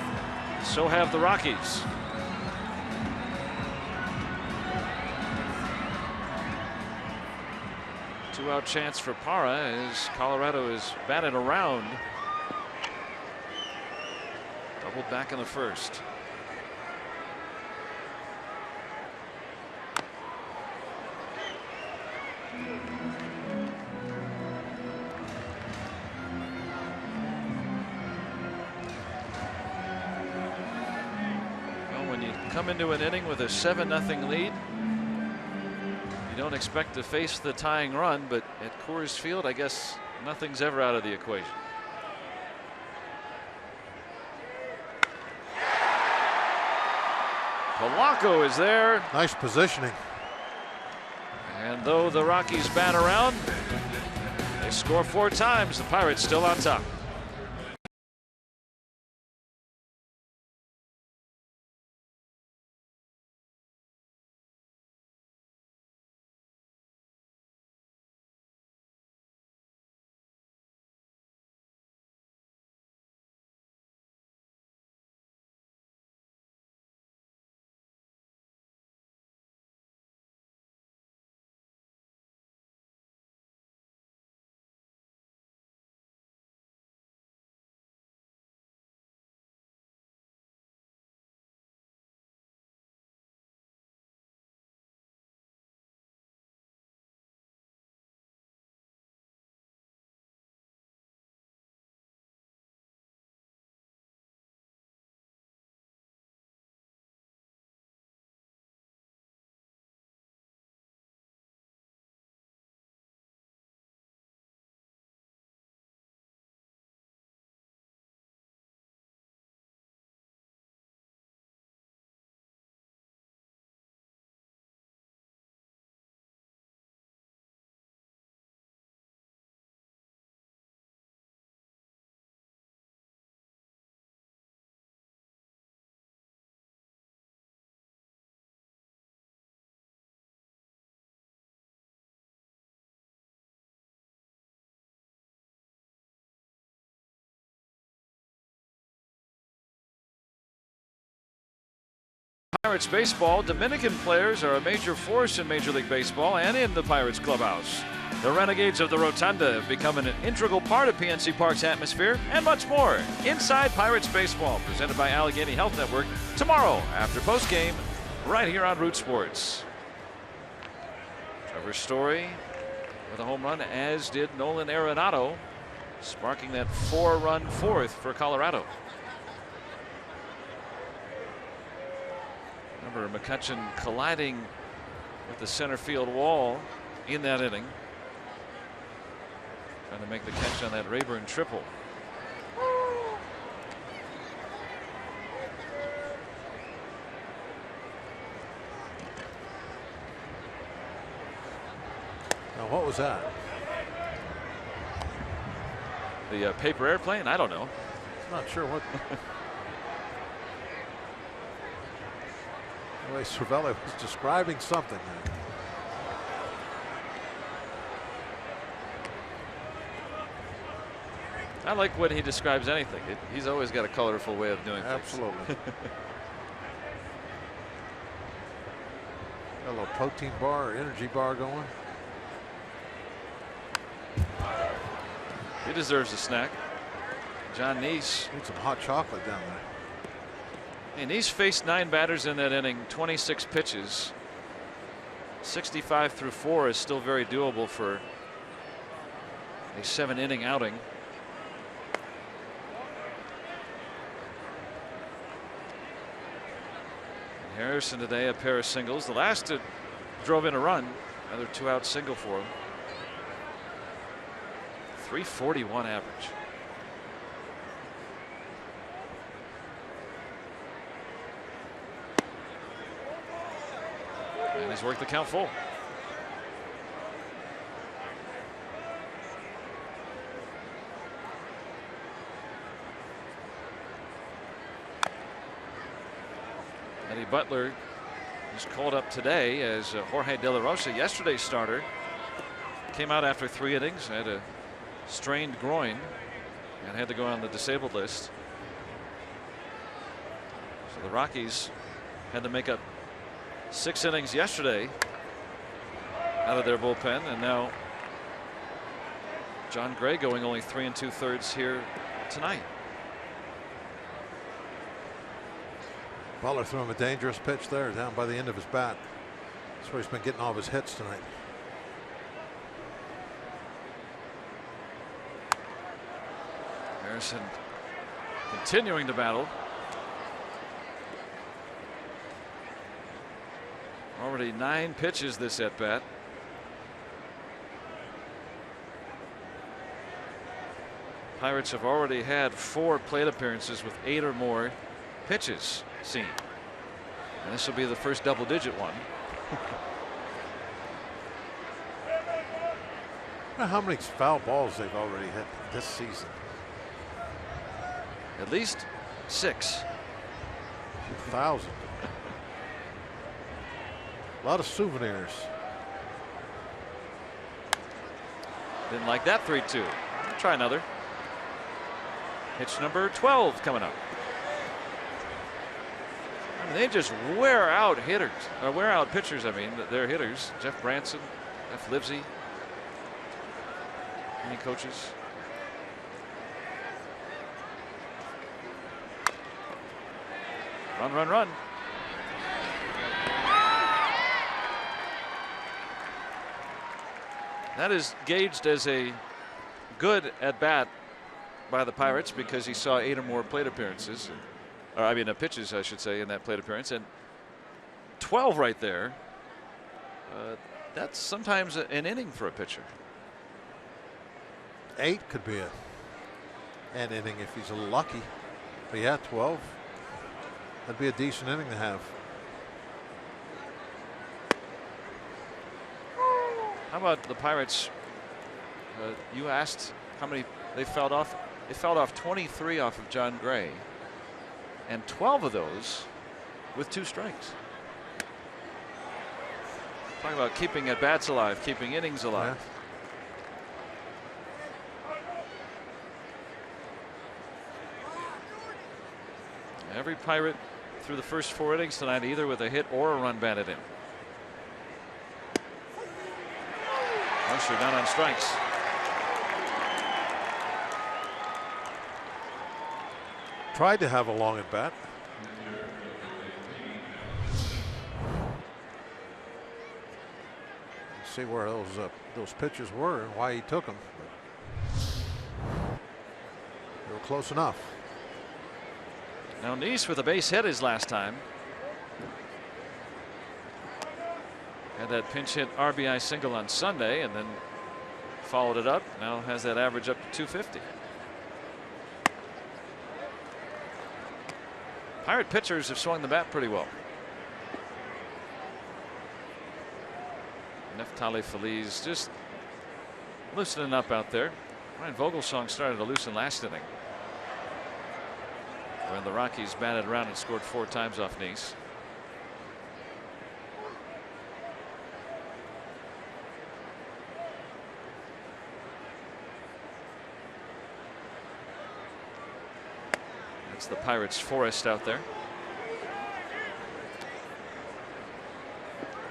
So have the Rockies. Two-out chance for Parra as Colorado is batted around. Doubled back in the first. Well, when you come into an inning with a 7-0 lead, you don't expect to face the tying run, but at Coors Field, I guess nothing's ever out of the equation. Polanco is there. Nice positioning. And though the Rockies bat around, they score 4 times. The Pirates still on top. Pirates baseball, Dominican players are a major force in Major League Baseball and in the Pirates clubhouse. The Renegades of the Rotunda have become an integral part of PNC Park's atmosphere and much more. Inside Pirates Baseball, presented by Allegheny Health Network, tomorrow after postgame, right here on Root Sports. Trevor Story with a home run, as did Nolan Arenado, sparking that 4-run 4th for Colorado. Remember McCutchen colliding with the center field wall in that inning, trying to make the catch on that Rayburn triple. Now what was that? The paper airplane? I don't know. Not sure what. The way Cervelli was describing something there. I like when he describes anything. He's always got a colorful way of doing things. Absolutely. Got a little protein bar or energy bar going. He deserves a snack. John Neese. Need some hot chocolate down there. And Neese faced 9 batters in that inning, 26 pitches. 65 through 4 is still very doable for a 7-inning outing. And Harrison today, a pair of singles. The last drove in a run, another 2-out single for him. 341 average. And he's worked the count full. Eddie Butler is called up today as Jorge De La Rosa, yesterday's starter, came out after 3 innings, had a strained groin and had to go on the disabled list. So the Rockies had to make up 6 innings yesterday out of their bullpen, and now John Gray going only 3 2/3 here tonight. Butler threw him a dangerous pitch there down by the end of his bat. That's where he's been getting all of his hits tonight. Harrison continuing to battle. Already 9 pitches this at bat. Pirates have already had 4 plate appearances with 8 or more pitches seen. And this will be the first double-digit one. I wonder how many foul balls they've already hit this season. At least 6. 2,000. A lot of souvenirs. Didn't like that 3-2. Try another. Pitch number 12 coming up. I mean, they just wear out hitters, or wear out pitchers. I mean, they're hitters. Jeff Branson, Jeff Livesey. Any coaches? Run, run, run. That is gauged as a good at bat by the Pirates because he saw 8 or more plate appearances, or I mean pitches I should say, in that plate appearance, and 12 right there. That's sometimes an inning for a pitcher. 8 could be an inning if he's lucky. But yeah, 12. That'd be a decent inning to have. How about the Pirates? You asked how many they fouled off. They fouled off 23 off of John Gray, and 12 of those with 2 strikes. Talking about keeping at bats alive, keeping innings alive. Yeah. Every Pirate through the first 4 innings tonight, either with a hit or a run batted in. Mercer down on strikes. Tried to have a long at bat. See where those pitches were and why he took them. They were close enough. Now Neese with a base hit his last time. Had that pinch hit RBI single on Sunday and then followed it up. Now has that average up to 250. Pirate pitchers have swung the bat pretty well. Neftali Feliz just loosening up out there. Ryan Vogelsong started to loosen last inning when the Rockies batted around and scored 4 times off Neese. That's the Pirates' forest out there.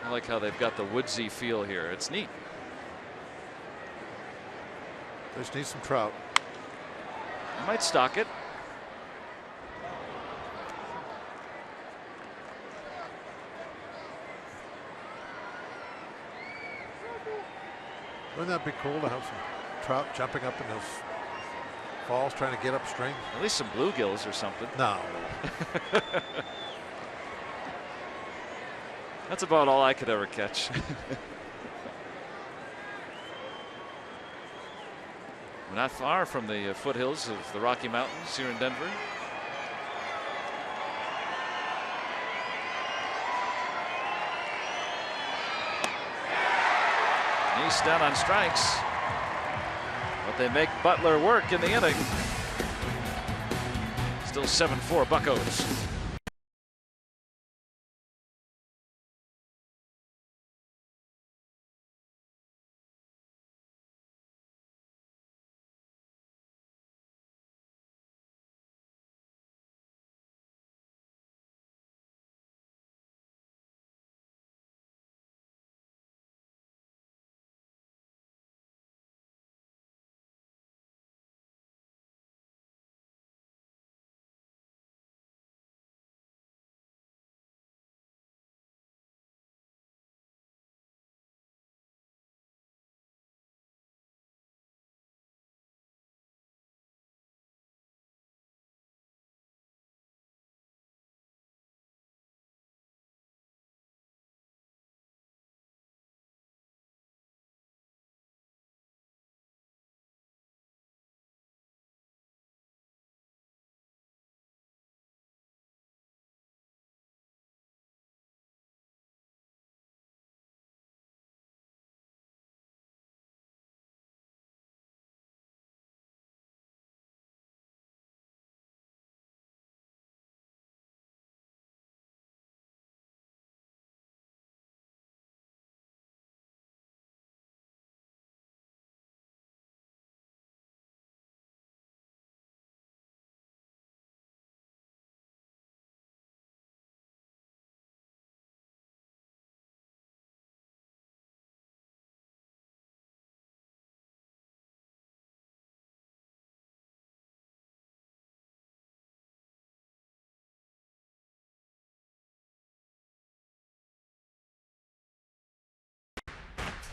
I like how they've got the woodsy feel here. It's neat. Just need some trout. Might stock it. Wouldn't that be cool to have some trout jumping up in those falls trying to get upstream? At least some bluegills or something. No. That's about all I could ever catch. We're not far from the foothills of the Rocky Mountains here in Denver. He's down on strikes, but they make Butler work in the inning. Still 7-4 Buccos.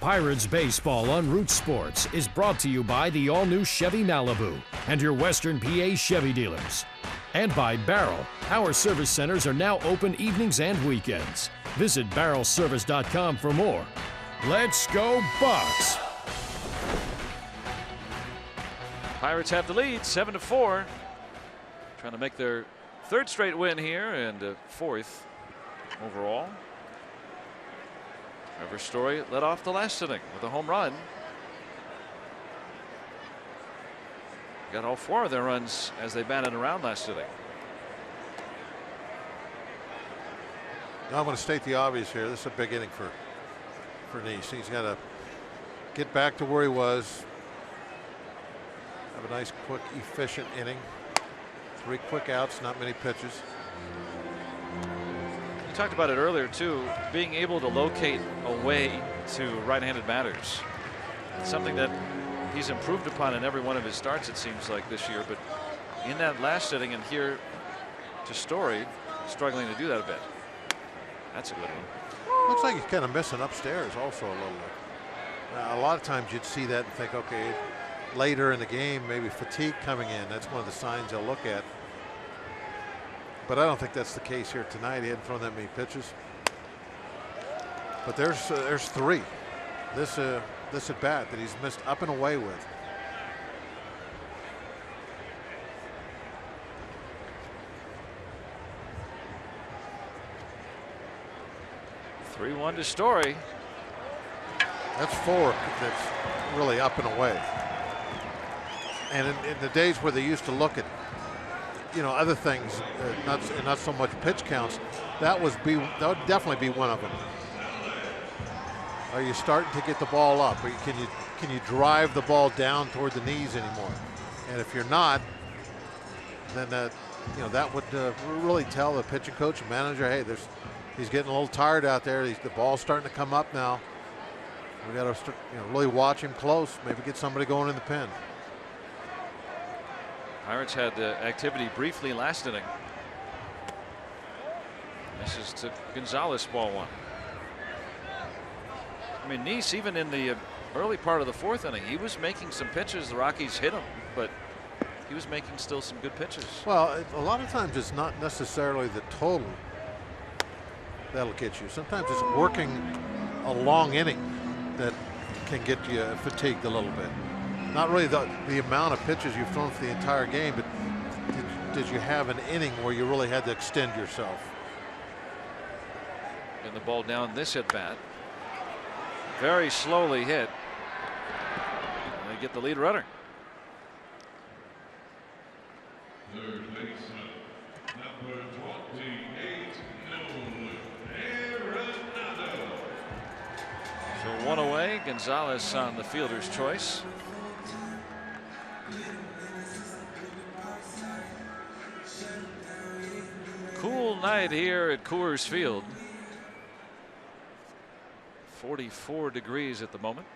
Pirates Baseball on Root Sports is brought to you by the all-new Chevy Malibu and your Western PA Chevy dealers. And by Barrel. Our service centers are now open evenings and weekends. Visit barrelservice.com for more. Let's go Bucks! Pirates have the lead, 7-4. Trying to make their third straight win here and fourth overall. Trevor Story led off the last inning with a home run. Got all 4 of their runs as they batted around last inning. Now I'm going to state the obvious here. This is a big inning for Nice. He's got to get back to where he was. Have a nice, quick, efficient inning. 3 quick outs, not many pitches. You talked about it earlier too, being able to locate a way to right-handed batters. It's something that he's improved upon in every one of his starts, it seems like, this year. But in that last inning and here to Story, struggling to do that a bit. That's a good one. Looks like he's kind of missing upstairs also a little bit. A lot of times you'd see that and think, okay, later in the game, maybe fatigue coming in. That's one of the signs they'll look at. But I don't think that's the case here tonight. He hadn't thrown that many pitches. But there's 3. This at bat that he's missed up and away with. (3-1) to Story. That's 4 that's really up and away. And in the days where they used to look at, other things, not so much pitch counts, that would definitely be one of them. Are you starting to get the ball up? Or can you drive the ball down toward the knees anymore? And if you're not, then that would really tell the pitching coach and manager, hey, he's getting a little tired out there. The ball's starting to come up now. We got to really watch him close. Maybe get somebody going in the pen. Pirates had activity briefly last inning. This is to Gonzalez, ball 1. I mean, Nice, even in the early part of the 4th inning, he was making some pitches. The Rockies hit him, but he was making still some good pitches. Well, a lot of times it's not necessarily the total that'll get you. Sometimes it's working a long inning that can get you fatigued a little bit. Not really the amount of pitches you've thrown for the entire game, but did you have an inning where you really had to extend yourself? And the ball down this at bat. Very slowly hit. And they get the lead runner. Third baseman, number 28, Arenado. So 1 away. Gonzalez on the fielder's choice. Cool night here at Coors Field. 44 degrees at the moment.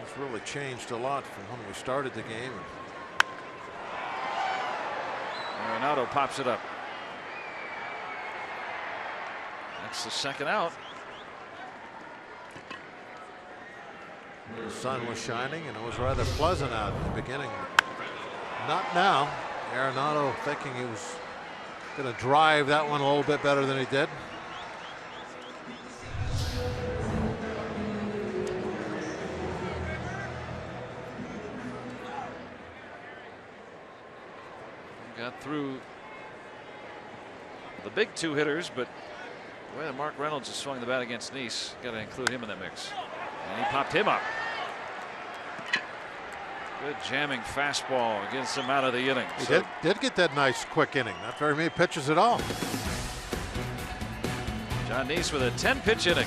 It's really changed a lot from when we started the game. Arenado pops it up. That's the second out. The sun was shining and it was rather pleasant out in the beginning. Not now. Arenado thinking he was going to drive that one a little bit better than he did. Got through the big 2 hitters, but the way that Mark Reynolds has swung the bat against Nice, got to include him in that mix. And he popped him up. Good jamming fastball gets him out of the inning. He did get that nice quick inning. Not very many pitches at all. John Nice with a 10-pitch inning.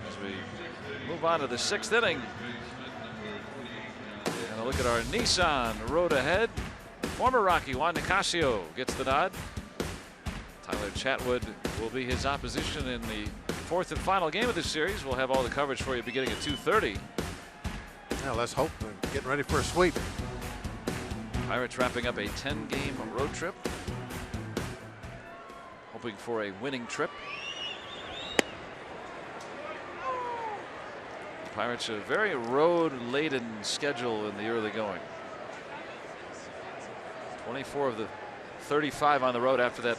As we move on to the 6th inning. And a look at our Nissan road ahead. Former Rocky Juan Nicasio gets the nod. Tyler Chatwood will be his opposition in the 4th and final game of this series. We'll have all the coverage for you beginning at 2:30. Yeah, let's hope they're getting ready for a sweep. Pirates wrapping up a 10-game road trip. Hoping for a winning trip. Pirates a very road-laden schedule in the early going. 24 of the 35 on the road after that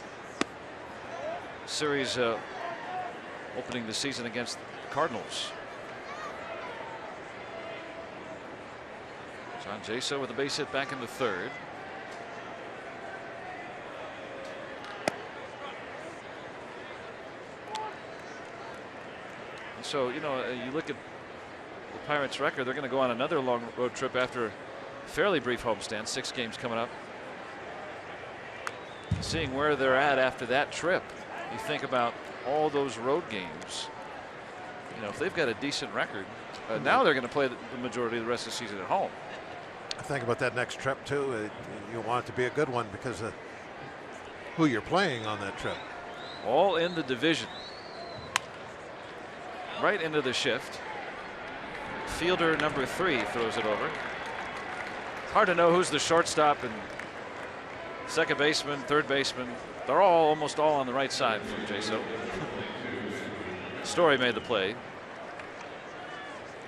series opening the season against the Cardinals. John Jaso with a base hit back in the 3rd. And so, you know, you look at the Pirates record, they're going to go on another long road trip after fairly brief homestand, 6 games coming up. Seeing where they're at after that trip, you think about all those road games. You know, if they've got a decent record, now they're going to play the majority of the rest of the season at home. I think about that next trip too. You want it to be a good one because of who you're playing on that trip. All in the division. Right into the shift. Fielder number 3 throws it over. Hard to know who's the shortstop and second baseman, third baseman. They're almost all on the right side from Jaso. Story made the play.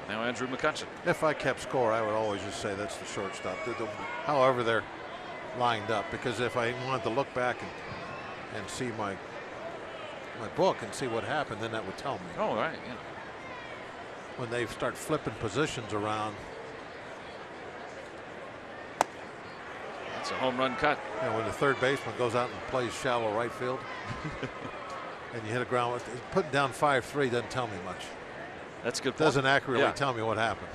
Now Andrew McCutchen. If I kept score, I would always just say that's the shortstop. However they're lined up, because if I wanted to look back and see my book and see what happened, then that would tell me. Oh, right, yeah. When they start flipping positions around. That's a home run cut. You know, when the third baseman goes out and plays shallow right field and you hit a ground, putting down 5-3 doesn't tell me much. That's a good point. Doesn't accurately tell me what happened.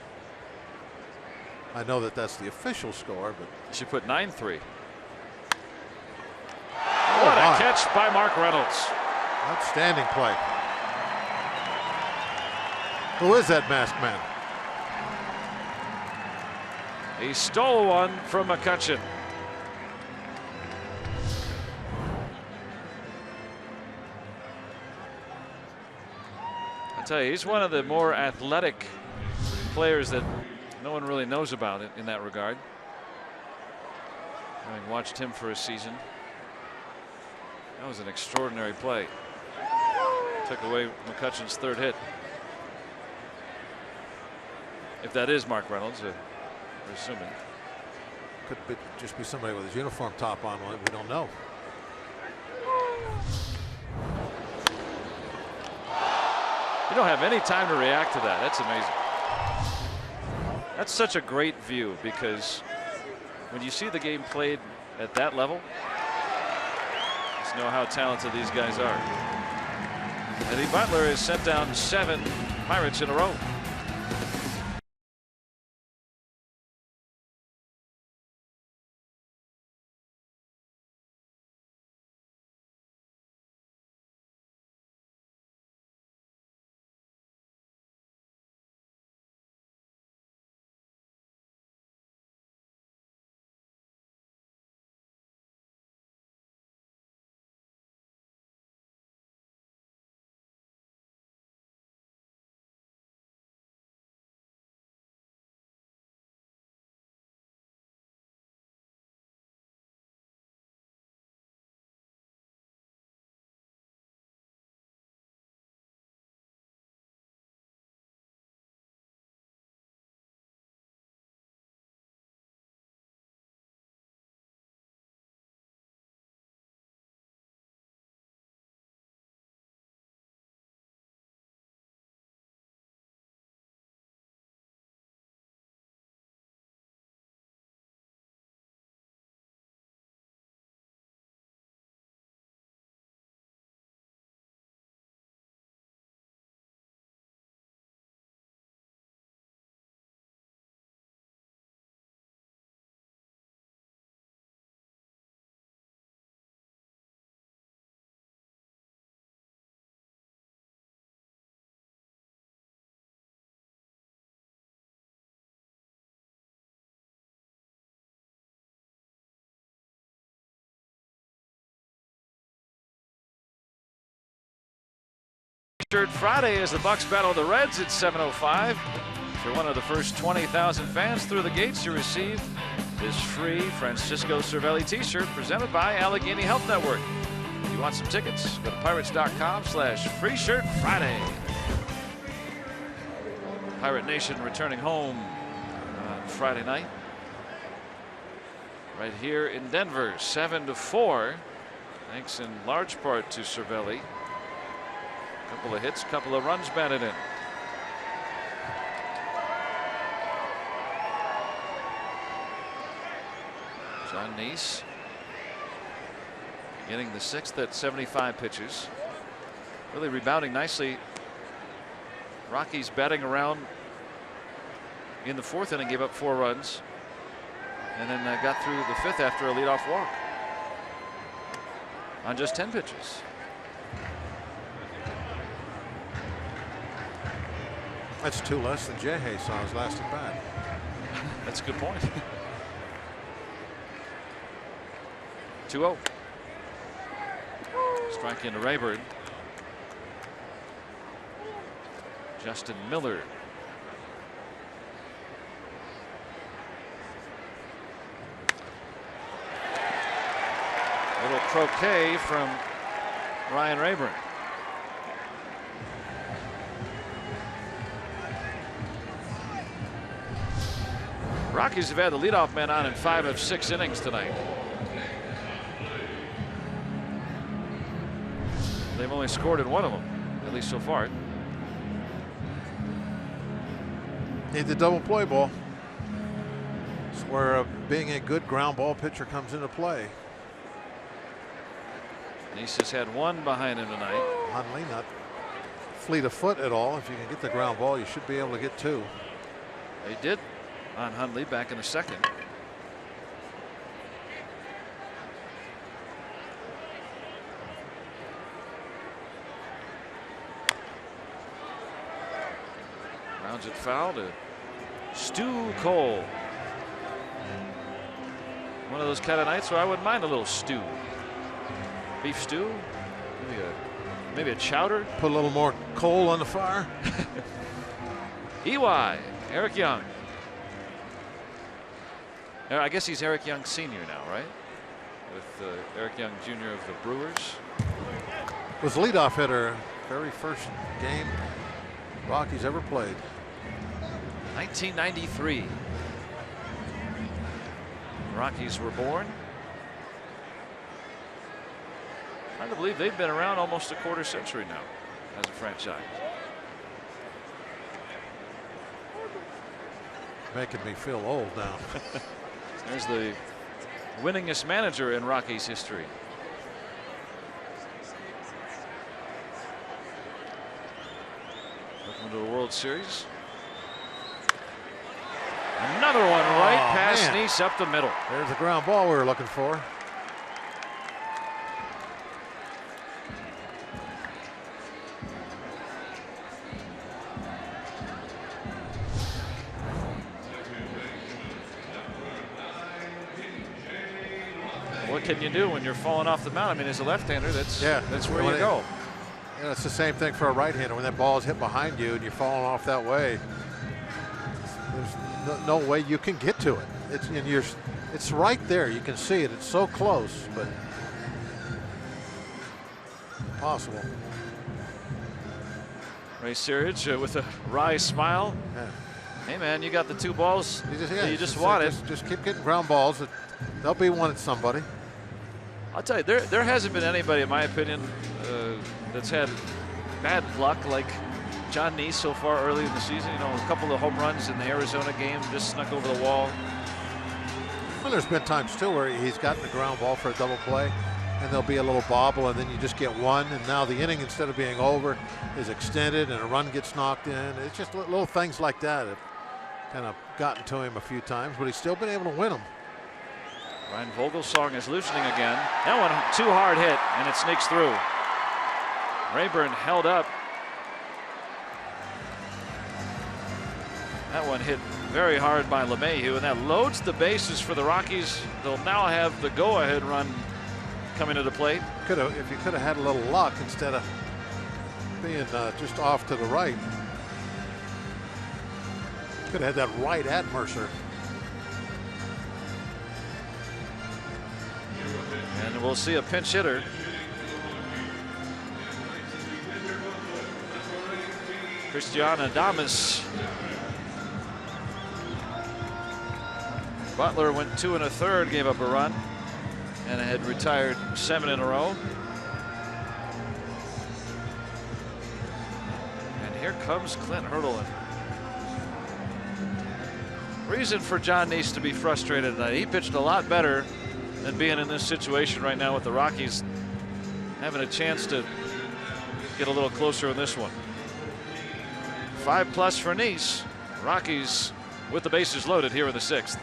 I know that that's the official score, but you should put 9-3. What a catch by Mark Reynolds. Outstanding play. Who is that masked man? He stole one from McCutchen. I tell you, he's one of the more athletic players that no one really knows about it in that regard. Having watched him for a season, that was an extraordinary play. Took away McCutchen's third hit. If that is Mark Reynolds, we're assuming. Could just be somebody with his uniform top on. We don't know. You don't have any time to react to that. That's amazing. That's such a great view, because when you see the game played at that level, just know how talented these guys are. Eddie Butler has sent down 7 Pirates in a row. Friday as the Bucks battle the Reds at 7:05. For one of the first 20,000 fans through the gates, you receive this free Francisco Cervelli t-shirt presented by Allegheny Health Network. If you want some tickets, go to pirates.com/free shirt Friday. Pirate Nation returning home on Friday night. Right here in Denver, 7-4. Thanks in large part to Cervelli. Couple of hits, couple of runs batted in. John Neese getting the 6th at 75 pitches. Really rebounding nicely. Rockies batting around in the 4th inning, gave up 4 runs. and then got through the 5th after a leadoff walk on just 10 pitches. That's 2 less than Jay saw his last at bat. That's a good point. 2-0. Strike into Rayburn. Justin Miller. Little croquet from Ryan Rayburn. Rockies have had the leadoff man on in 5 of 6 innings tonight. They've only scored in 1 of them, at least so far. Need the double play ball. It's where being a good ground ball pitcher comes into play. Nice has had 1 behind him tonight. Hundley not fleet of foot at all. If you can get the ground ball, you should be able to get 2. They did on Hundley back in the 2nd. Rounds it foul to Stu Cole. One of those kind of nights where I wouldn't mind a little stew. Beef stew, maybe a chowder. Put a little more coal on the fire. EY, Eric Young. I guess he's Eric Young Sr. now, right? With Eric Young Jr. of the Brewers. Was leadoff hitter very first game Rockies ever played. 1993. Rockies were born. Hard to believe they've been around almost a quarter century now as a franchise. Making me feel old now. There's the winningest manager in Rockies history. Welcome to the World Series. Another one right past Nice up the middle. There's the ground ball we were looking for. What can you do when you're falling off the mound? I mean, as a left-hander, that's where you go. Yeah, it's the same thing for a right-hander. When that ball is hit behind you and you're falling off that way, there's no way you can get to it. It's right there. You can see it. It's so close, but impossible. Ray Searage with a wry smile. Yeah. Hey man, you got the 2 balls you just wanted. Just keep getting ground balls. There'll be one at somebody. I'll tell you, there hasn't been anybody, in my opinion, that's had bad luck like John Nice so far early in the season. You know, a couple of home runs in the Arizona game just snuck over the wall. Well, there's been times too where he's gotten the ground ball for a double play, and there'll be a little bobble, and then you just get 1, and now the inning, instead of being over, is extended, and a run gets knocked in. It's just little things like that have kind of gotten to him a few times, but he's still been able to win them. Ryan Vogelsong is loosening again. That one too hard hit, and it sneaks through. Rayburn held up. That one hit very hard by LeMahieu, and that loads the bases for the Rockies. They'll now have the go-ahead run coming to the plate. If you could have had a little luck instead of being just off to the right, could have had that right at Mercer. And we'll see a pinch hitter. Christian Adames. Butler went 2 1/3, gave up a run, and had retired 7 in a row. And here comes Clint Hurdle. Reason for John Nice to be frustrated tonight. He pitched a lot better than being in this situation right now with the Rockies having a chance to get a little closer in this one. 5+ for Nice. Rockies with the bases loaded here in the 6th.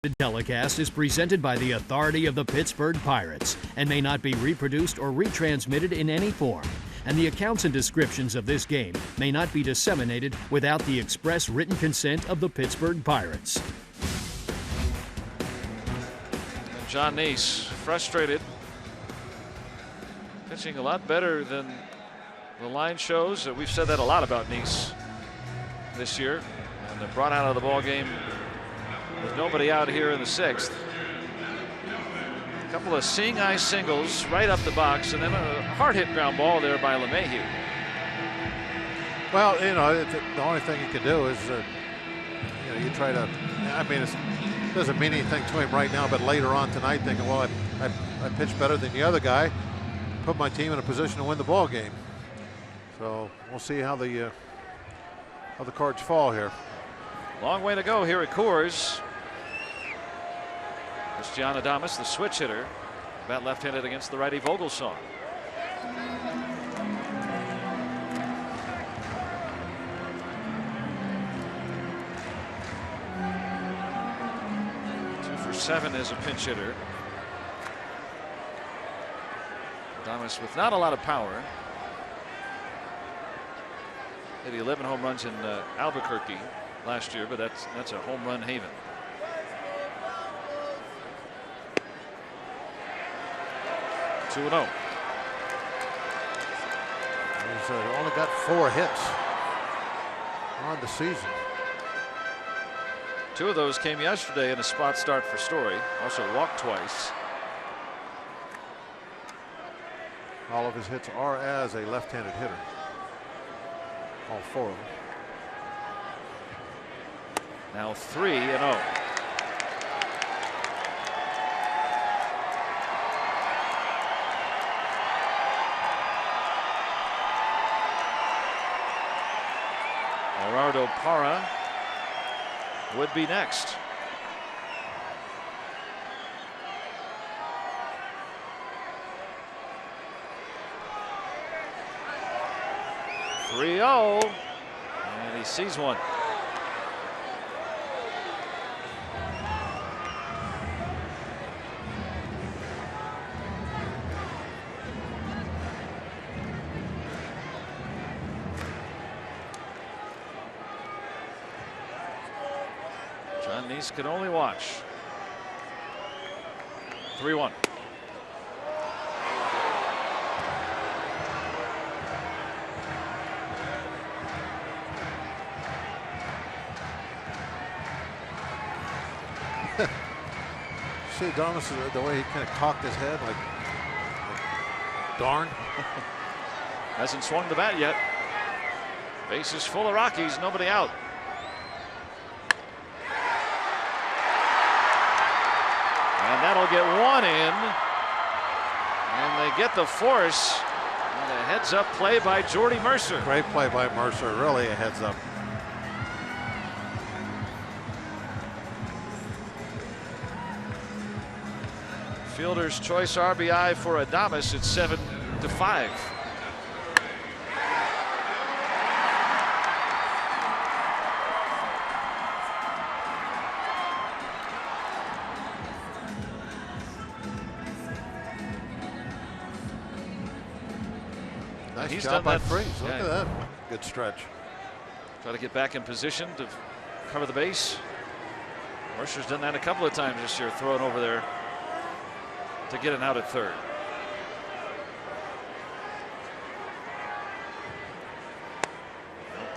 The telecast is presented by the authority of the Pittsburgh Pirates and may not be reproduced or retransmitted in any form. And the accounts and descriptions of this game may not be disseminated without the express written consent of the Pittsburgh Pirates. And John Neese, frustrated, pitching a lot better than the line shows. We've said that a lot about Neese this year, and they're brought out of the ball game with nobody out here in the 6th. A couple of seeing eye singles right up the box, and then a hard hit ground ball there by LeMahieu. Well, you know, the only thing you can do is, you know, you try to. I mean, it doesn't mean anything to him right now, but later on tonight, thinking, well, I pitched better than the other guy, put my team in a position to win the ball game. So we'll see how the cards fall here. Long way to go here at Coors. Christian Adames, the switch hitter, bat left-handed against the righty Vogelsong. Two for 7 as a pinch hitter. Adames with not a lot of power. Hit 11 home runs in Albuquerque last year, but that's a home run haven. He's only got 4 hits on the season. 2 of those came yesterday in a spot start for Story. Also walked twice. All of his hits are as a left-handed hitter. All 4 of them. Now 3-0. Gerardo Parra would be next. And he sees one. John Neese can only watch. 3-1. See Adames, the way he kind of cocked his head, like darn. Hasn't swung the bat yet. Bases full of Rockies, nobody out. And that'll get one in. And they get the force. And a heads up play by Jordy Mercer. Great play by Mercer, really a heads up. Fielder's choice RBI for Adames at 7-5. Nice He's job done by that. Freeze. Look Yeah. at that. Good stretch. Try to get back in position to cover the base. Mercer's done that a couple of times this year, throwing over there to get an out at third.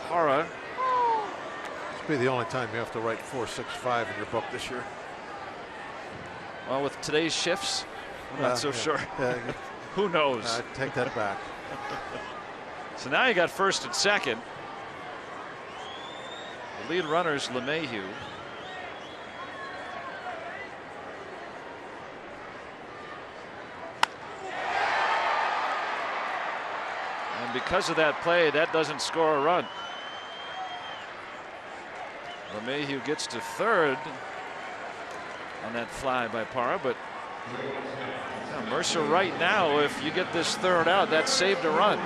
Parra. This will be the only time you have to write 4-6-5 in your book this year. Well, with today's shifts, I'm not so Yeah. sure. Yeah, Who knows? I take that back. So now you got first and second. The lead runner's LeMahieu. And because of that play, that doesn't score a run. LeMahieu gets to third on that fly by Parra, but Mercer right now, if you get this third out, that saved a run.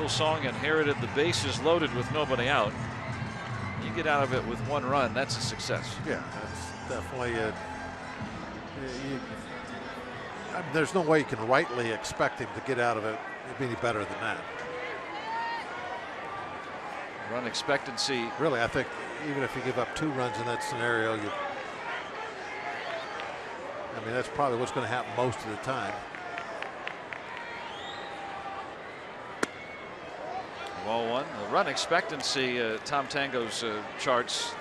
Vogelsong inherited the bases loaded with nobody out. You get out of it with 1 run, that's a success. Yeah, that's definitely a. I mean, there's no way you can rightly expect him to get out of it any better than that. Run expectancy. Really, I think even if you give up 2 runs in that scenario, I mean, that's probably what's going to happen most of the time. Ball 1. The run expectancy, Tom Tango's charts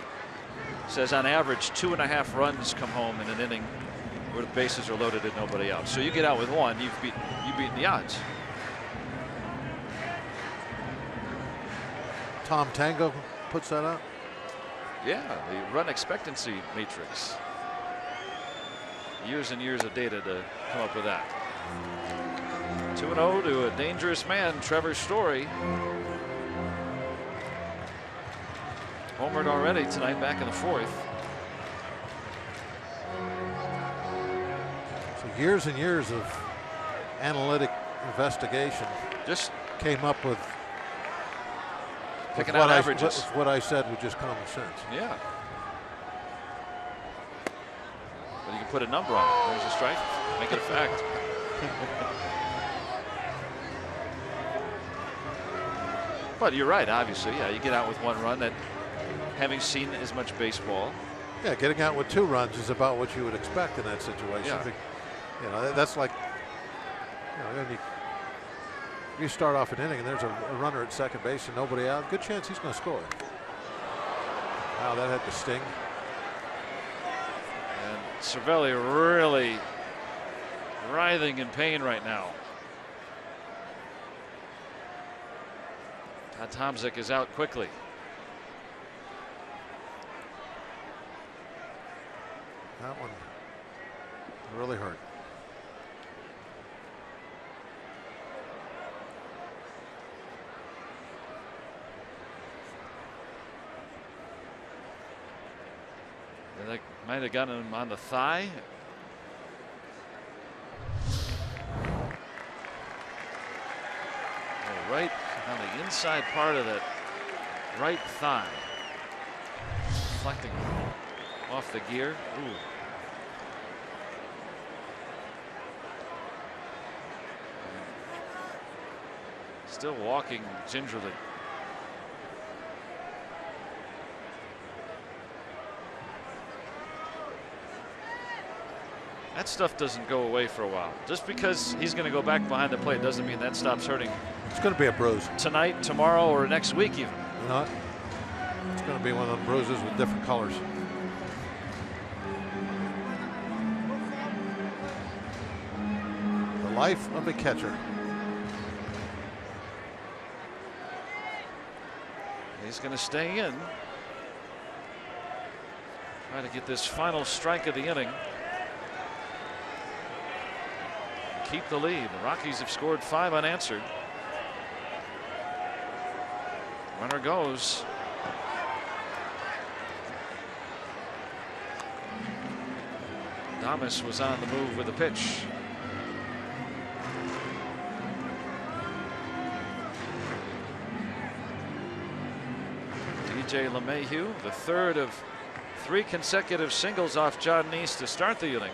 says on average 2.5 runs come home in an inning where the bases are loaded and nobody out. So you get out with 1, you've beaten the odds. Tom Tango puts that up. Yeah, the run expectancy matrix. Years and years of data to come up with that. 2-0 to a dangerous man, Trevor Story. Homered already tonight, back in the 4th. So years and years of analytic investigation just came up with picking out averages. With what I said was just common sense. Yeah. But you can put a number on it. There's a strike. Make it a fact. But you're right, obviously. Yeah, you get out with 1 run. That, having seen as much baseball. Yeah, getting out with 2 runs is about what you would expect in that situation. Yeah. You know, that's like, you start off an inning and there's a runner at second base and nobody out. Good chance he's going to score. Wow, that had to sting. And Cervelli really writhing in pain right now. Todd Tomczyk is out quickly. That one really hurt. That might have gotten him on the thigh. Right on the inside part of that right thigh. Reflecting off the gear. Ooh. Still walking gingerly. That stuff doesn't go away for a while. Just because he's going to go back behind the plate doesn't mean that stops hurting. It's going to be a bruise. Tonight, tomorrow, or next week even. You know what? It's going to be one of them bruises with different colors. The life of a catcher. He's going to stay in. Try to get this final strike of the inning. Keep the lead. The Rockies have scored 5 unanswered. Runner goes. Damas was on the move with a pitch. DJ LeMahieu, the 3rd of 3 consecutive singles off John Neese to start the inning.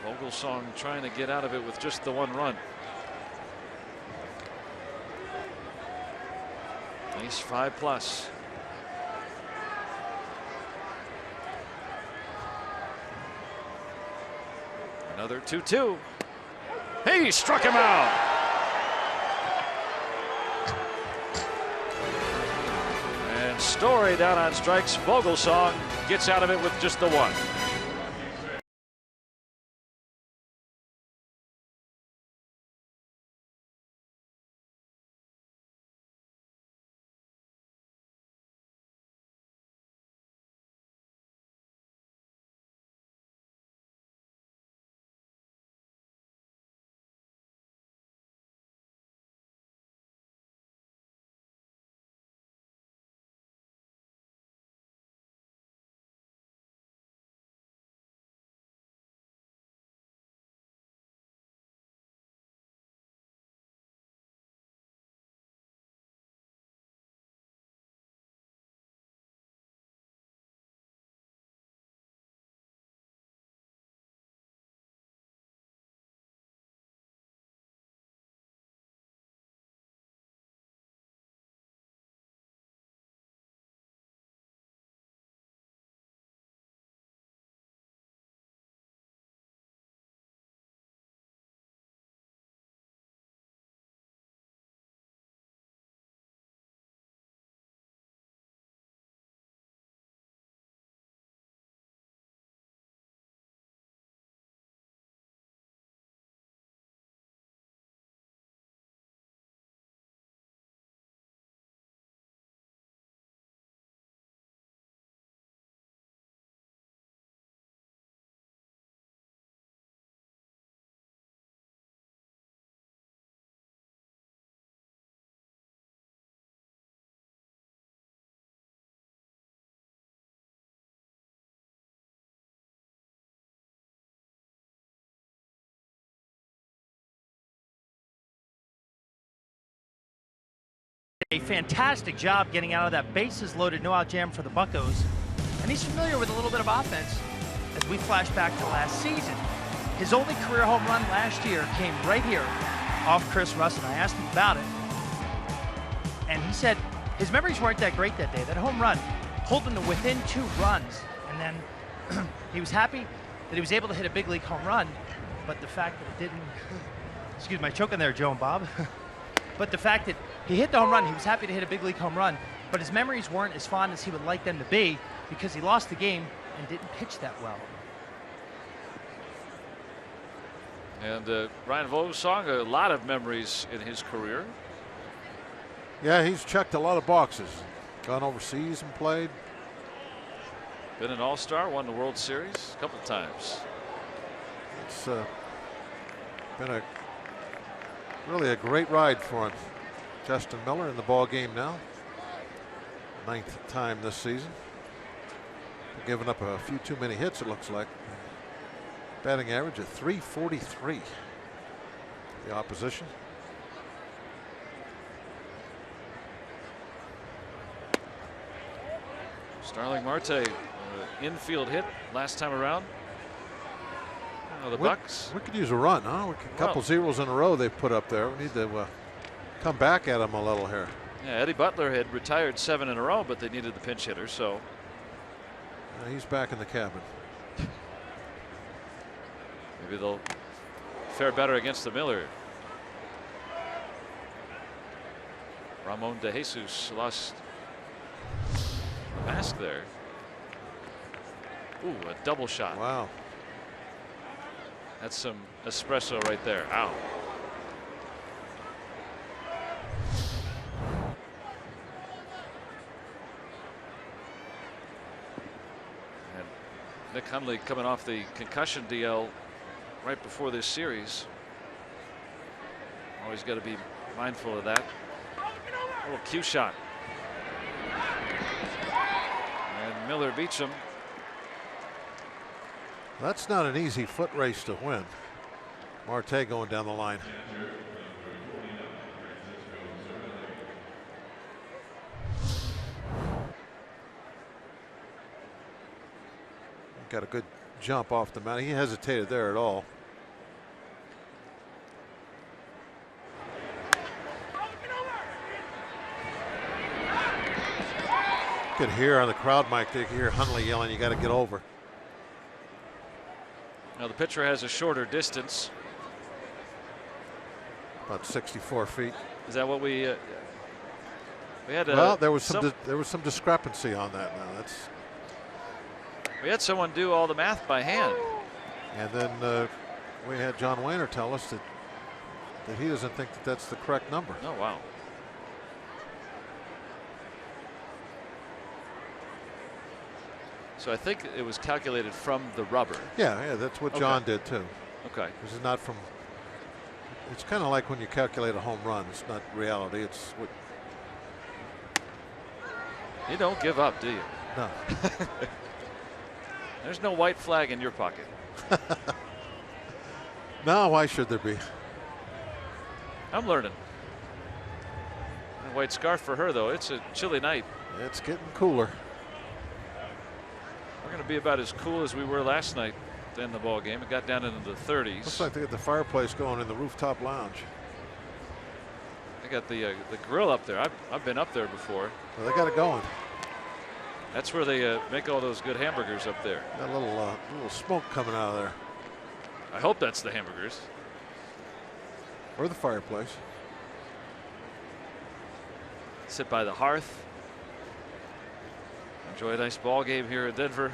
Vogelsong trying to get out of it with just the 1 run. Neese 5+. Another 2-2. He struck him out. And Story down on strikes. Vogelsong gets out of it with just the 1. a fantastic job getting out of that bases-loaded no-out jam for the Buccos. And he's familiar with a little bit of offense as we flash back to last season. His only career home run last year came right here off Chris Russell. I asked him about it, and he said his memories weren't that great that day. That home run pulled him to within 2 runs, and then he was happy that he was able to hit a big league home run, but the fact that it didn't, excuse my choking there, Joe and Bob, but the fact that he hit the home run, he was happy to hit a big league home run, but his memories weren't as fond as he would like them to be because he lost the game and didn't pitch that well. And Ryan Vosong, a lot of memories in his career. Yeah, he's checked a lot of boxes. Gone overseas and played. Been an all-star, won the World Series a couple of times. It's been really a great ride for him. Justin Miller in the ball game now. 9th time this season. Giving up a few too many hits, it looks like. Batting average of .343. The opposition. Starling Marte, infield hit last time around. Oh, the Bucks. We could use a run, huh? A couple zeros in a row they've put up there. We need to come back at them a little here. Yeah, Eddie Butler had retired 7 in a row, but they needed the pinch hitter, so. He's back in the cabin. Maybe they'll fare better against the Miller. Ramon De Jesus lost the mask there. Ooh, a double shot. Wow. That's some espresso right there. Ow. And Nick Hundley coming off the concussion DL right before this series. Always got to be mindful of that. A little cue shot. And Miller beats him. That's not an easy foot race to win. Marte going down the line. Got a good jump off the mound. He hesitated there at all. You could hear on the crowd mic, they could hear Hundley yelling, "You got to get over." Now the pitcher has a shorter distance. About 64 feet. Is that what we had? Well, there was some discrepancy on that. Now we had someone do all the math by hand. And then we had John Wayner tell us that he doesn't think that that's the correct number. Oh wow. So I think it was calculated from the rubber. Yeah, that's what John did too. Okay. This is not from. It's kind of like when you calculate a home run. It's not reality. It's what. You don't give up, do you? No. There's no white flag in your pocket. No, why should there be? I'm learning. A white scarf for her, though. It's a chilly night. It's getting cooler. We're going to be about as cool as we were last night to end the ball game. It got down into the 30s. Looks like they got the fireplace going in the rooftop lounge. They got the grill up there. I've been up there before. Well, they got it going. That's where they make all those good hamburgers up there. Got a little smoke coming out of there. I hope that's the hamburgers. Or the fireplace. Sit by the hearth. Enjoy a nice ball game here in Denver.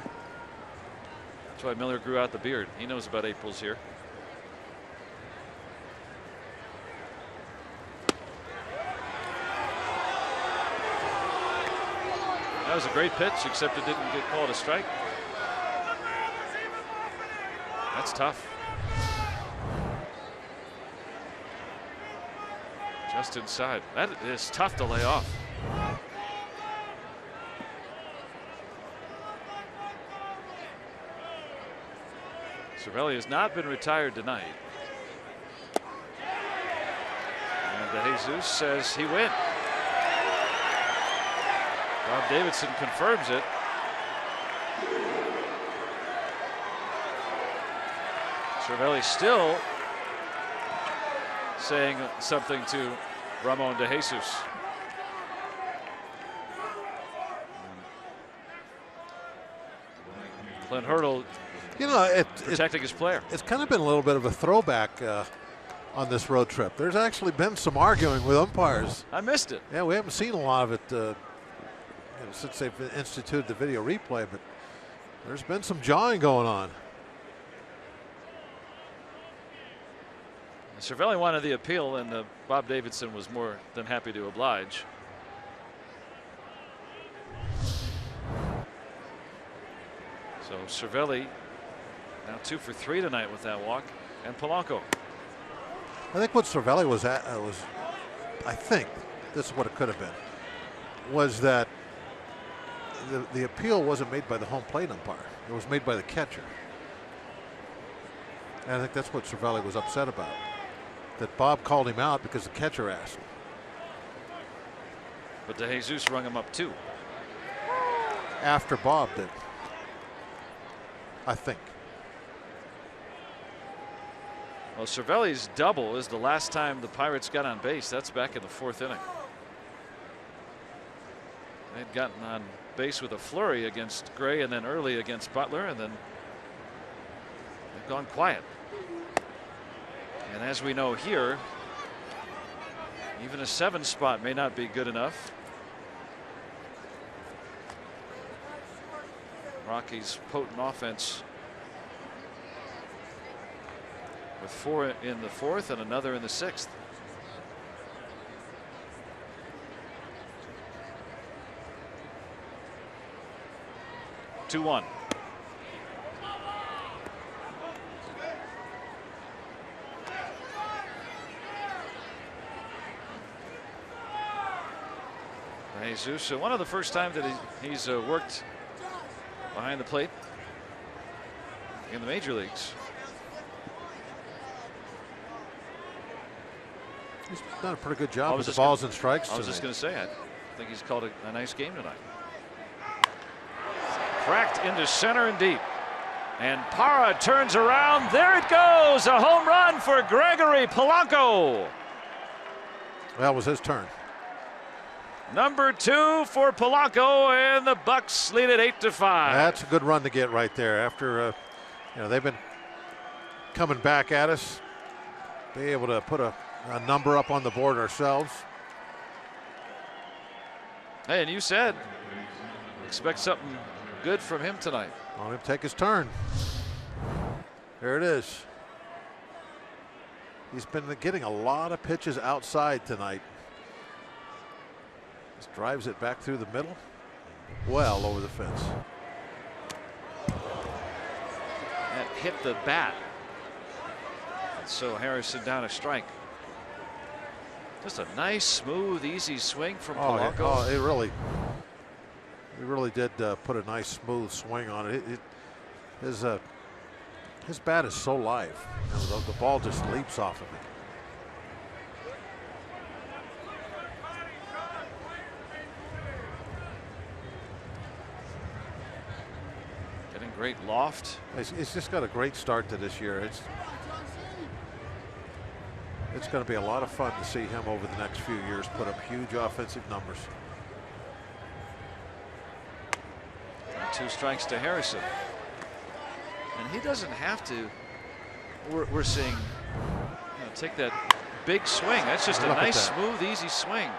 That's why Miller grew out the beard. He knows about April's here. That was a great pitch, except it didn't get called a strike. That's tough. Just inside. That is tough to lay off. Cervelli has not been retired tonight. And De Jesus says he wins. Bob Davidson confirms it. Cervelli still saying something to Ramon de Jesus. Clint Hurdle, You know, protecting his player. It's kind of been a little bit of a throwback on this road trip. There's actually been some arguing with umpires. I missed it. Yeah, we haven't seen a lot of it since they've instituted the video replay, but there's been some jawing going on. Cervelli wanted the appeal, and Bob Davidson was more than happy to oblige. So Cervelli now 2 for 3 tonight with that walk, and Polanco. I think what Cervelli was at I think this is what it could have been, was that the appeal wasn't made by the home plate umpire. It was made by the catcher. And I think that's what Cervelli was upset about, that Bob called him out because the catcher asked. But de Jesus rung him up too. After Bob did, I think. Well, Cervelli's double is the last time the Pirates got on base. That's back in the 4th inning. They'd gotten on base with a flurry against Gray and then early against Butler, and then they've gone quiet. And as we know here, even a 7 spot may not be good enough. Rockies' potent offense with 4 in the 4th and another in the 6th. Two 1. Jesus, so one of the first times that he's worked behind the plate in the major leagues. He's done a pretty good job with the balls and strikes tonight. I was just going to say, I think he's called a nice game tonight. Cracked into center and deep. And Parra turns around. There it goes. A home run for Gregory Polanco. That was his turn. Number 2 for Polanco, and the Bucks lead it 8-5. That's a good run to get right there. After they've been coming back at us, be able to put a number up on the board ourselves. Hey, and you said expect something good from him tonight. Want him to take his turn. There it is. He's been getting a lot of pitches outside tonight. Just drives it back through the middle, well over the fence. That hit the bat. So Harrison down a strike. Just a nice, smooth, easy swing from Polanco. Oh, it really did put a nice, smooth swing on it. His bat is so live. The ball just leaps off of it. Getting great loft. It's just got a great start to this year. It's going to be a lot of fun to see him over the next few years put up huge offensive numbers. 2 strikes to Harrison. And he doesn't have to. We're seeing take that big swing. That's just a nice, smooth, easy swing.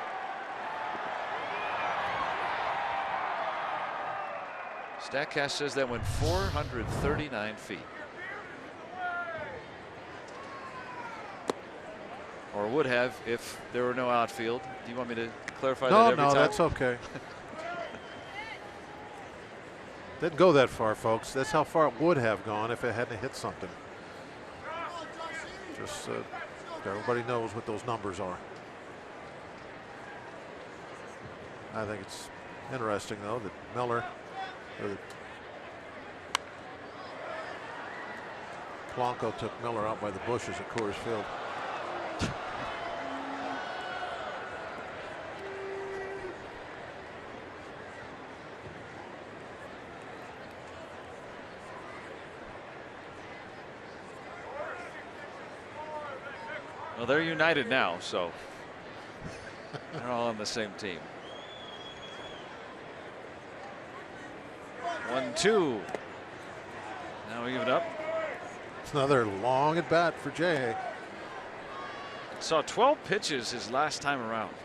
Statcast says that went 439 feet. Or would have if there were no outfield. Do you want me to clarify that every time? No, that's okay. Didn't go that far, folks. That's how far it would have gone if it hadn't hit something. Just everybody knows what those numbers are. I think it's interesting, though, that Polanco took Miller out by the bushes at Coors Field. Well, they're united now, so they're all on the same team. 1-2. Now even up. It's another long at bat for Jay. Saw 12 pitches his last time around.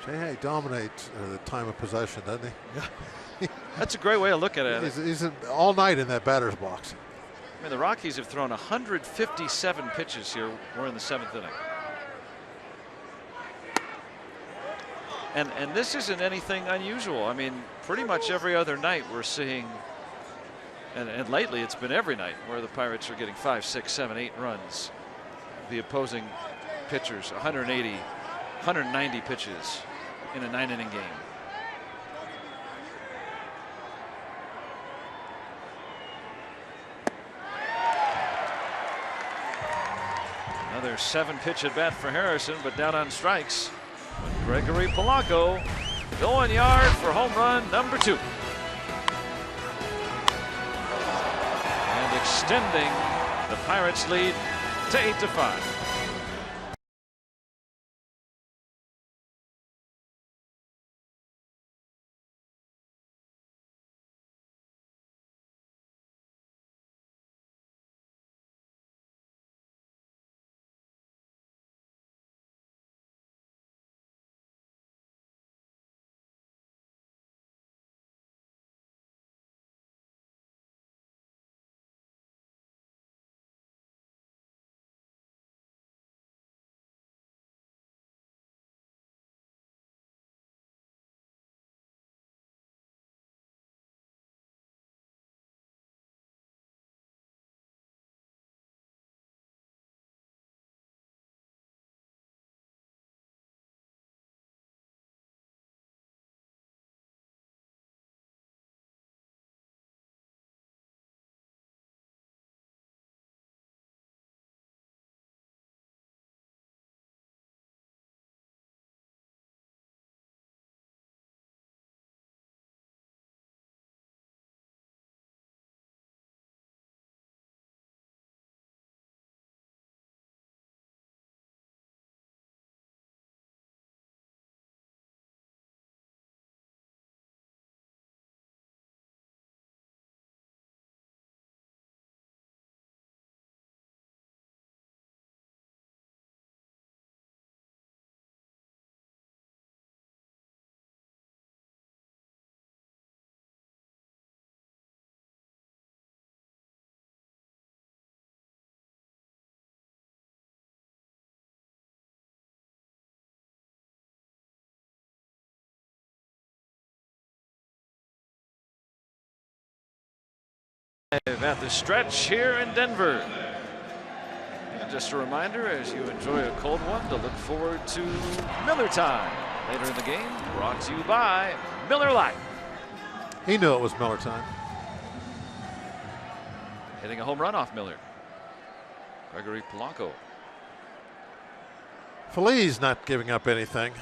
Jay dominates the time of possession, doesn't he? That's a great way to look at it. He's all night in that batter's box. I mean, the Rockies have thrown 157 pitches here. We're in the 7th inning. And this isn't anything unusual. I mean, pretty much every other night we're seeing, and lately it's been every night where the Pirates are getting 5, 6, 7, 8 runs. The opposing pitchers, 180, 190 pitches in a 9-inning game. Another 7-pitch at bat for Harrison, but down on strikes. Gregory Polanco going yard for home run number 2. And extending the Pirates' lead to 8-5. At the stretch here in Denver. And just a reminder, as you enjoy a cold one, to look forward to Miller time later in the game, brought to you by Miller Lite. He knew it was Miller time. Hitting a home run off Miller. Gregory Polanco. Phillies not giving up anything.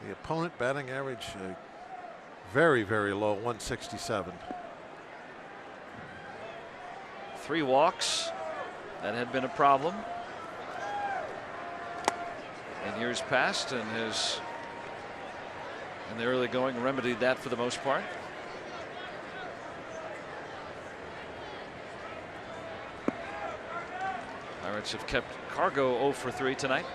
The opponent batting average very, very low, 167. 3 walks. That had been a problem in years past, and has in the early going remedied that for the most part. Pirates have kept Cargo 0 for 3 tonight.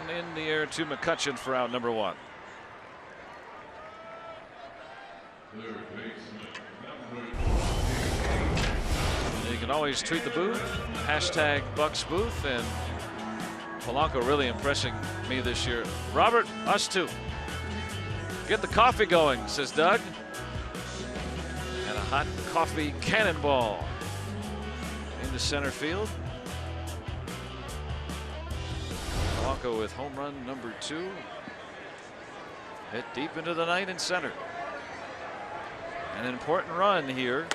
In the air to McCutchen for out number 1. You can always tweet the booth, hashtag Bucks Booth, and Polanco really impressing me this year. Robert, us too. Get the coffee going, says Doug. And a hot coffee cannonball into center field. Polanco with home run number 2. Hit deep into the night in center. An important run here.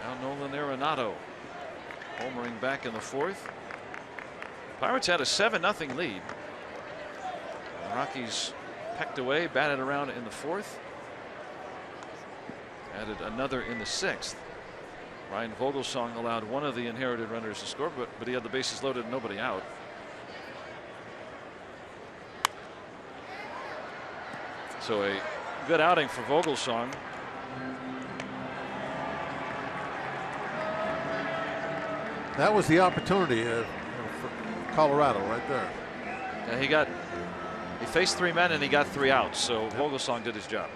Now Nolan Arenado homering back in the 4th. Pirates had a 7-0 lead. The Rockies pecked away, batted around in the 4th. Added another in the 6th. Ryan Vogelsong allowed one of the inherited runners to score, but he had the bases loaded and nobody out. So a good outing for Vogelsong. That was the opportunity for Colorado right there. Yeah, he faced 3 men and he got 3 outs. So Vogelsong did his job.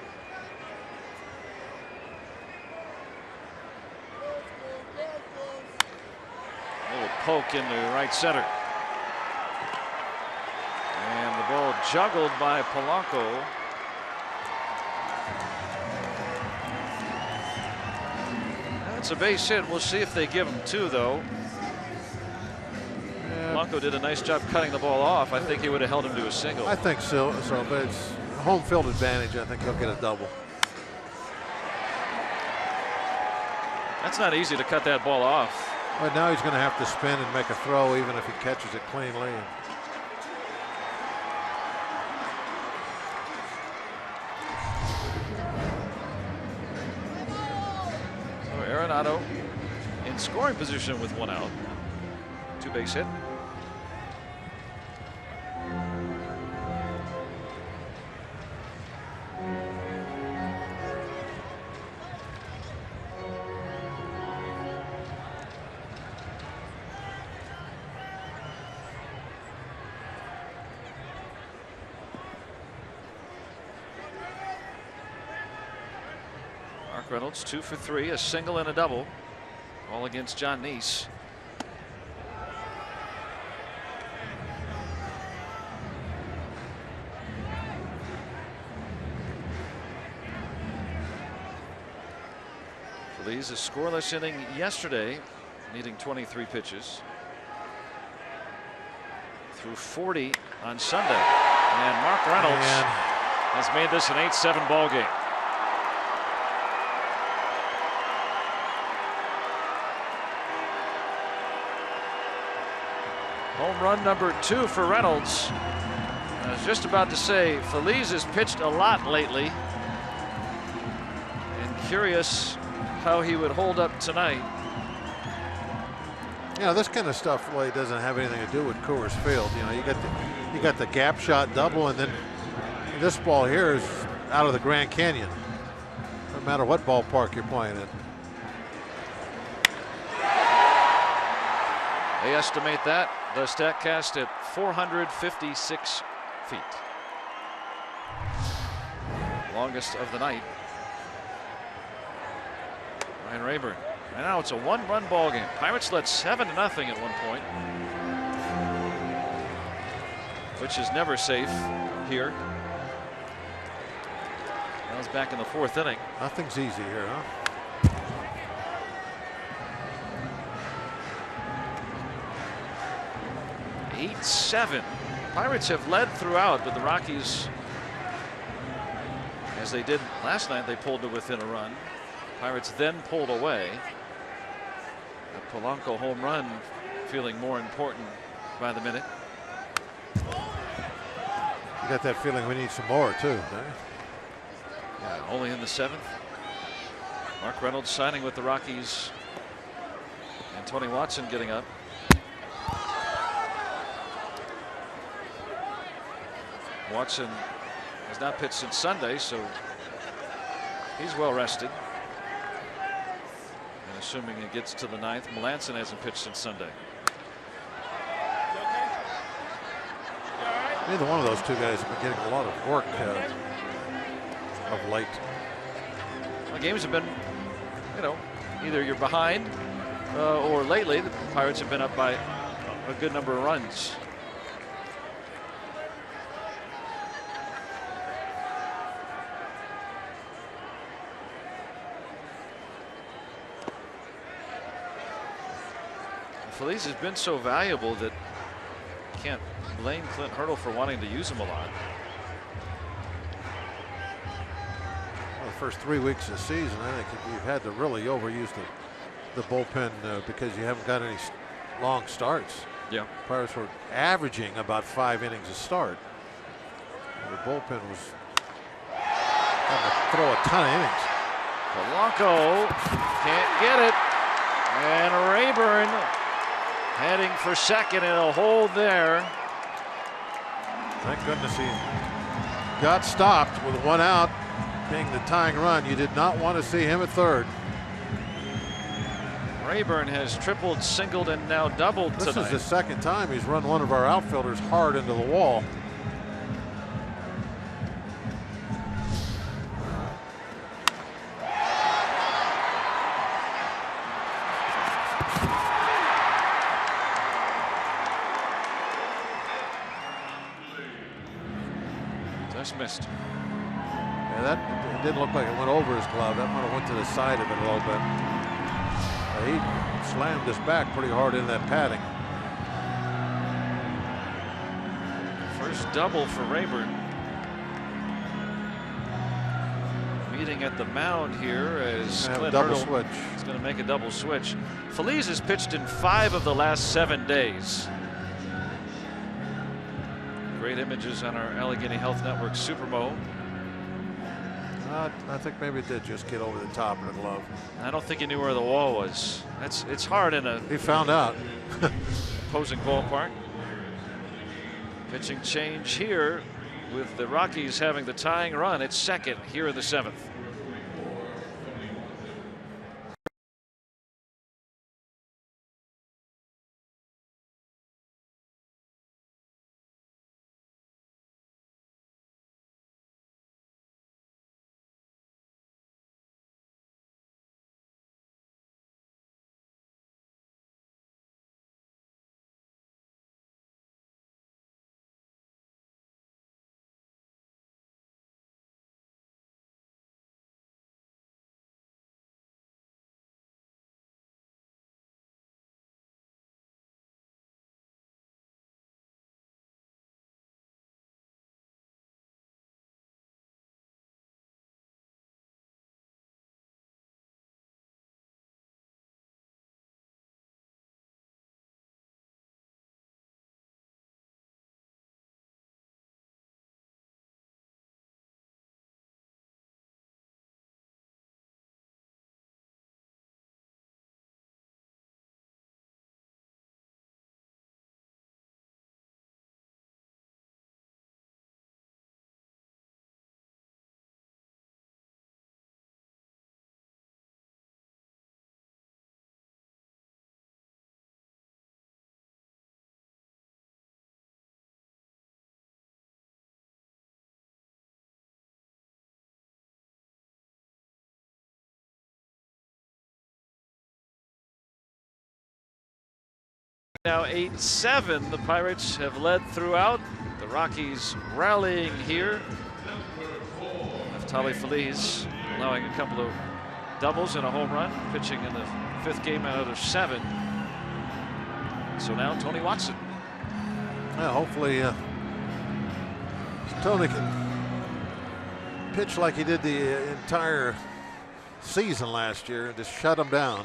A little poke into right center. And the ball juggled by Polanco. That's a base hit. We'll see if they give him 2, though. Polanco did a nice job cutting the ball off. I think he would have held him to a single. I think so, but it's home field advantage. I think he'll get a double. That's not easy to cut that ball off. But now he's going to have to spin and make a throw, even if he catches it cleanly. So Arenado in scoring position with 1 out. 2-base hit. Reynolds 2 for 3, a single and a double, all against John Neese. Phillies a scoreless inning yesterday, needing 23 pitches. Through 40 on Sunday, and Mark Reynolds has made this an 8-7 ball game. Home run number 2 for Reynolds. I was just about to say, Phillies has pitched a lot lately. And curious how he would hold up tonight. You know, this kind of stuff really doesn't have anything to do with Coors Field. You know, you got the gap shot double, and then this ball here is out of the Grand Canyon. No matter what ballpark you're playing in. They estimate that, the StatCast, at 456 feet. Longest of the night. Ryan Rayburn. And now it's a 1-run ball game. Pirates led 7-0 at one point, which is never safe here. Now it's back in the 4th inning. Nothing's easy here, huh? 8-7. Pirates have led throughout, but the Rockies, as they did last night, they pulled to within a run. Pirates then pulled away. The Polanco home run feeling more important by the minute. You got that feeling we need some more too, don't you? Yeah, only in the 7th. Mark Reynolds signing with the Rockies, and Tony Watson getting up. Watson has not pitched since Sunday, so he's well rested. And assuming it gets to the 9th, Melanson hasn't pitched since Sunday. Neither one of those two guys have been getting a lot of work of late. The games have been, you know, either you're behind or lately the Pirates have been up by a good number of runs. Phillies has been so valuable that you can't blame Clint Hurdle for wanting to use him a lot. first 3 weeks of the season, I think you've had to really overuse the bullpen because you haven't got any long starts. Yeah. Pirates were averaging about 5 innings a start. The bullpen was having to throw a ton of innings. Polanco can't get it. And Rayburn heading for second in a hold there. Thank goodness he got stopped with 1 out, being the tying run. You did not want to see him at third. Rayburn has tripled, singled, and now doubled tonight. This is the second time he's run one of our outfielders hard into the wall. Just missed. Yeah, that it didn't look like it went over his glove. That might have went to the side of it a little bit. He slammed his back pretty hard in that padding. First double for Rayburn. Meeting at the mound here as Clint double Hurdle switch. is going to make a double switch. Phillies has pitched in 5 of the last 7 days. Great images on our Allegheny Health Network Supermo. I think maybe it did just get over the top of the glove. I don't think he knew where the wall was. It's hard in a He found out. opposing ballpark. Pitching change here with the Rockies having the tying run at second here in the 7th. Now 8-7. The Pirates have led throughout. The Rockies rallying here. Naftali Feliz allowing a couple of doubles and a home run, pitching in the 5th game out of 7. So now Tony Watson. Yeah, hopefully Tony can pitch like he did the entire season last year and just shut him down.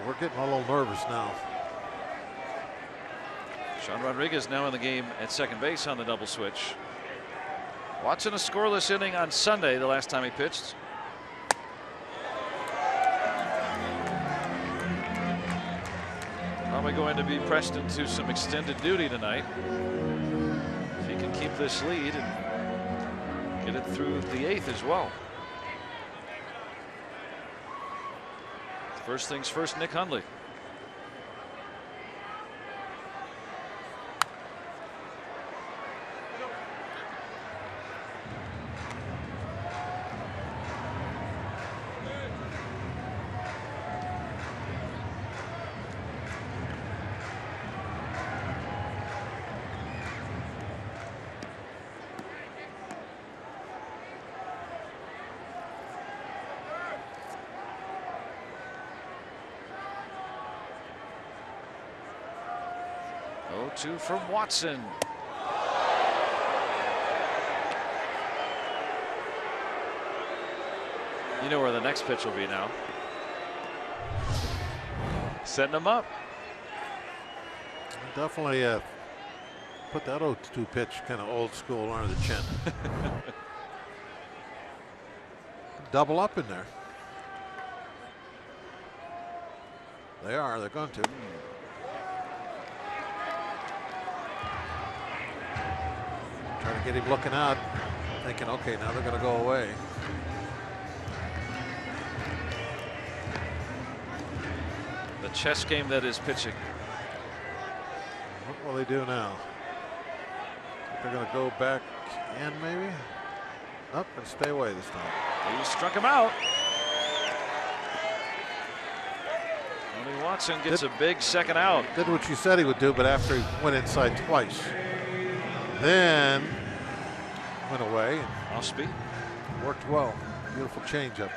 We're getting a little nervous now. Sean Rodriguez now in the game at second base on the double switch. Watson a scoreless inning on Sunday, the last time he pitched. Probably going to be pressed into some extended duty tonight. If he can keep this lead and get it through the 8th as well. First things first, Nick Hundley. Two from Watson. You know where the next pitch will be now. Setting him up. Definitely put that 0-2 pitch kind of old school under the chin. Double up in there. They are. They're going to. Trying to get him looking out, thinking, okay, now they're going to go away. The chess game that is pitching. What will they do now? They're going to go back in, maybe? Up and stay away this time. He struck him out. Tony Watson gets a big second out. Did what you said he would do, but after he went inside twice. Then went away. Off speed. Worked well. Beautiful changeup.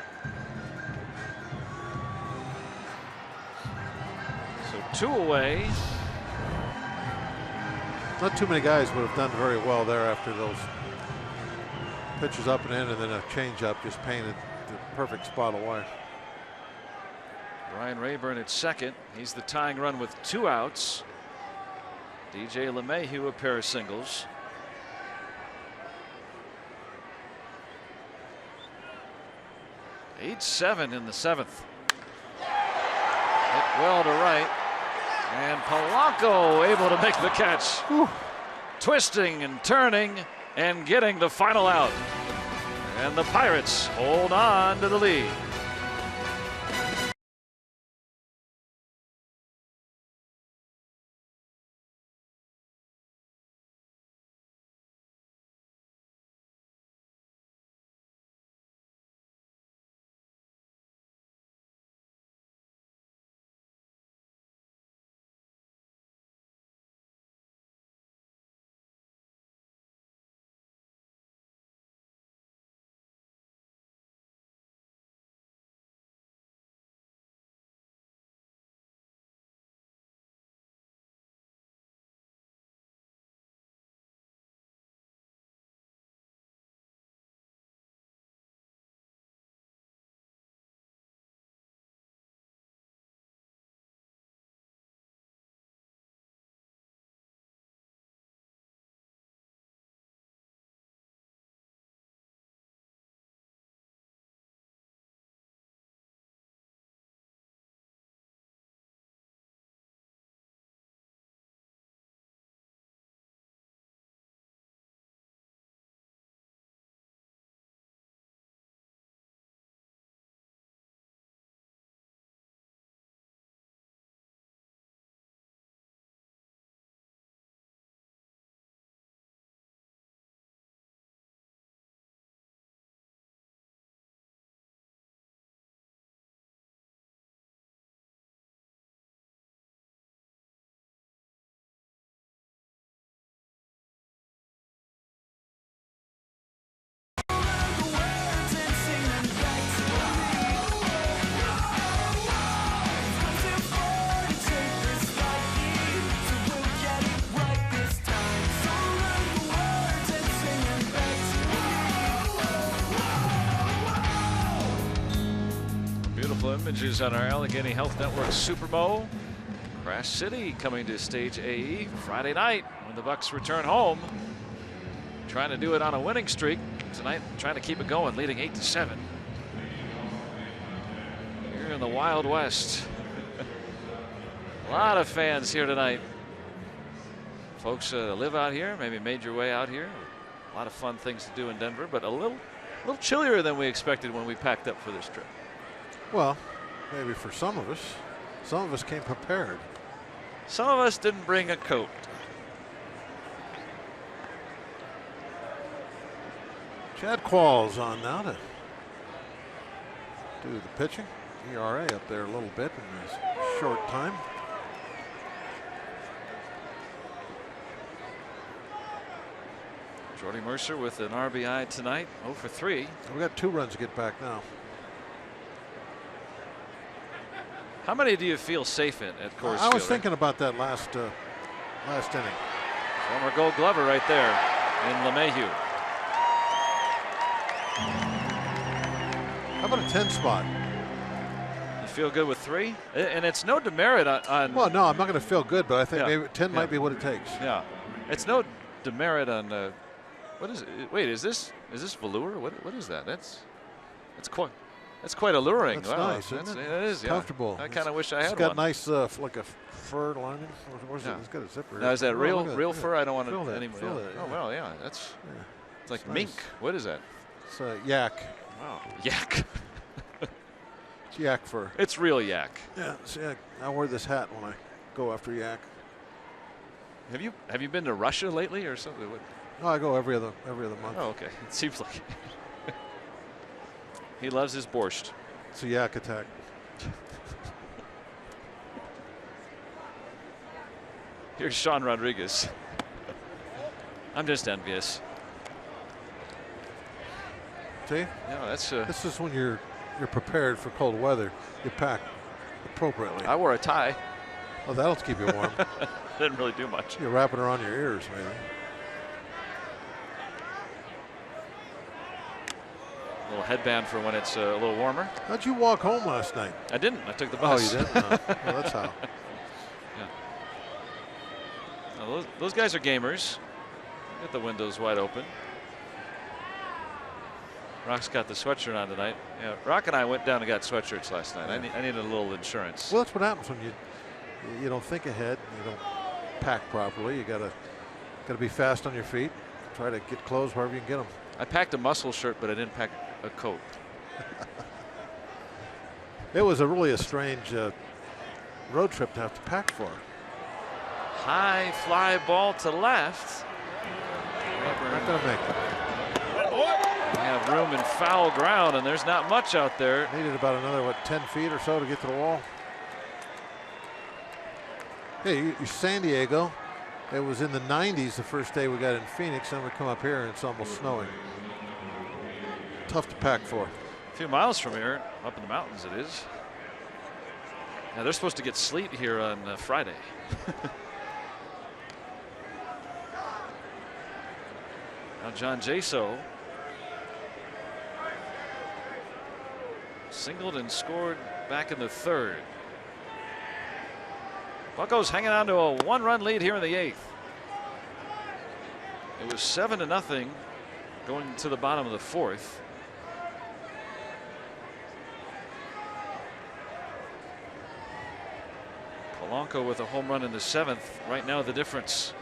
So 2 away. Not too many guys would have done very well there after those pitches up and in, and then a changeup just painted the perfect spot away. Brian Rayburn at second. He's the tying run with 2 outs. DJ LeMahieu a pair of singles. Eight 7 in the 7th. Hit well to right. And Polanco able to make the catch. Whew. Twisting and turning and getting the final out. And the Pirates hold on to the lead. Images on our Allegheny Health Network Super Bowl. Crash City coming to stage AE Friday night when the Bucks return home. Trying to do it on a winning streak tonight, trying to keep it going, leading 8-7. Here in the Wild West. A lot of fans here tonight. Folks live out here, maybe made your way out here. A lot of fun things to do in Denver, but a little chillier than we expected when we packed up for this trip. Well, maybe for some of us. Some of us came prepared. Some of us didn't bring a coat. Chad Qualls on now to do the pitching. ERA up there a little bit in this short time. Jordy Mercer with an RBI tonight, 0 for 3. We got 2 runs to get back now. How many do you feel safe in at Coors Field? I was thinking about that last inning. Former Gold Glover right there in LeMahieu. How about a 10 spot? You feel good with 3? And it's no demerit on Well, no, I'm not going to feel good, but I think Yeah. maybe 10 might be what it takes. yeah. It's no demerit on what is it? Wait, is this velour? What is that? That's quite alluring. That's Wow, nice, isn't it? It is, It's yeah. comfortable. I kind of wish I had It's got one. nice, like a fur lining. Where's Yeah. it? It's got a zipper. Now, is that Oh, real look at real that. fur? I don't want Feel to that, anymore. feel Yeah. that, Oh yeah. well, yeah. It's like It's mink. nice. What is that? It's yak. Wow, yak. It's yak fur. It's real yak. Yeah, it's yak. I wear this hat when I go after yak. Have you been to Russia lately or something? No, I go every other month. Oh, okay. It seems like he loves his borscht. It's a yak attack. Here's Sean Rodriguez. I'm just envious. See? Yeah, that's. This is when you're prepared for cold weather. You pack appropriately. I wore a tie. Oh, that'll keep you warm. Didn't really do much. You wrap it around your ears, maybe. A little headband for when it's a little warmer. How'd you walk home last night? I didn't. I took the Oh, bus. you didn't? No. Well, that's how. Now, those guys are gamers. Get the windows wide open. Rock's got the sweatshirt on tonight. Yeah, Rock and I went down and got sweatshirts last night. I needed a little insurance. Well, that's what happens when you don't think ahead. You don't pack properly. You gotta be fast on your feet. Try to get clothes wherever you can get them. I packed a muscle shirt, but I didn't pack a coat. It was really a strange road trip to have to pack for. High fly ball to left. Not gonna make it. We have room in foul ground, and there's not much out there. Needed about another 10 feet or so to get to the wall. Hey, you San Diego. It was in the 90s the first day we got in Phoenix, and we come up here and it's almost snowing. Tough to pack for. A few miles from here, up in the mountains it is. Now they're supposed to get sleet here on Friday. Now John Jaso singled and scored back in the 3rd. Buccos hanging on to a 1-run lead here in the 8th. It was 7-0 going to the bottom of the 4th. Polanco with a home run in the 7th. Right now the difference.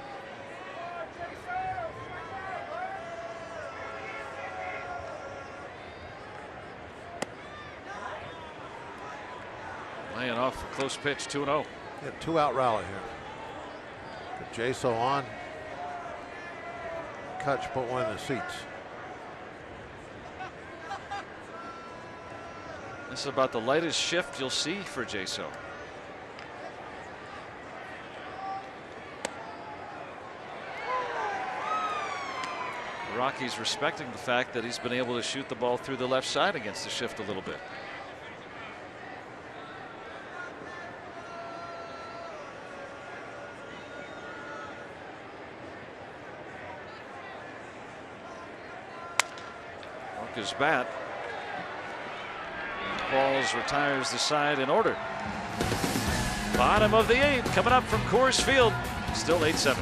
Laying off a close pitch, 2-0. Yeah, 2-out rally here. Put Jaso on. Kutch put one in the seats. This is about the lightest shift you'll see for Jaso. The Rockies respecting the fact that he's been able to shoot the ball through the left side against the shift a little bit. His bat. Balls retires the side in order. Bottom of the 8th coming up from Coors Field. Still 8-7.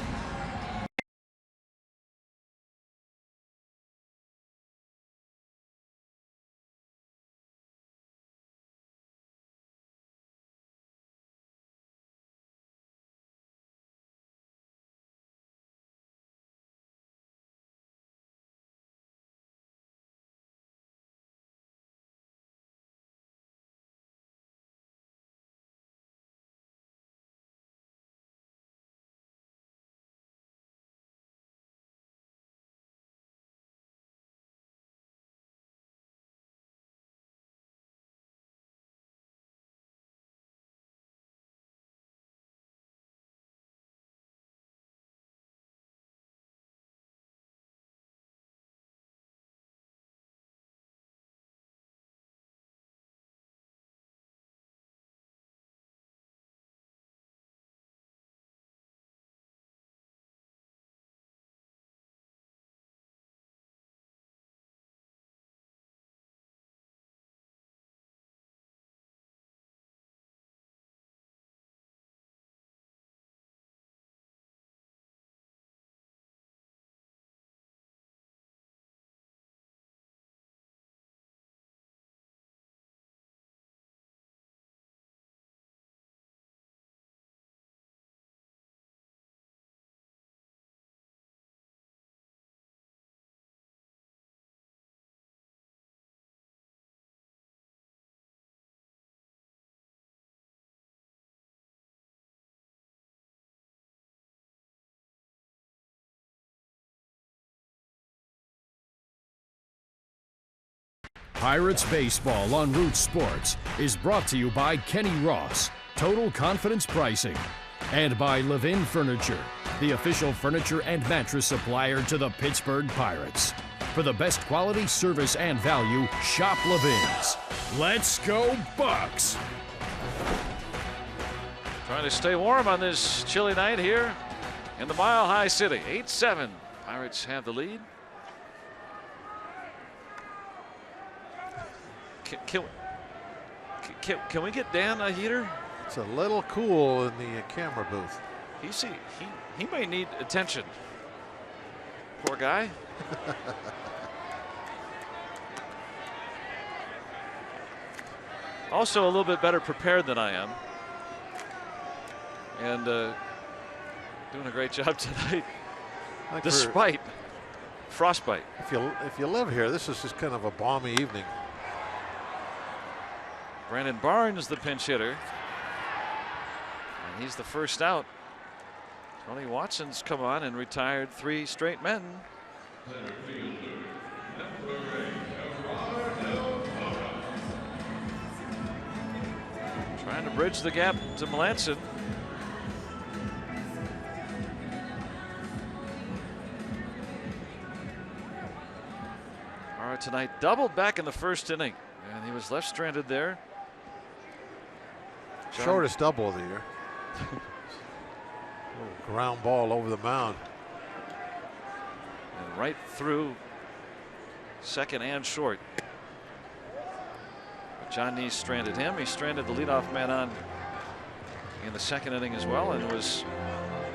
Pirates Baseball on Root Sports is brought to you by Kenny Ross, Total Confidence Pricing, and by Levin Furniture, the official furniture and mattress supplier to the Pittsburgh Pirates. For the best quality, service, and value, shop Levin's. Let's go Bucks! Trying to stay warm on this chilly night here in the Mile High City. 8-7. Pirates have the lead. Can we get Dan a heater? It's a little cool in the camera booth. He may need attention. Poor guy. Also a little bit better prepared than I am. And doing a great job tonight, despite frostbite. If you live here, this is just kind of a balmy evening. Brandon Barnes, the pinch hitter, and he's the first out. Tony Watson's come on and retired 3 straight men. Trying to bridge the gap to Melanson. Tonight doubled back in the first inning, and he was left stranded there. Shortest double of the year. Ground ball over the mound. And right through second and short. But John Neese stranded him. He stranded the leadoff man on in the second inning as well, and was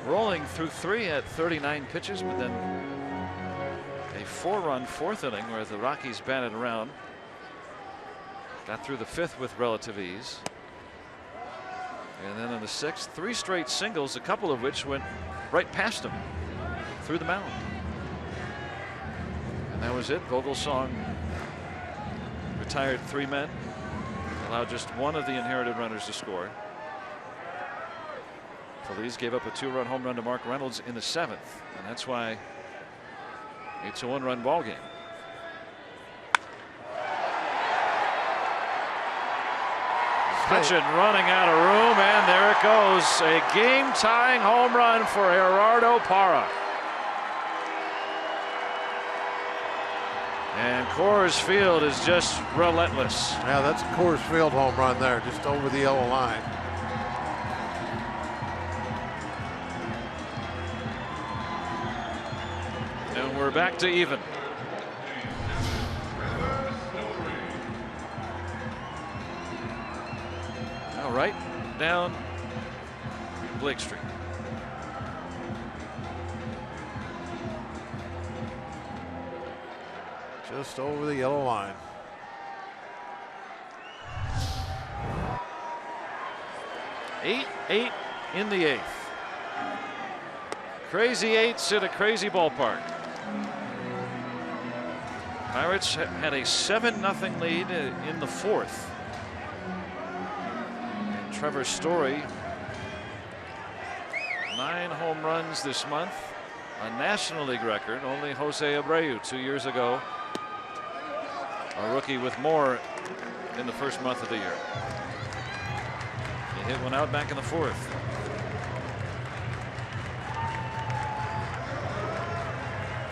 rolling through 3 at 39 pitches, but then a 4-run 4th inning where the Rockies batted around. Got through the 5th with relative ease. And then in the 6th, 3 straight singles, a couple of which went right past him through the mound. And that was it. Vogelsong retired 3 men, allowed just one of the inherited runners to score. Phillies gave up a 2-run home run to Mark Reynolds in the 7th, and that's why it's a 1-run ball game. Hutchin running out of room, and there it goes. A game-tying home run for Gerardo Parra. And Coors Field is just relentless. Yeah, that's a Coors Field home run there, just over the yellow line. And we're back to even. Now right down Blake Street. Just over the yellow line. Eight in the 8th. Crazy 8s at a crazy ballpark. Pirates had a 7-0 lead in the 4th. And Trevor Story, 9 home runs this month, a National League record. Only Jose Abreu 2 years ago, a rookie with more in the first month of the year. He hit one out back in the 4th.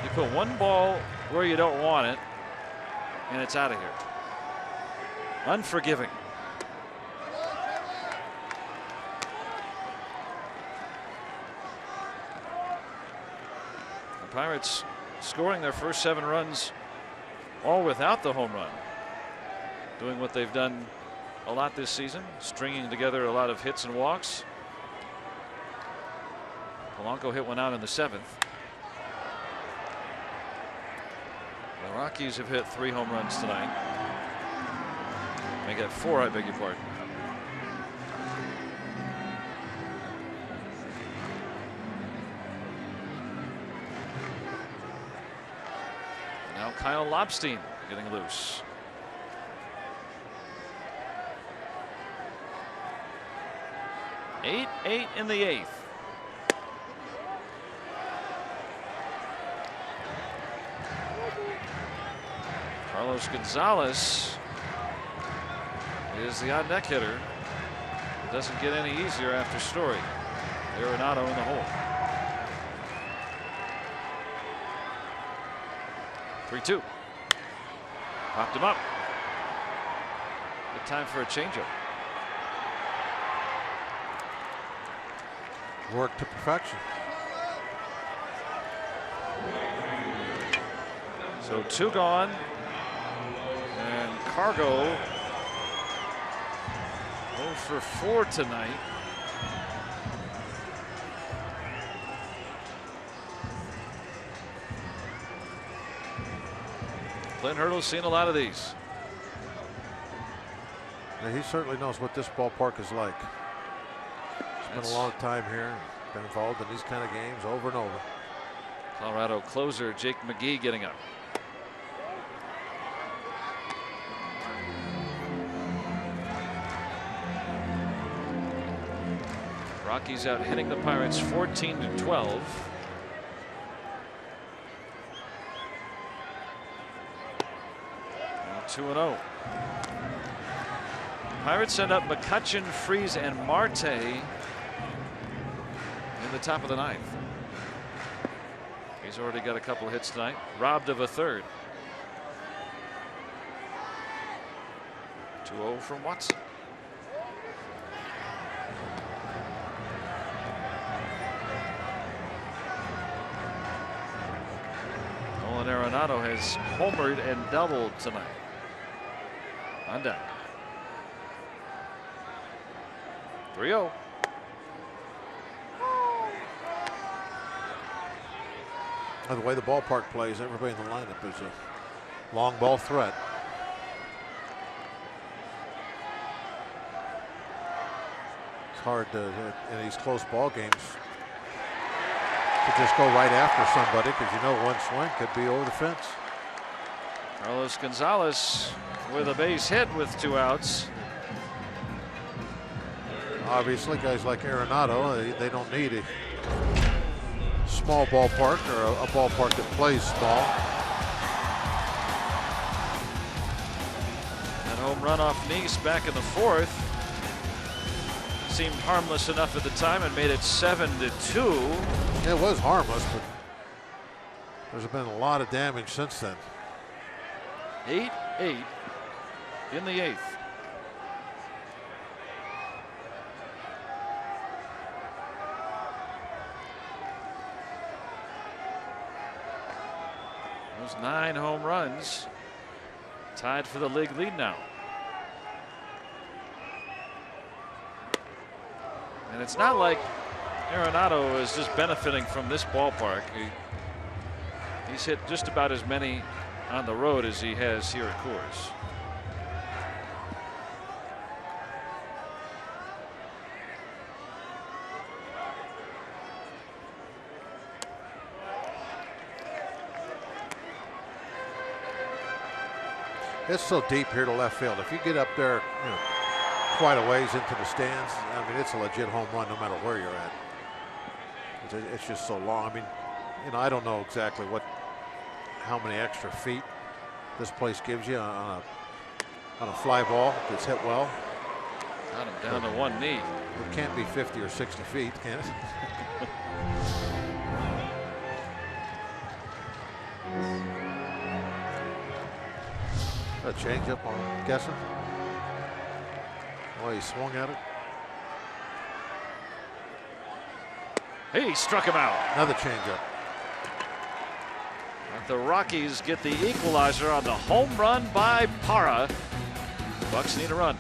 You put one ball where you don't want it, and it's out of here. Unforgiving. The Pirates scoring their first 7 runs all without the home run. Doing what they've done a lot this season, stringing together a lot of hits and walks. Polanco hit one out in the 7th. The Rockies have hit 3 home runs tonight. They got 4, I beg your pardon. Now Kyle Lobstein getting loose. Eight in the 8th. Carlos Gonzalez is the odd neck hitter. It doesn't get any easier after Story. Arenado in the hole. 3-2. Popped him up. Good time for a changeup. Work to perfection. So 2 gone. And Cargo 0 for 4 tonight. Clint Hurdle's seen a lot of these. Yeah, he certainly knows what this ballpark is like. Spent a long time here, been involved in these kind of games over and over. Colorado closer Jake McGee getting up. Rockies out hitting the Pirates 14-12. Now 2-0. Pirates send up McCutchen, Freese, and Marte in the top of the 9th. He's already got a couple of hits tonight, robbed of a third. 2-0 from Watson. Nolan Arenado has homered and doubled tonight. On down. 3-0. The way the ballpark plays, everybody in the lineup is a long ball threat. It's hard to, in these close ball games, to just go right after somebody because you know one swing could be over the fence. Carlos Gonzalez with a base hit with 2 outs. Obviously, guys like Arenado, they don't need a small ballpark or a ballpark that plays small. That home run off Nice back in the 4th seemed harmless enough at the time and made it 7-2. It was harmless, but there's been a lot of damage since then. 8-8 in the 8th. Those 9 home runs, tied for the league lead now. And it's not like Arenado is just benefiting from this ballpark. He's hit just about as many on the road as he has here at Coors. It's so deep here to left field. If you get up there, you know, quite a ways into the stands, I mean, it's a legit home run no matter where you're at. It's just so long. I mean, you know, I don't know exactly how many extra feet this place gives you on a fly ball that's hit well. Got him down to one knee. It can't be 50 or 60 feet, can it? A changeup, I'm guessing. Oh, he swung at it. He struck him out. Another changeup. The Rockies get the equalizer on the home run by Parra. Bucks need a run.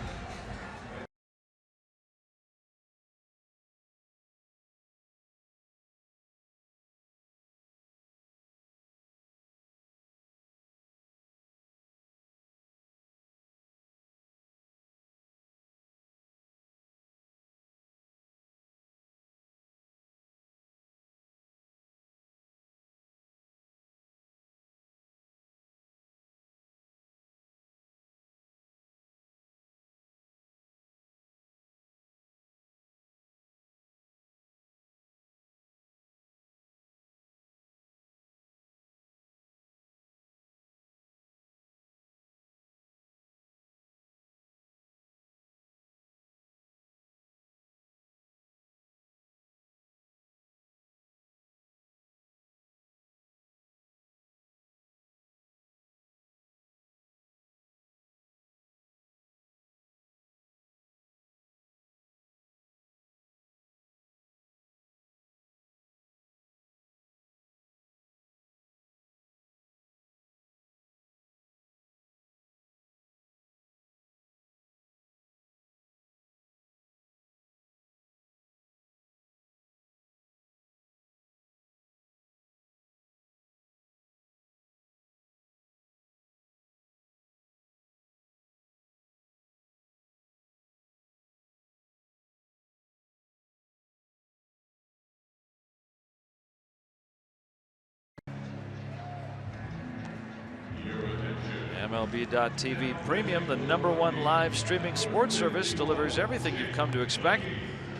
MLB.TV Premium, the #1 live streaming sports service, delivers everything you've come to expect.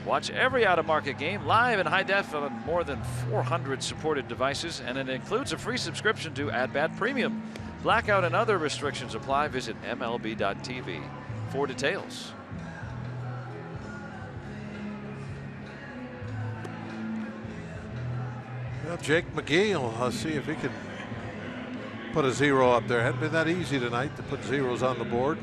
Watch every out-of-market game live in high def on more than 400 supported devices, and it includes a free subscription to At-Bat Premium. Blackout and other restrictions apply. Visit MLB.TV for details. Well, Jake McGee will see if he can put a 0 up there. Hadn't been that easy tonight to put zeros on the board.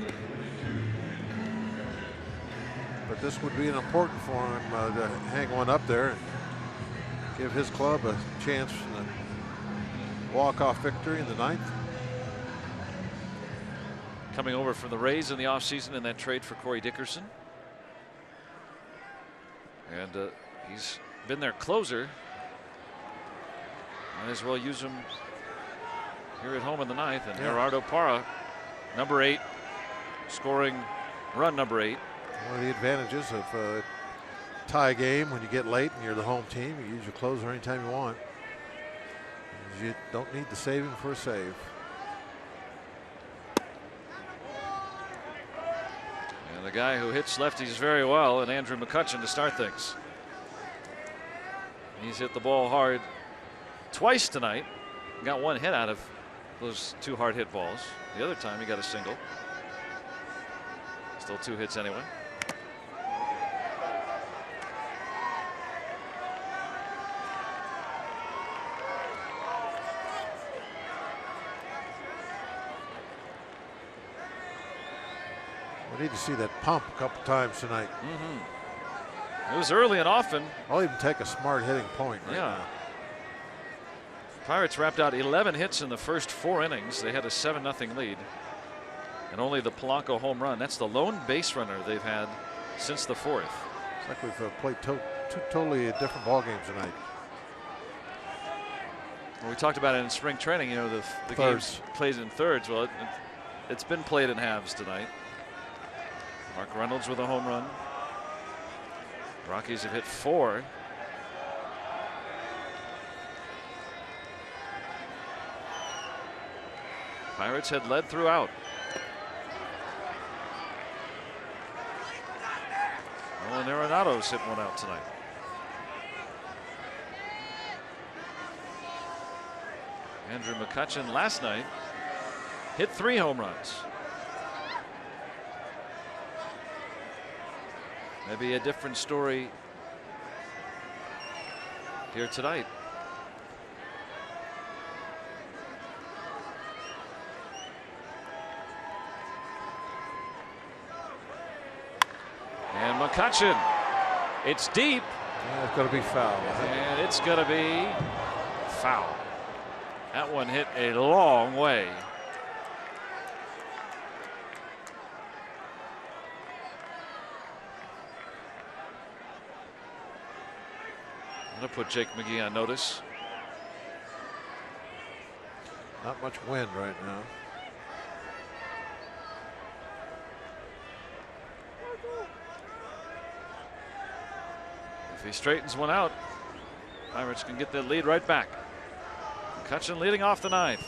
But this would be an important for him to hang one up there and give his club a chance in a walk-off victory in the 9th. Coming over from the Rays in the offseason in that trade for Corey Dickerson. And he's been their closer. Might as well use him here at home in the 9th. And Gerardo Parra, number 8, scoring run number 8. One of the advantages of a tie game, when you get late and you're the home team, you use your closer anytime you want. You don't need to save him for a save. And the guy who hits lefties very well, and Andrew McCutchen to start things. He's hit the ball hard twice tonight. Got one hit out of those 2 hard hit balls. The other time he got a single. Still 2 hits anyway. We need to see that pump a couple times tonight. It was early and often. I'll even take a smart hitting point right now. Pirates wrapped out 11 hits in the first 4 innings. They had a 7-0 lead. And only the Polanco home run. That's the lone base runner they've had since the 4th. It's like we've played 2 totally different ball games tonight. Well, we talked about it in spring training. You know, the games played in thirds. Well, it's been played in halves tonight. Mark Reynolds with a home run. Rockies have hit 4. Pirates had led throughout. Nolan Arenado's hit one out tonight. Andrew McCutchen last night hit 3 home runs. Maybe a different story here tonight. And McCutchen, it's deep. Yeah, it's going to be foul. And it's going to be foul. That one hit a long way. I'm going to put Jake McGee on notice. Not much wind right now. If he straightens one out, Pirates can get that lead right back. McCutchen leading off the 9th.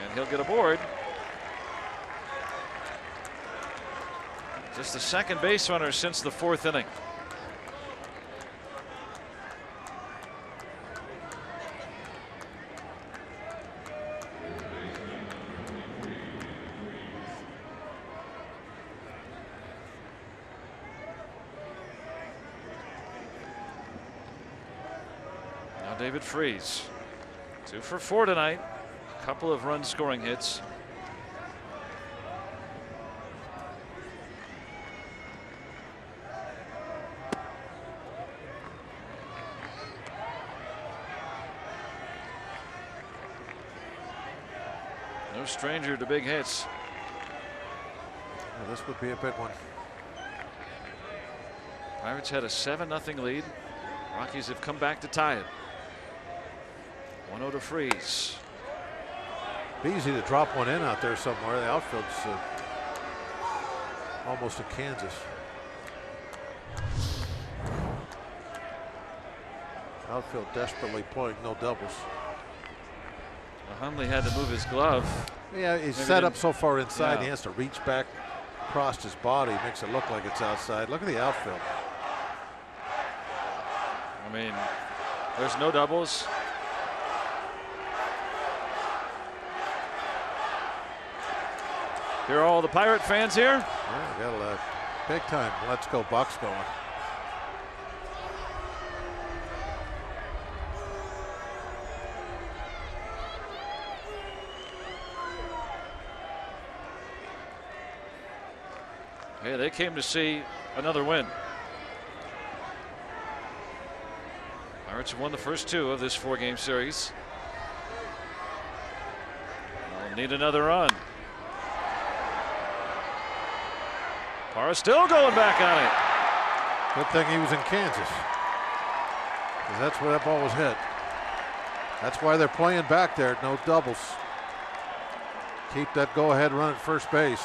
And he'll get aboard. Just the 2nd base runner since the 4th inning. David Freese, 2 for 4 tonight. A couple of run scoring hits. No stranger to big hits. Well, this would be a big one. Pirates had a 7-0 lead. Rockies have come back to tie it. 1-0 to Freese. Be easy to drop one in out there somewhere. The outfield's almost in Kansas. Outfield desperately playing no doubles. Hundley had to move his glove. Yeah, he's Maybe set up didn't- so far inside. Yeah. He has to reach back across his body. Makes it look like it's outside. Look at the outfield. I mean, there's no doubles. Here are all the Pirate fans here. Yeah, got a big time. Let's go Bucks going. Hey, they came to see another win. Pirates won the first 2 of this 4-game series. They'll need another run. Parra still going back on it. Good thing he was in Kansas, because that's where that ball was hit. That's why they're playing back there. No doubles. Keep that go-ahead run at first base.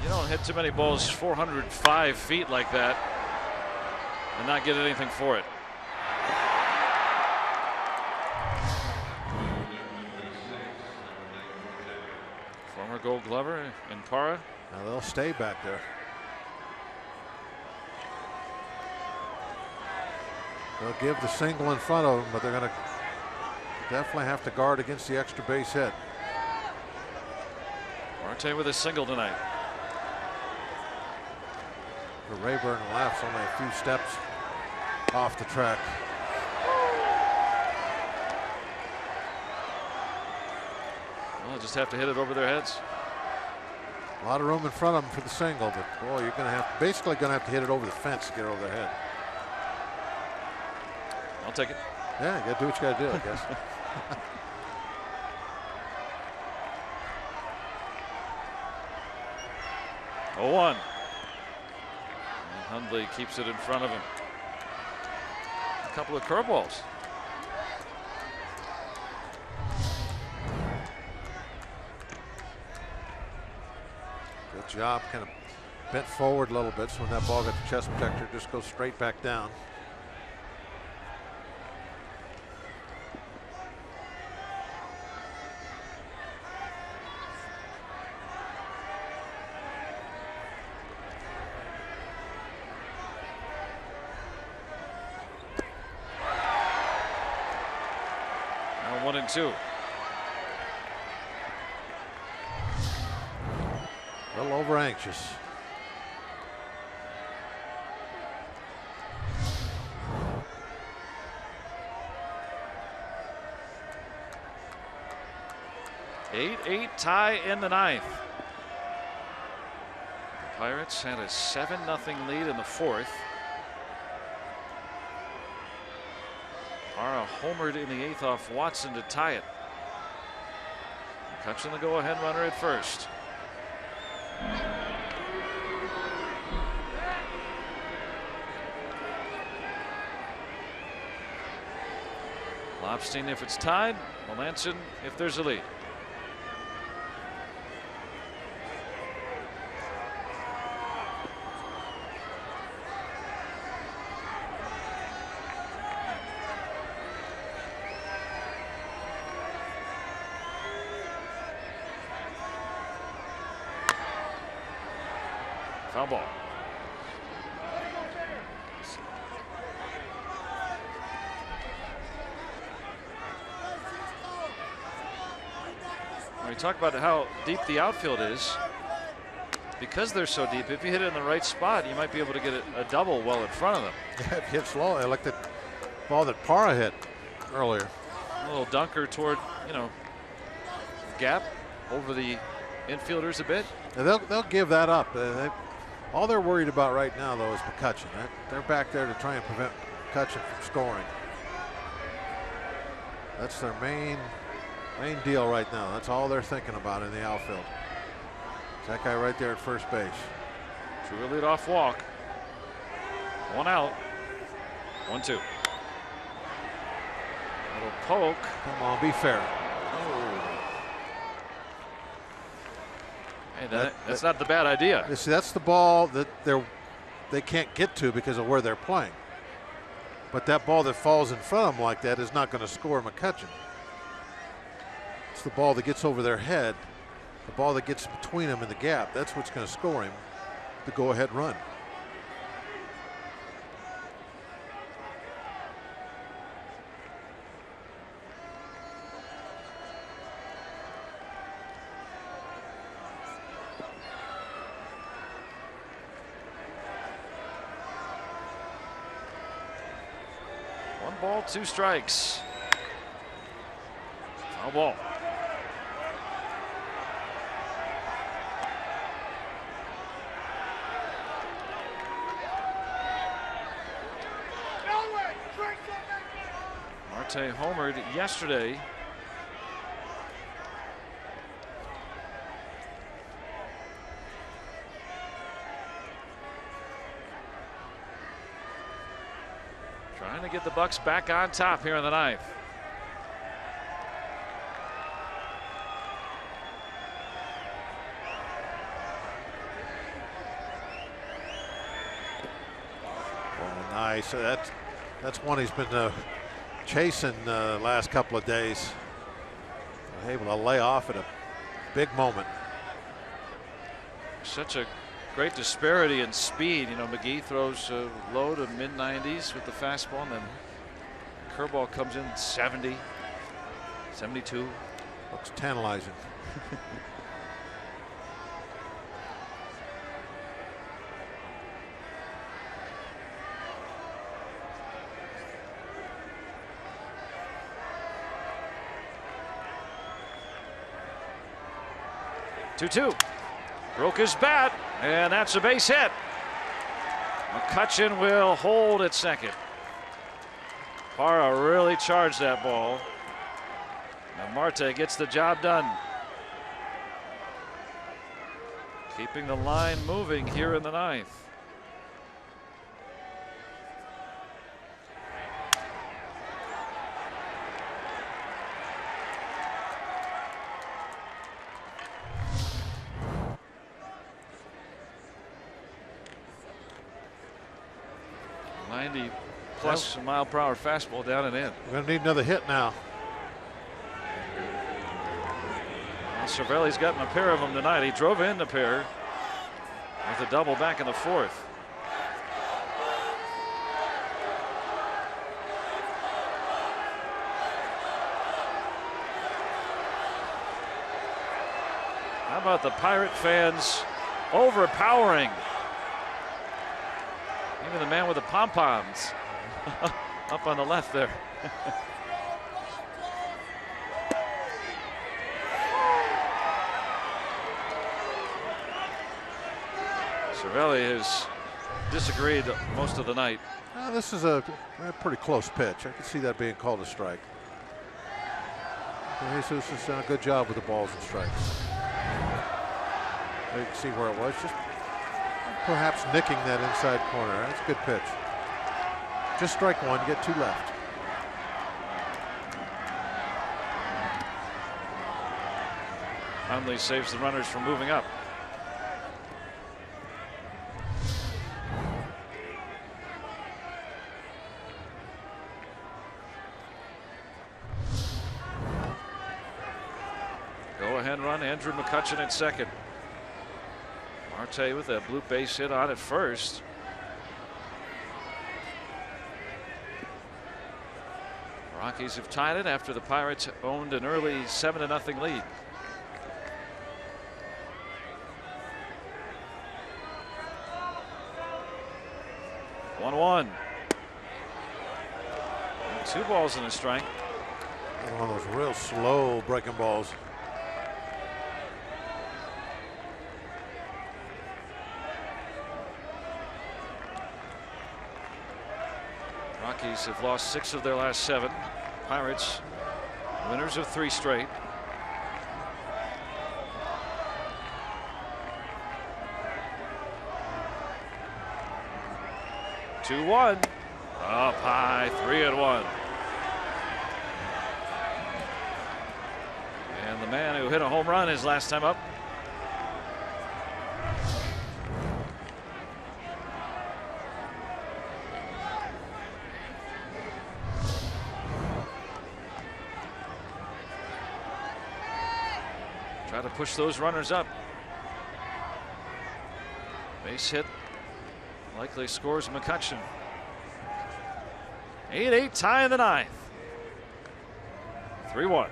You don't hit too many balls 405 feet like that and not get anything for it. Former Gold Glover and Parra. Now they'll stay back there. They'll give the single in front of them, but they're going to definitely have to guard against the extra base hit. Marte with a single tonight. Rayburn laughs only a few steps off the track. Well, they'll just have to hit it over their heads. A lot of room in front of them for the single, but boy, you're going to have basically going to have to hit it over the fence to get over their head. I'll take it. Yeah, you got to do what you got to do, I guess. Oh, 1. Hundley keeps it in front of him. A couple of curveballs. Good job, kind of bent forward a little bit, so when that ball got the chest protector, just goes straight back down. Now 1 and 2. A little over anxious. Eight tie in the 9th. The Pirates had a 7-0 lead in the 4th. Parra homered in the 8th off Watson to tie it. Catching the go-ahead runner at first. Lobstein if it's tied, Melanson if there's a lead. Foul ball. When we talk about how deep the outfield is, because they're so deep, if you hit it in the right spot, you might be able to get a double well in front of them. Yeah, it hits low. I like the ball that Parra hit earlier. A little dunker toward, gap over the infielders a bit. Now they'll give that up. All they're worried about right now, though, is McCutchen. They're back there to try and prevent McCutchen from scoring. That's their main deal right now. That's all they're thinking about in the outfield. It's that guy right there at first base. True leadoff walk. 1 out. 1-2. Little poke. Come on, be fair. Hey, that's not the bad idea. You see, that's the ball that they can't get to because of where they're playing. But that ball that falls in front of him like that is not going to score McCutchen. It's the ball that gets over their head, the ball that gets between them in the gap. That's what's going to score him the go-ahead run. One ball, 2 strikes. Foul ball. Marte homered yesterday. Trying to get the Bucks back on top here in the 9th. Oh, nice. That's one he's been chasing the last couple of days. Able to lay off at a big moment. Such a great disparity in speed. You know, McGee throws low to mid-90s with the fastball, and then curveball comes in 70, 72. Looks tantalizing. Two. Broke his bat, and that's a base hit. McCutchen will hold at second. Parra really charged that ball. Now Marte gets the job done. Keeping the line moving here in the 9th. Plus a mile-per-hour fastball down and in. We're going to need another hit now. Well, Cervelli's gotten a pair of them tonight. He drove in the pair with a double back in the 4th. How about the Pirate fans overpowering even the man with the pom-poms up on the left there. Cervelli has disagreed most of the night. This is a pretty close pitch. I can see that being called a strike. Jesus has done a good job with the balls and strikes. You can see where it was, just perhaps nicking that inside corner. That's a good pitch. Just strike one, get 2 left. Hundley saves the runners from moving up. Go-ahead run, Andrew McCutchen at second. Marte with a blue base hit on at first. Rockies have tied it after the Pirates owned an early 7-0 lead. One. 2 balls and a strike. One of those real slow breaking balls. Rockies have lost 6 of their last 7. Pirates winners of 3 straight. Two one. Up high, 3-1. And the man who hit a home run his last time up. Try to push those runners up. Base hit. Likely scores McCutcheon. 8-8 tie in the ninth. 3-1.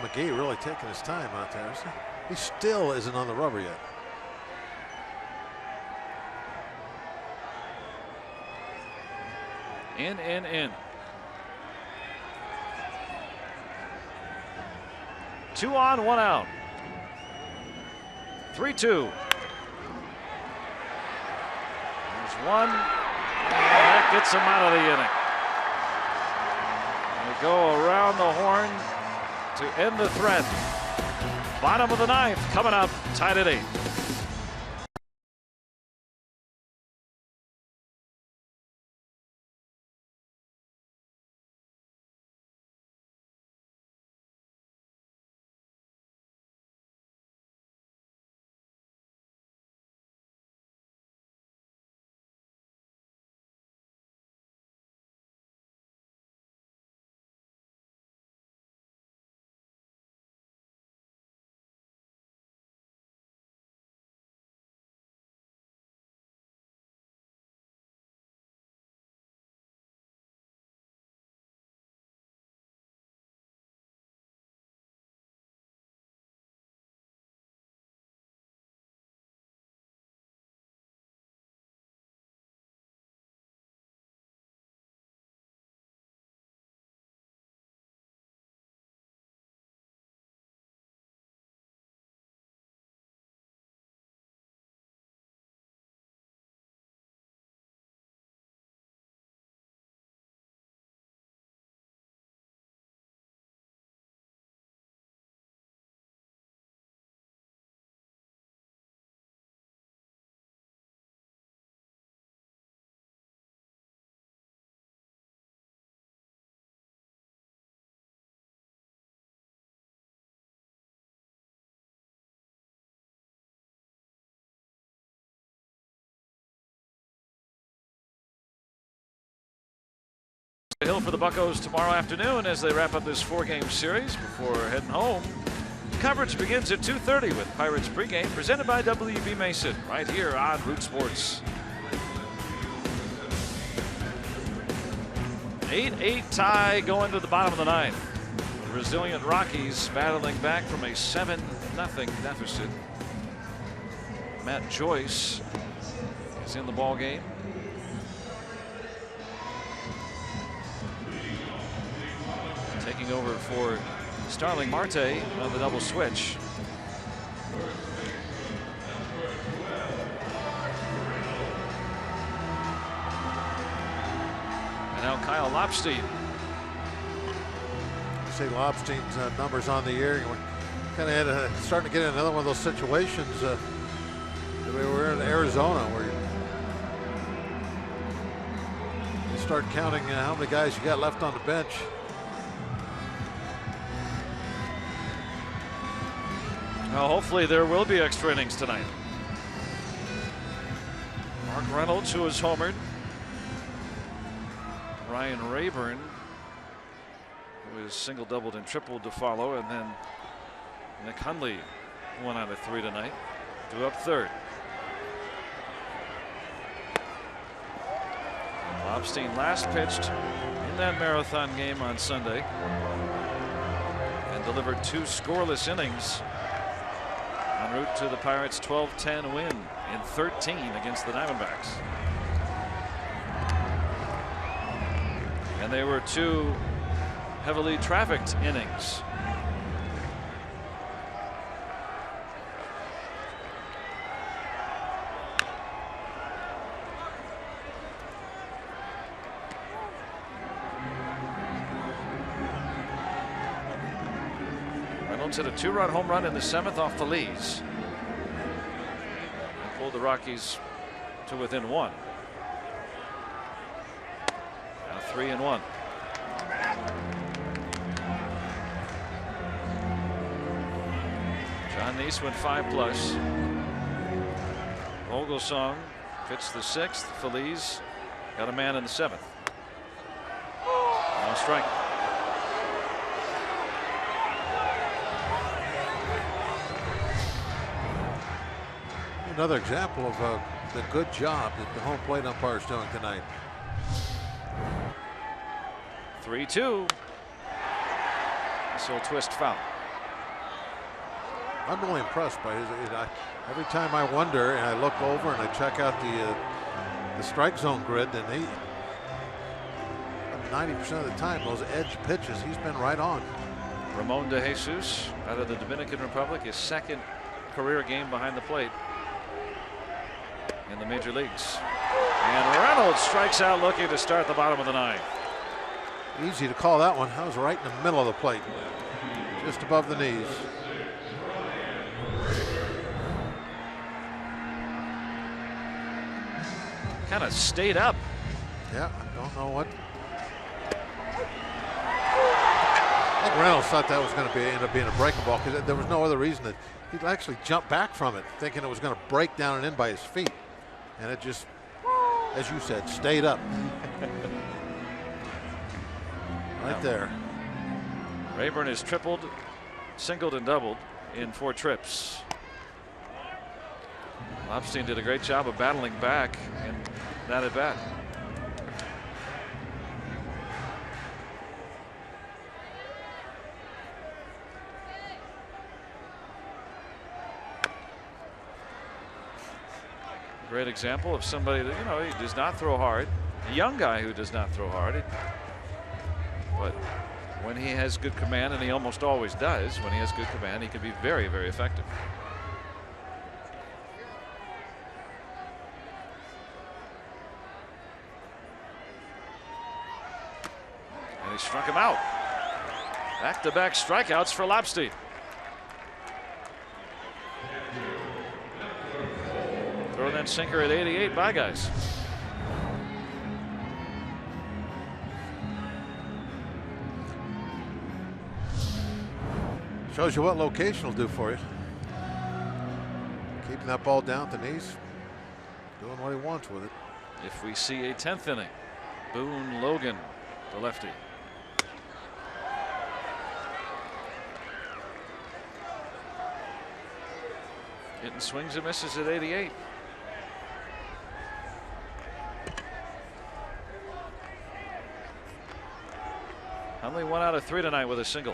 McGee really taking his time out there, isn't he? He still isn't on the rubber yet. In. 2 on, 1 out. 3-2. There's one. And that gets him out of the inning. They go around the horn to end the threat. Bottom of the ninth coming up, tied at 8. Hill for the Buccos tomorrow afternoon as they wrap up this 4-game series before heading home. Coverage begins at 2:30 with Pirates pregame presented by WB Mason right here on Root Sports. 8-8 tie going to the bottom of the ninth. The resilient Rockies battling back from a 7-0 deficit. Matt Joyce is in the ball game. Taking over for Starling Marte on the double switch. And now Kyle Lobstein. You say Lobstein's numbers on the year. Kind of starting to get in another one of those situations. We were in Arizona where you start counting how many guys you got left on the bench. Well, hopefully there will be extra innings tonight. Mark Reynolds, who has homered. Ryan Rayburn, who is single, doubled, and tripled to follow. And then Nick Hundley, 1 out of 3 tonight. 2 up third. Lobstein last pitched in that marathon game on Sunday and delivered 2 scoreless innings en route to the Pirates' 12-10 win in 13 against the Diamondbacks. And they were 2 heavily trafficked innings. Hit a 2-run home run in the 7th off Phillies and pulled the Rockies to within 1. 3-1. John Neese went 5+. Vogelsong pitched the 6th. Phillies got a man in the 7th. No strike. Another example of the good job that the home plate umpire is doing tonight. 3-2. This will twist foul. I'm really impressed by his. Every time I wonder and I look over and I check out the strike zone grid, and 90% of the time those edge pitches, he's been right on. Ramon de Jesus out of the Dominican Republic, his 2nd career game behind the plate in the major leagues. And Reynolds strikes out looking to start the bottom of the 9th. Easy to call that one. That was right in the middle of the plate, just above the knees. Kind of stayed up. Yeah, I don't know what. I think Reynolds thought that was going to end up being a breaking ball, because there was no other reason that he'd actually jump back from it, thinking it was going to break down and in by his feet. And it just, as you said, stayed up. Right there. Rayburn has tripled, singled, and doubled in 4 trips. Lobstein did a great job of battling back in that at bat. Great example of somebody that, he does not throw hard. A young guy who does not throw hard. But when he has good command, and he almost always does, when he has good command, he can be very, very effective. And he struck him out. Back-to-back strikeouts for Lobstein. Throw that sinker at 88. Bye, guys. Shows you what location will do for you. Keeping that ball down at the knees, doing what he wants with it. If we see a 10th inning, Boone Logan, the lefty. Getting swings and misses at 88. Only 1 out of 3 tonight with a single.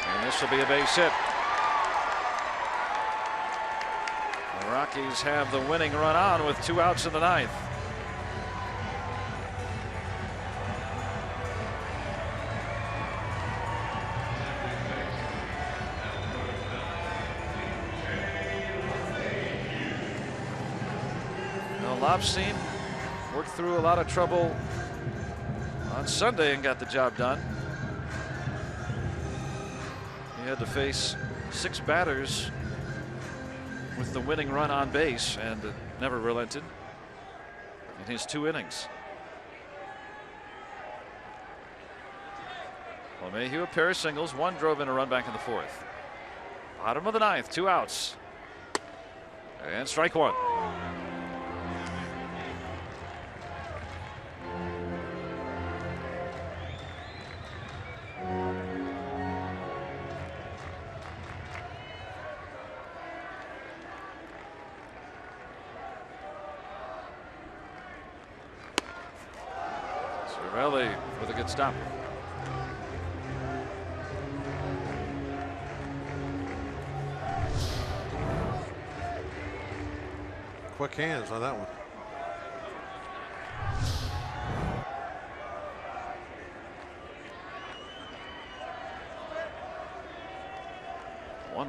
And this will be a base hit. The Rockies have the winning run on with 2 outs in the 9th. Lobstein worked through a lot of trouble on Sunday and got the job done. He had to face 6 batters with the winning run on base and never relented in his 2 innings. LeMahieu, a pair of singles, 1 drove in a run back in the 4th. Bottom of the 9th, 2 outs. And strike 1. Cervelli with a good stop. Quick hands on that one.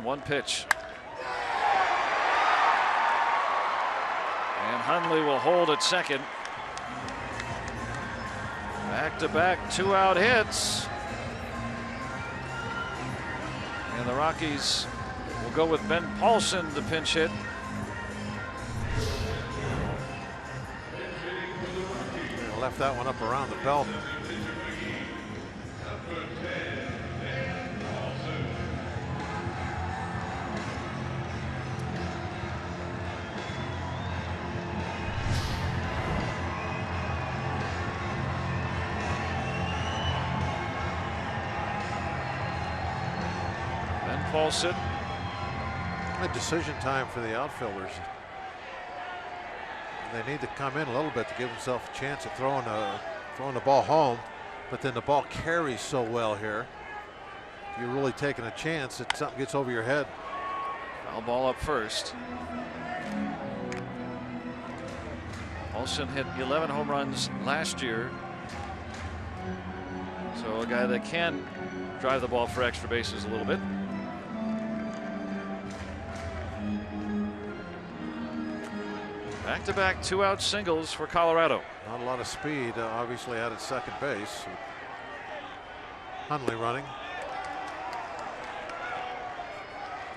One pitch. And Hundley will hold at second. Back-to-back 2-out hits. And the Rockies will go with Ben Paulson to pinch hit. Left that one up around the belt. Ben Paulson. A decision time for the outfielders. They need to come in a little bit to give themselves a chance at throwing the ball home, but then the ball carries so well here. If you're really taking a chance that something gets over your head. Foul ball up first. Paulson hit 11 home runs last year. So a guy that can drive the ball for extra bases a little bit. Back-to-back 2-out singles for Colorado. Not a lot of speed, obviously out at second base. Hundley running.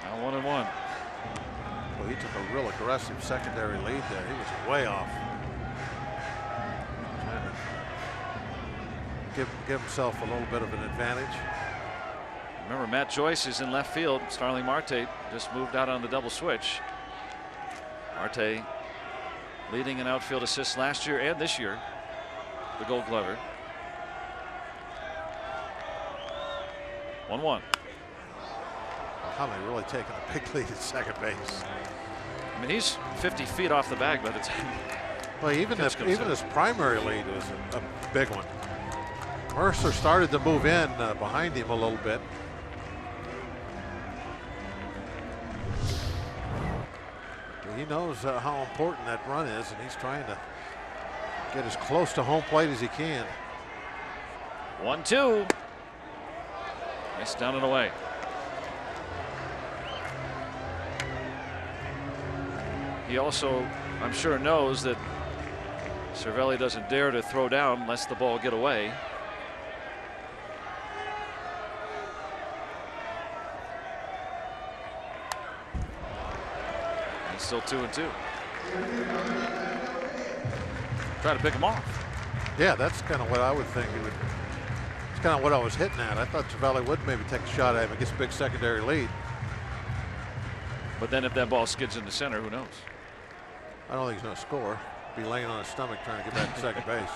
Now 1-1. Well, he took a real aggressive secondary lead there. He was way off. Trying to give himself a little bit of an advantage. Remember, Matt Joyce is in left field. Starling Marte just moved out on the double switch. Marte leading in outfield assists last year and this year, the Gold Glover. 1-1. Hundley really taking a big lead at second base. I mean, he's 50 feet off the bag by the time. Well, even his primary lead was a big one. Mercer started to move in behind him a little bit. He knows how important that run is, and he's trying to get as close to home plate as he can. 1-2. Nice down and away. He also, I'm sure, knows that Cervelli doesn't dare to throw down lest the ball get away. Still 2-2. Try to pick him off. Yeah, that's kind of what I would think. It's kind of what I was hitting at. I thought Cervelli would maybe take a shot at him and gets a big secondary lead. But then if that ball skids in the center, who knows? I don't think he's going to score. Be laying on his stomach trying to get back to second base.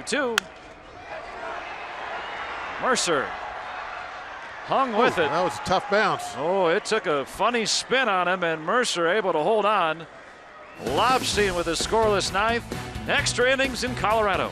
Two. Mercer hung with it. That was a tough bounce. Oh, it took a funny spin on him, and Mercer able to hold on. Lobstein with a scoreless ninth. Extra innings in Colorado.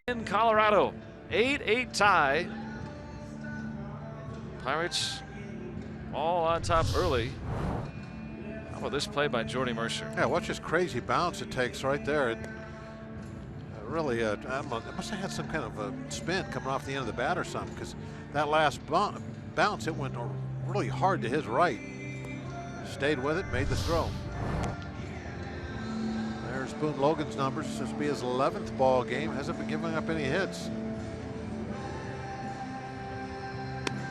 In Colorado, 8-8 tie. Pirates all on top early. How about this play by Jordy Mercer? Yeah, watch this crazy bounce it takes right there. It really, I don't know, it must have had some kind of a spin coming off the end of the bat or something, because that last bounce, it went really hard to his right. Stayed with it, made the throw. There's Boone Logan's numbers. This will be his 11th ball game. Hasn't been giving up any hits.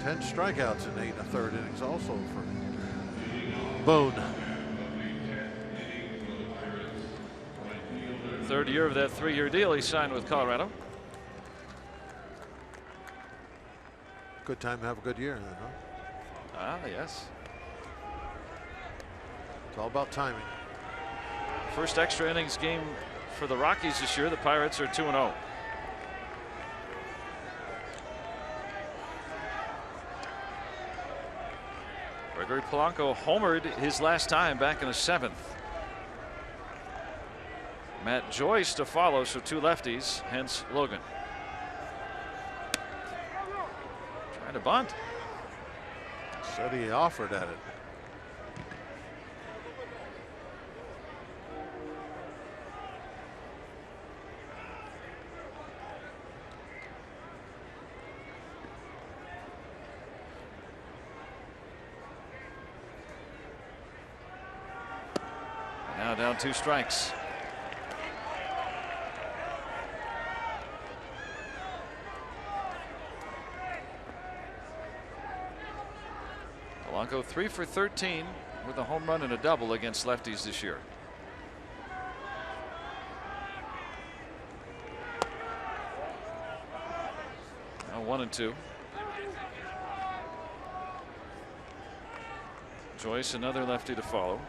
10 strikeouts in 8 1/3 innings also for Boone. Third year of that 3-year deal he signed with Colorado. Good time to have a good year then, huh? Ah, yes. It's all about timing. First extra innings game for the Rockies this year. The Pirates are 2-0. Gregory Polanco homered his last time back in the 7th. Matt Joyce to follow, so 2 lefties, hence Logan. Trying to bunt. Said he offered at it. Now down 2 strikes. Polanco 3 for 13 with a home run and a double against lefties this year. Now 1-2. Joyce, another lefty to follow.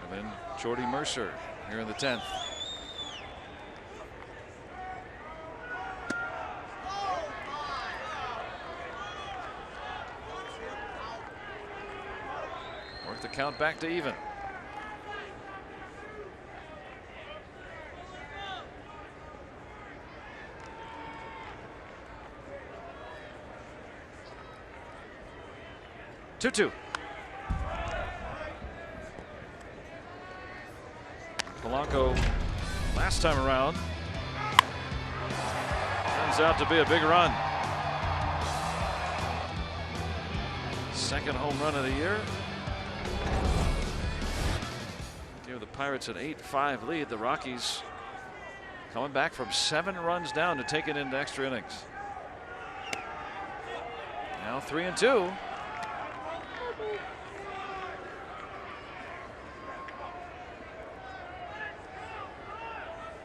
And then Jordy Mercer here in the 10th. Work the count back to even. Two-two. Polanco last time around turns out to be a big run. Second home run of the year. Give the Pirates an 8-5 lead. The Rockies coming back from 7 runs down to take it into extra innings. Now 3-2.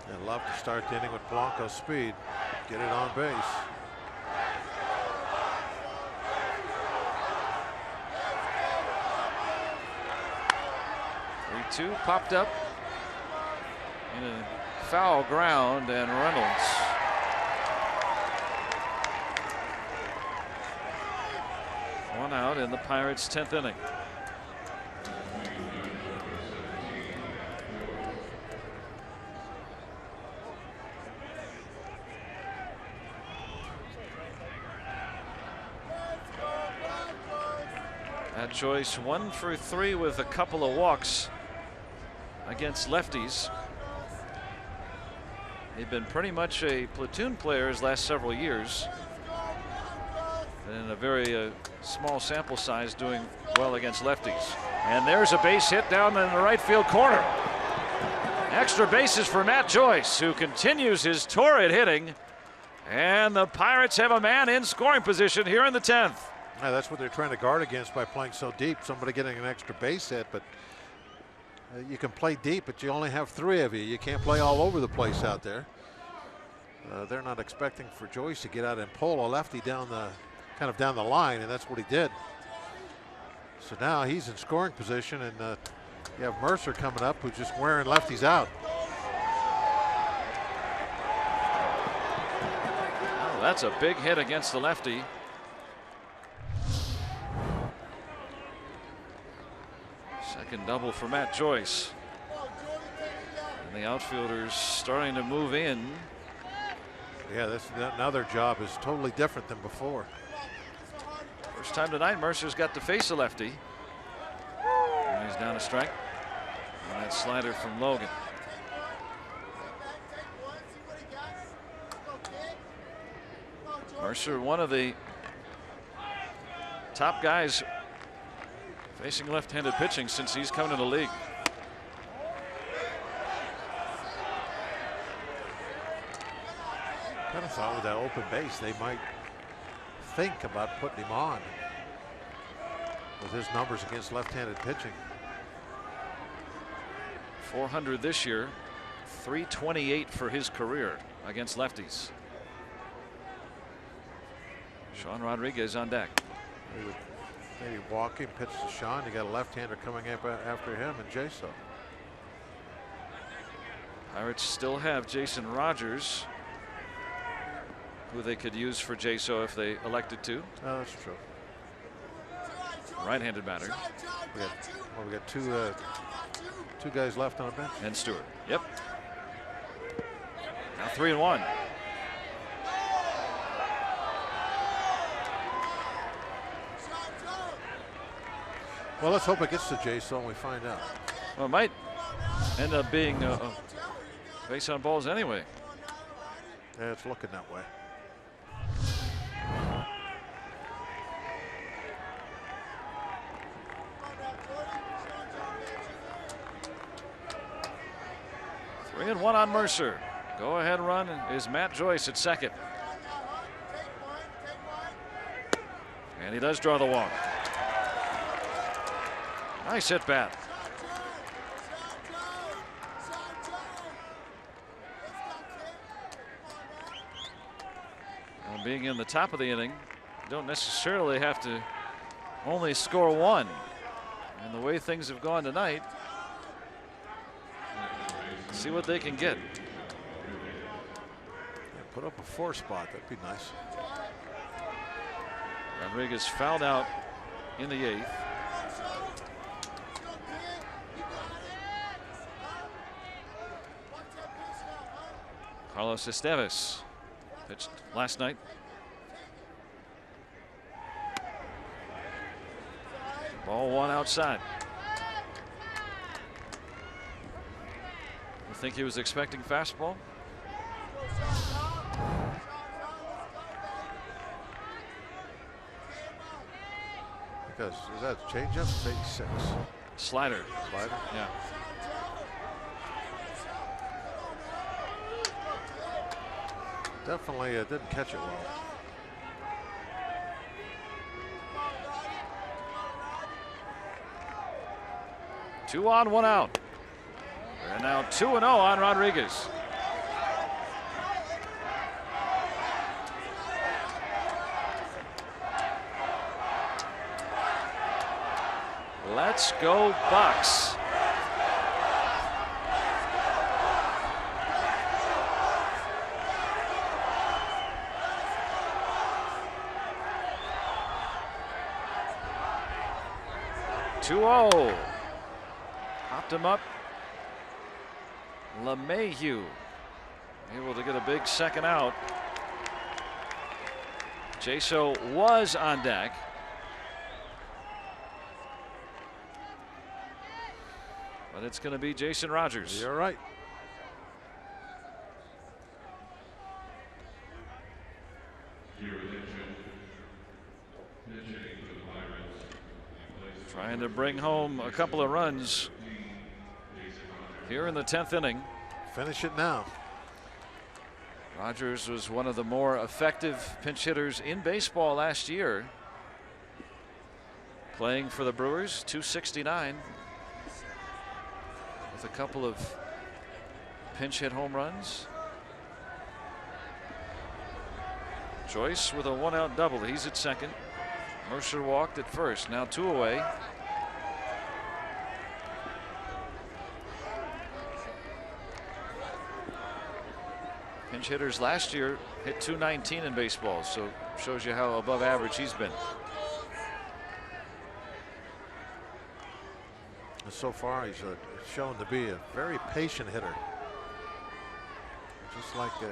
I'd love to start the inning with Polanco's speed. Get it on base. Two popped up in a foul ground, and Reynolds one out in the Pirates' 10th inning. That choice 1 for 3 with a couple of walks against lefties. They've been pretty much a platoon player his last several years, and a very small sample size doing well against lefties. And there's a base hit down in the right field corner. Extra bases for Matt Joyce, who continues his torrid hitting, and the Pirates have a man in scoring position here in the 10th. Yeah, that's what they're trying to guard against by playing so deep. Somebody getting an extra base hit, but you can play deep, but you only have 3 of you. You can't play all over the place out there. They're not expecting for Joyce to get out and pull a lefty down the down the line, and that's what he did. So now he's in scoring position, and you have Mercer coming up, who's just wearing lefties out. Oh, that's a big hit against the lefty. Second double for Matt Joyce. And the outfielders starting to move in. Yeah, now their job is totally different than before. First time tonight Mercer's got to face a lefty. And he's down a strike. And that slider from Logan. Mercer, one of the top guys facing left-handed pitching since he's come into the league. Kind of thought with that open base they might think about putting him on with his numbers against left-handed pitching. 400 this year, 328 for his career against lefties. Sean Rodriguez on deck. Maybe walking, pitch to Sean. You got a left-hander coming up after him, and Jaso. Pirates still have Jason Rogers, who they could use for Jaso if they elected to. Oh, that's true. Right-handed batter. We got two guys left on the bench. And Stewart. Yep. Now 3-1. Well, let's hope it gets to Jason and we find out. Well, it might end up being base on balls anyway. Yeah, it's looking that way. Three and one on Mercer. Go ahead run is Matt Joyce at second. And he does draw the walk. Nice hit bat. Well, being in the top of the inning, you don't necessarily have to only score one. And the way things have gone tonight, see what they can get. Yeah, put up a 4 spot. That'd be nice. Rodriguez fouled out in the 8th. Carlos Estevez pitched last night. Ball one outside. You think he was expecting fastball? Because is that a changeup? It's 86. Slider. Slider? Yeah. Definitely didn't catch it well. Two on, one out. And now 2-0 on Rodriguez. Let's go Bucks. Popped him up. LeMahieu able to get a big second out. Jaso was on deck. But it's going to be Jason Rogers. You're right. Trying to bring home a couple of runs here in the 10th inning. Finish it now. Rogers was one of the more effective pinch hitters in baseball last year. Playing for the Brewers, .269 with a couple of pinch hit home runs. Joyce with a 1-out double. He's at second. Mercer walked at first. Now 2 away. Pinch hitters last year hit .219 in baseball, so shows you how above average he's been. And so far, he's shown to be a very patient hitter. Just like the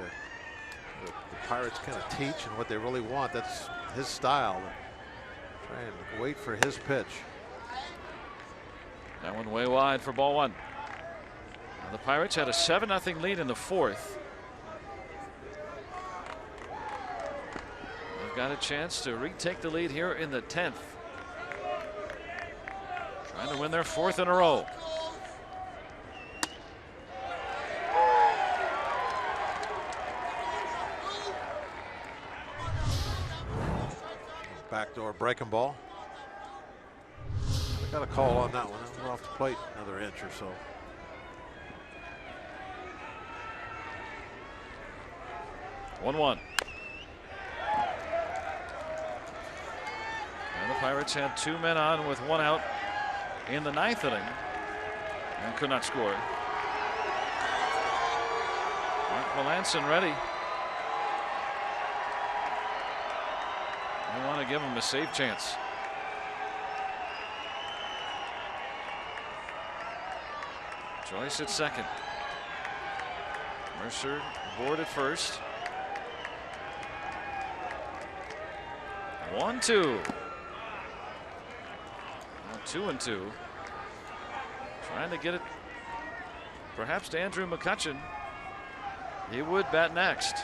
Pirates kind of teach and what they really want. That's his style. Try and wait for his pitch. That one way wide for ball one. Now the Pirates had a 7-0 lead in the fourth. They've got a chance to retake the lead here in the 10th. Trying to win their 4th in a row. Backdoor breaking ball. Got a call on that one. We're off the plate another inch or so. One. And the Pirates had 2 men on with 1 out in the 9th inning and could not score. Mark Melanson ready. I want to give him a save chance. Joyce at second. Mercer aboard at first. 1-2. Now 2-2. Trying to get it perhaps to Andrew McCutchen. He would bat next.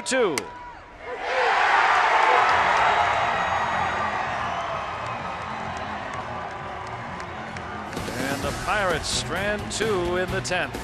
Two. And the Pirates strand 2 in the 10th.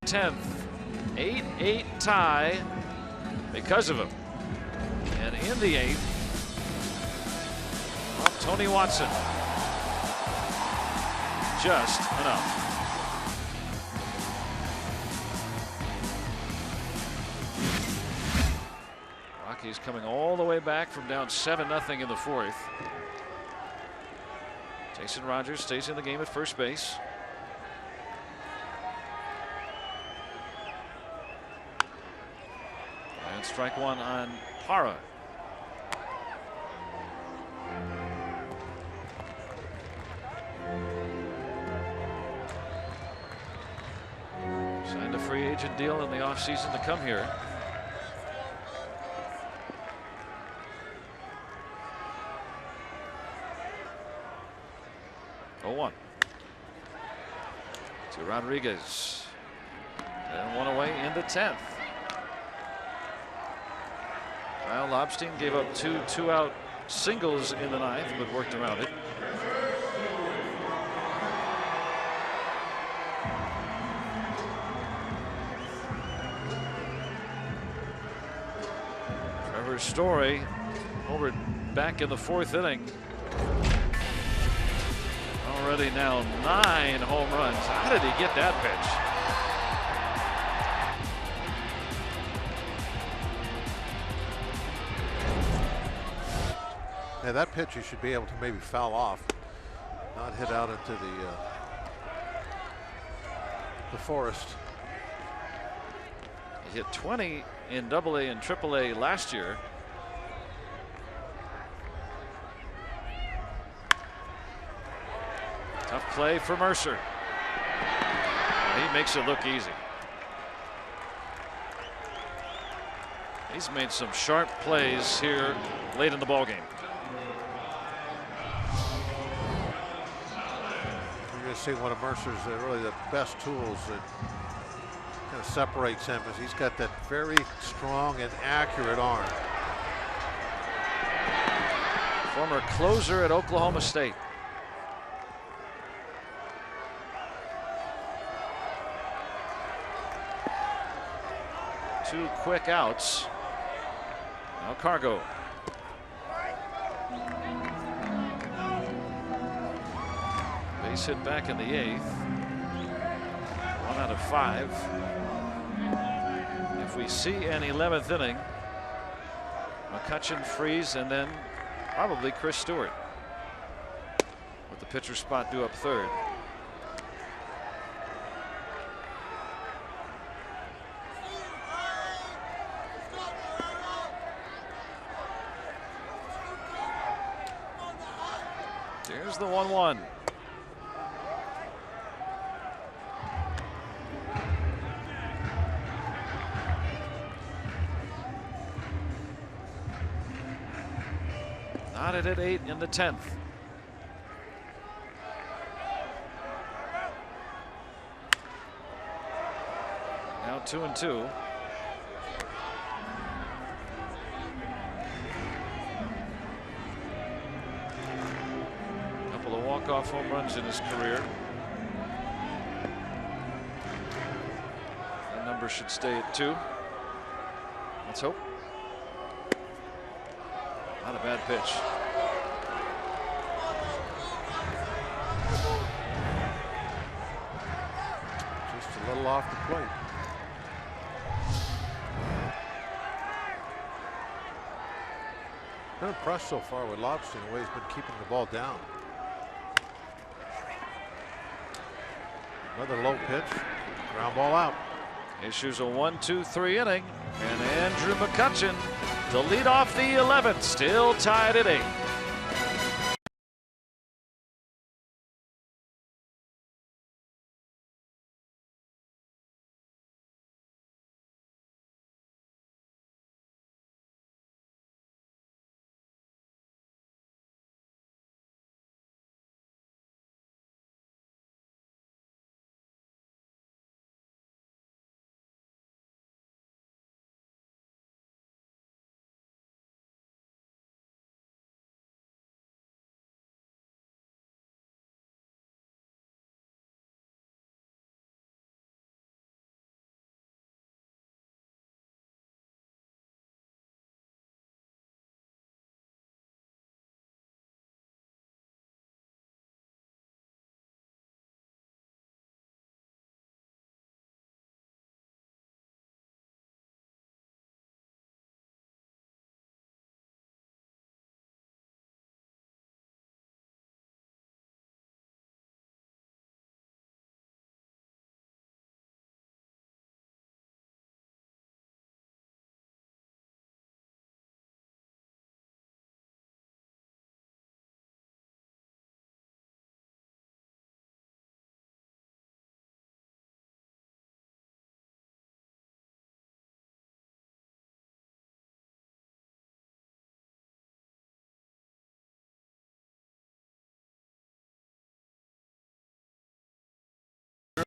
The 10th, 8-8 tie because of him. And in the 8th, Tony Watson. Just enough. Rockies coming all the way back from down 7-0 in the 4th. Jason Rogers stays in the game at first base. And strike one on Parra. Signed a free agent deal in the offseason to come here. To Rodriguez. And one away in the 10th. Kyle Lobstein gave up two out singles in the 9th, but worked around it. her story over back in the 4th inning. Already now 9 home runs. How did he get that pitch? Yeah, that pitch you should be able to maybe foul off, not hit out into the forest. He hit 20 in AA and AAA last year. Tough play for Mercer. He makes it look easy. He's made some sharp plays here late in the ballgame. You're going to see one of Mercer's really the best tools that kind of separates him, is he's got that very strong and accurate arm. Former closer at Oklahoma State. Two quick outs. Now Cargo. Base hit back in the 8th. 1 out of 5. If we see an 11th inning, McCutchen, Freeze, and then probably Chris Stewart with the pitcher spot due up 3rd. Here's the 1-1. Knotted at 8 in the 10th. Now 2-2. Couple of walk-off home runs in his career. That number should stay at 2. Let's hope. Not a bad pitch. Just a little off the plate. Been impressed so far with Lobstein, the way he's been keeping the ball down. Another low pitch, ground ball out. Issues a 1-2-3 inning, and Andrew McCutchen to lead off the 11th, still tied at 8.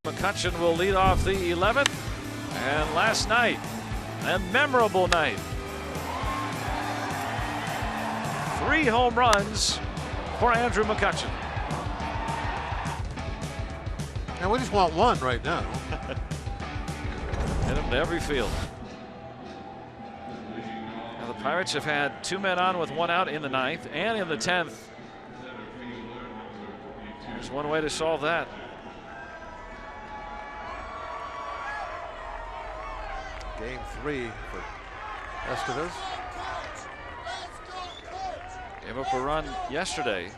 McCutchen will lead off the 11th, and last night, a memorable night. 3 home runs for Andrew McCutchen. And we just want one right now. Hit him to every field. The Pirates have had 2 men on with 1 out in the 9th and in the 10th. There's one way to solve that. Game 3 for Estevez. Gave up a run yesterday.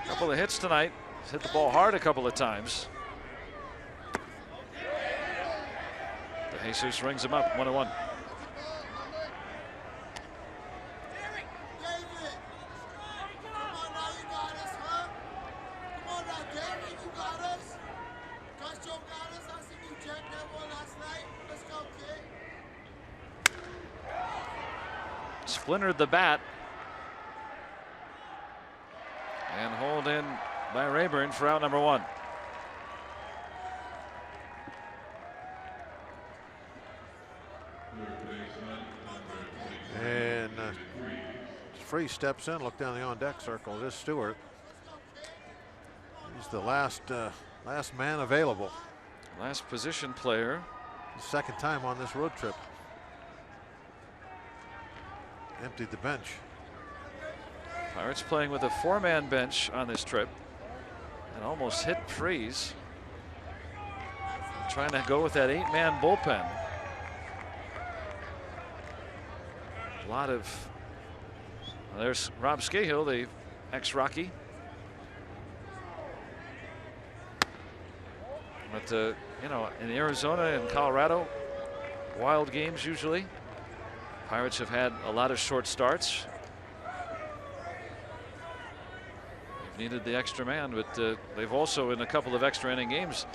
Couple of hits tonight. He's hit the ball hard a couple of times. De Jesus rings him up 1-1. Splintered the bat. And hauled in by Rayburn for out number 1. And Free steps in. Look down the on-deck circle. This Stewart. He's the last man available. Last position player. Second time on this road trip. Emptied the bench. Pirates playing with a 4-man bench on this trip and almost hit Freeze. Trying to go with that 8-man bullpen. A lot of. Well, there's Rob Scahill, the ex-Rocky. But you know, in Arizona and Colorado, wild games usually. Pirates have had a lot of short starts. They've needed the extra man, but they've also, in a couple of extra inning games,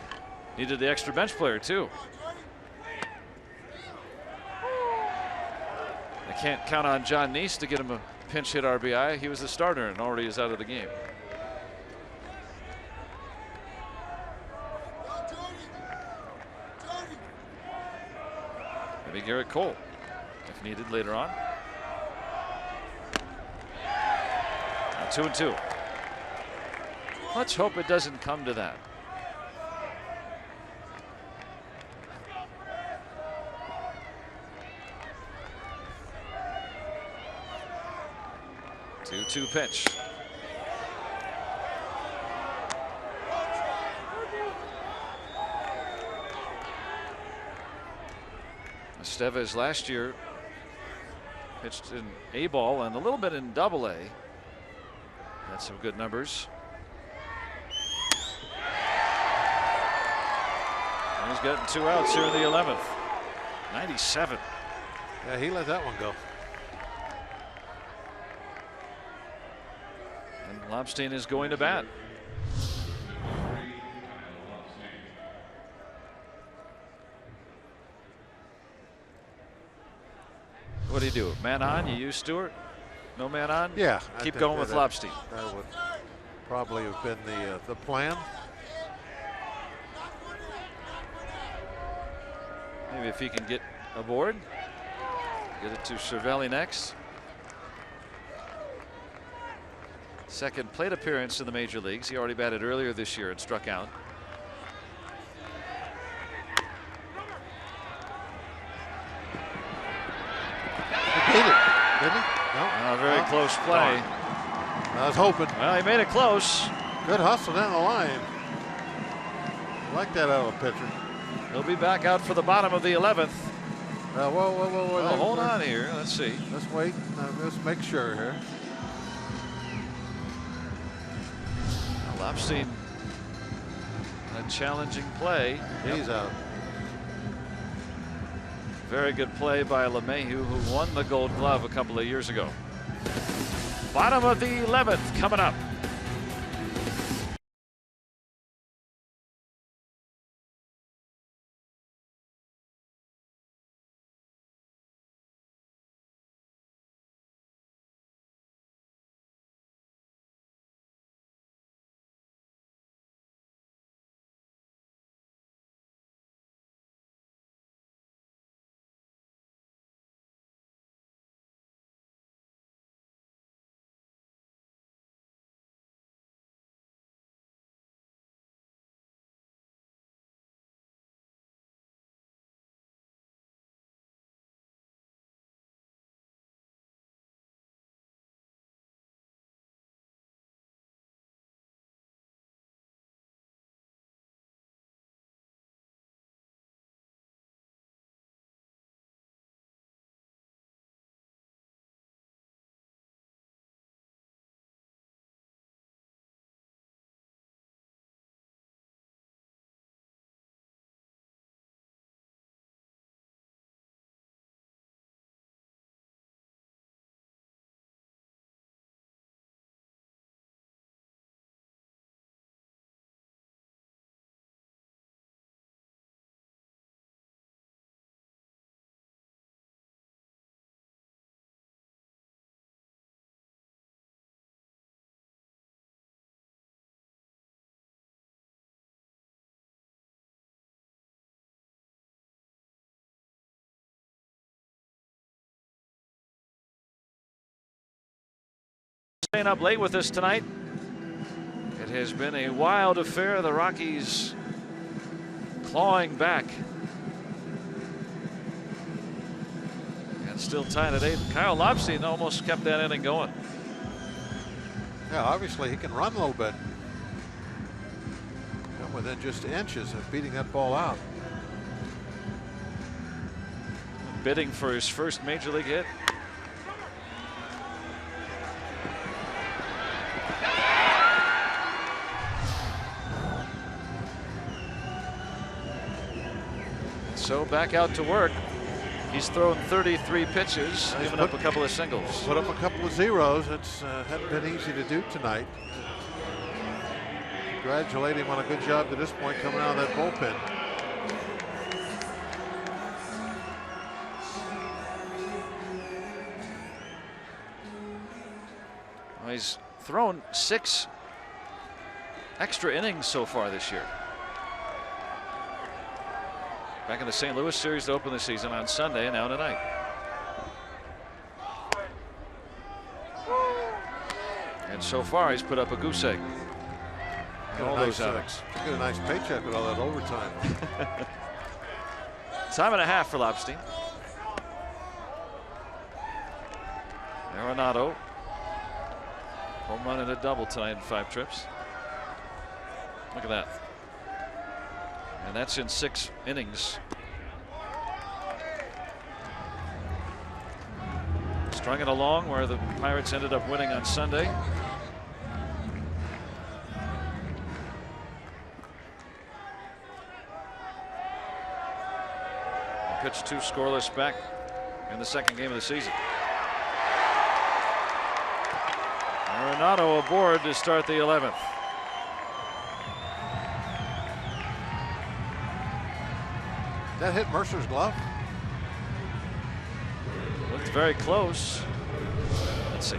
needed the extra bench player too. They can't count on John Neese to get him a pinch hit RBI. He was the starter and already is out of the game. Maybe Garrett Cole, if needed later on. Now 2-2. Let's hope it doesn't come to that. Two pitch. Estevez last year pitched in A ball and a little bit in Double A. That's some good numbers. And he's gotten 2 outs here in the 11th. 97. Yeah, he let that one go. And Lobstein is going to bat. What do you do? Man on? You use Stewart? No man on? Yeah. Keep going with Lobstein. That would probably have been the plan. Maybe if he can get aboard. Get it to Cervelli next. Second plate appearance in the major leagues. He already batted earlier this year and struck out. He beat it, didn't he? No. Very close play. I was hoping. Well, he made it close. Good hustle down the line. I like that out of a pitcher. He'll be back out for the bottom of the 11th. Whoa. Well, hold on here. Let's see. Let's wait. Let's make sure here. Lobstein, a challenging play. He's out. Very good play by LeMahieu, who won the Gold Glove a couple of years ago. Bottom of the 11th coming up. Staying up late with us tonight. It has been a wild affair. The Rockies clawing back. And still tied at 8. Kyle Lobstein almost kept that inning going. Yeah, obviously he can run a little bit. And within just inches of beating that ball out. Bidding for his first major league hit. So back out to work. He's thrown 33 pitches, given up a couple of singles. Put up a couple of zeros. It's hadn't been easy to do tonight. Congratulate him on a good job to this point coming out of that bullpen. Well, he's thrown 6 extra innings so far this year. Back in the St. Louis series to open the season on Sunday, and now tonight. And so far, he's put up a goose egg in all those outings. Get a nice paycheck with all that overtime. Time and a half for Lobstein. Arenado. Home run and a double tonight in 5 trips. Look at that. And that's in 6 innings. Strung it along where the Pirates ended up winning on Sunday. Pitched 2 scoreless back in the second game of the season. Arenado aboard to start the 11th. That hit Mercer's glove. Looked very close. Let's see.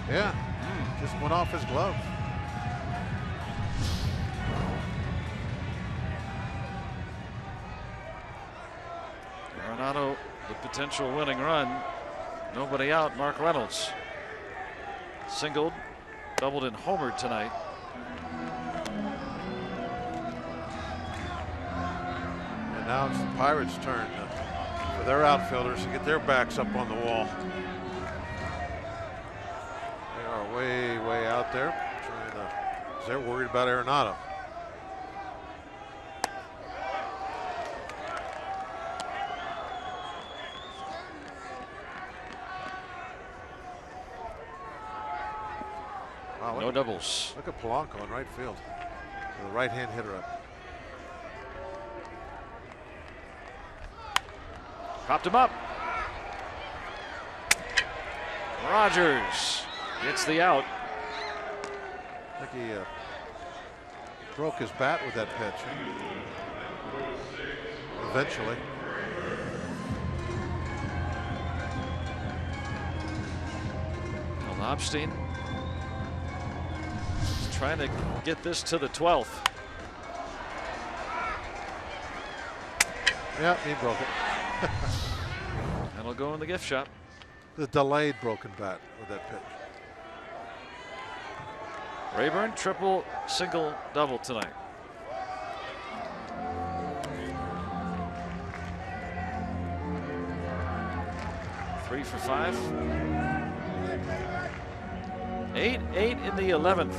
Yeah, just went off his glove. Arenado, the potential winning run. Nobody out. Mark Reynolds singled, doubled, and homered tonight. And now it's the Pirates' turn for their outfielders to get their backs up on the wall. They are way, way out there, trying to, 'cause they're worried about Arenado. Wow, No doubles. Look at Polanco in right field. The right-hand hitter up. Popped him up. Rogers gets the out. I think he broke his bat with that pitch. Eventually. Lobstein is trying to get this to the 12th. Yeah, he broke it. That'll go in the gift shop. The delayed broken bat with that pitch. Rayburn triple, single, double tonight. Three for 5. 8-8 in the 11th.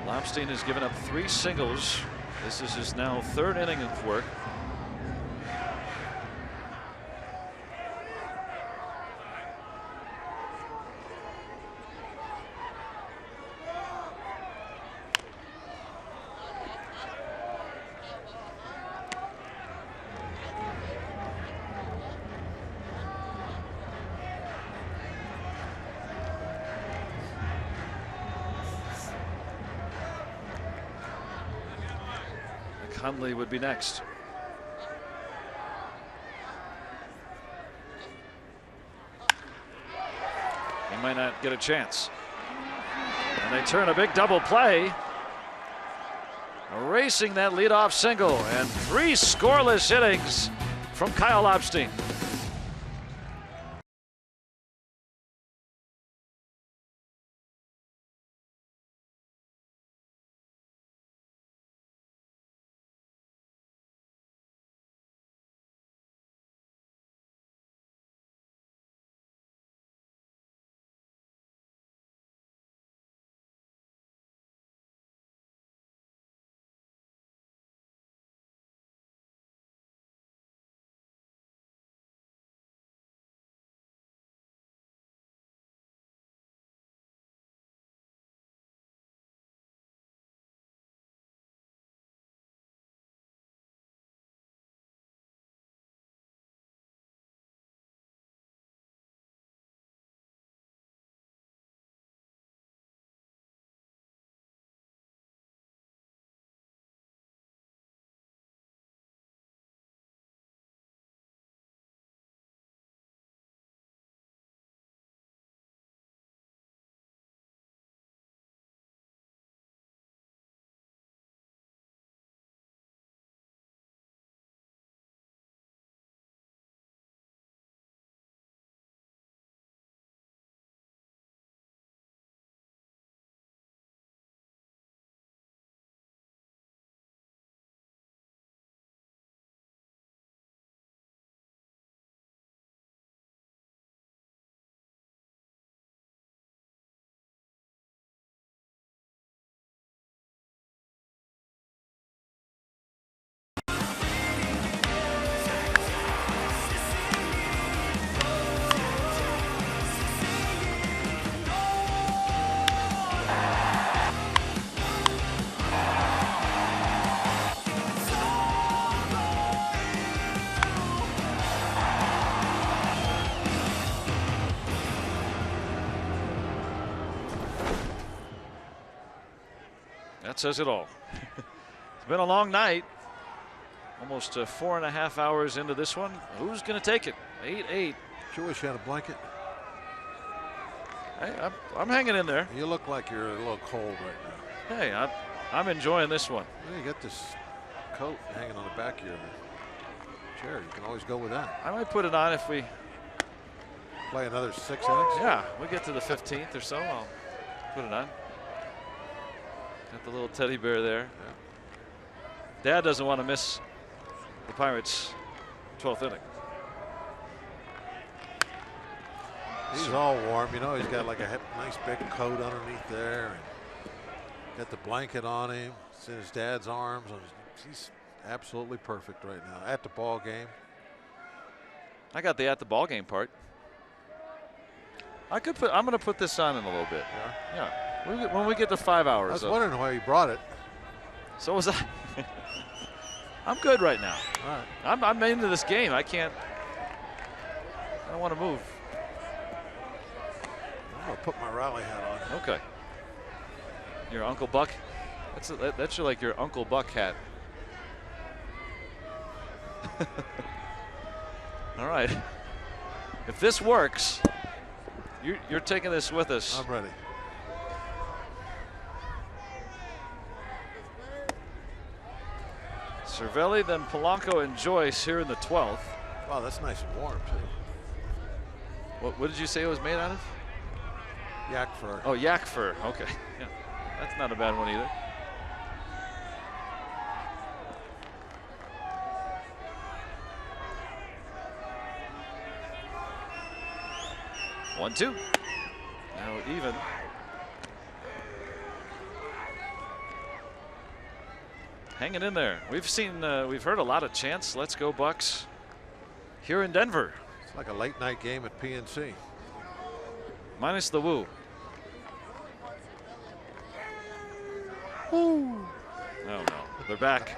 Lobstein has given up 3 singles. This is his now 3rd inning of work. Hundley would be next. He might not get a chance. And they turn a big double play, erasing that leadoff single, and 3 scoreless innings from Kyle Lobstein. That says it all. It's been a long night. Almost 4.5 hours into this one. Who's going to take it? 8-8. Sure wish you had a blanket. Hey, I'm hanging in there. You look like you're a little cold right now. Hey, I'm enjoying this one. Well, you got this coat hanging on the back of your chair. You can always go with that. I might put it on if we play another 6 innings. Yeah, we get to the 15th or so. I'll put it on. Got the little teddy bear there. Yeah. Dad doesn't want to miss the Pirates' 12th inning. He's all warm, you know. He's got like a nice big coat underneath there, and got the blanket on him. It's in his dad's arms. He's absolutely perfect right now at the ball game. I got the at the ball game part. I'm going to put this on in a little bit. Yeah. When we get to 5 hours. I was wondering why you brought it. So was I. I'm good right now. All right. I'm into this game. I don't want to move. I'm gonna put my rally hat on. Okay. Your Uncle Buck. That's like your Uncle Buck hat. All right. If this works, you're taking this with us. I'm ready. Cervelli, then Polanco and Joyce here in the 12th. Wow, that's nice and warm too. What did you say it was made out of? Yak fur. Oh, yak fur. Okay. Yeah. That's not a bad one either. One, two. Now even. Hanging in there. We've heard a lot of chants. Let's go Bucks here in Denver. It's like a late night game at PNC. Minus the woo. Woo. Oh no, they're back.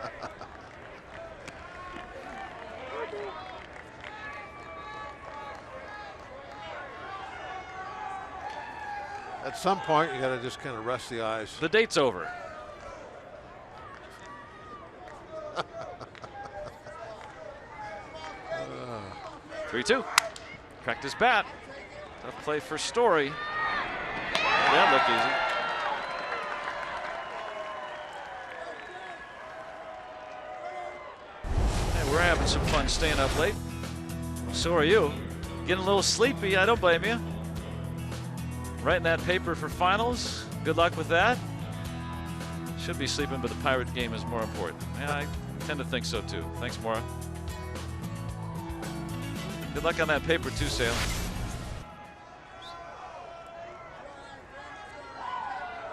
At some point, you got to just kind of rest the eyes. The date's over. Uh, 3-2. Cracked his bat. Tough play for Story. Yeah, it looked easy. Hey, we're having some fun staying up late. So are you. Getting a little sleepy, I don't blame you. Writing that paper for finals. Good luck with that. Should be sleeping, but the Pirate game is more important. Yeah, I tend to think so too. Thanks, Maura. Good luck on that paper too, Salem.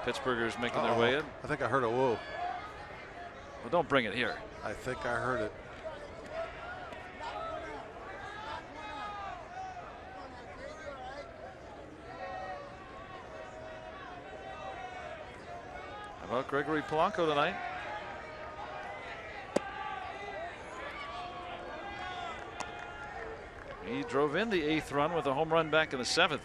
Pittsburghers making their way in. I think I heard a whoa. Well, don't bring it here. I think I heard it. How about Gregory Polanco tonight? He drove in the 8th run with a home run back in the 7th.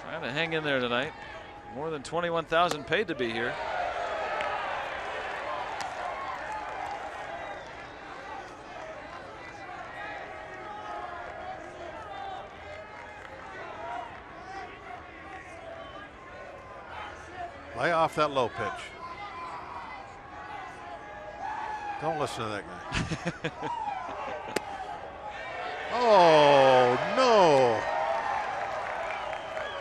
Trying to hang in there tonight. More than 21,000 paid to be here. Lay off that low pitch. Don't listen to that guy. Oh, no.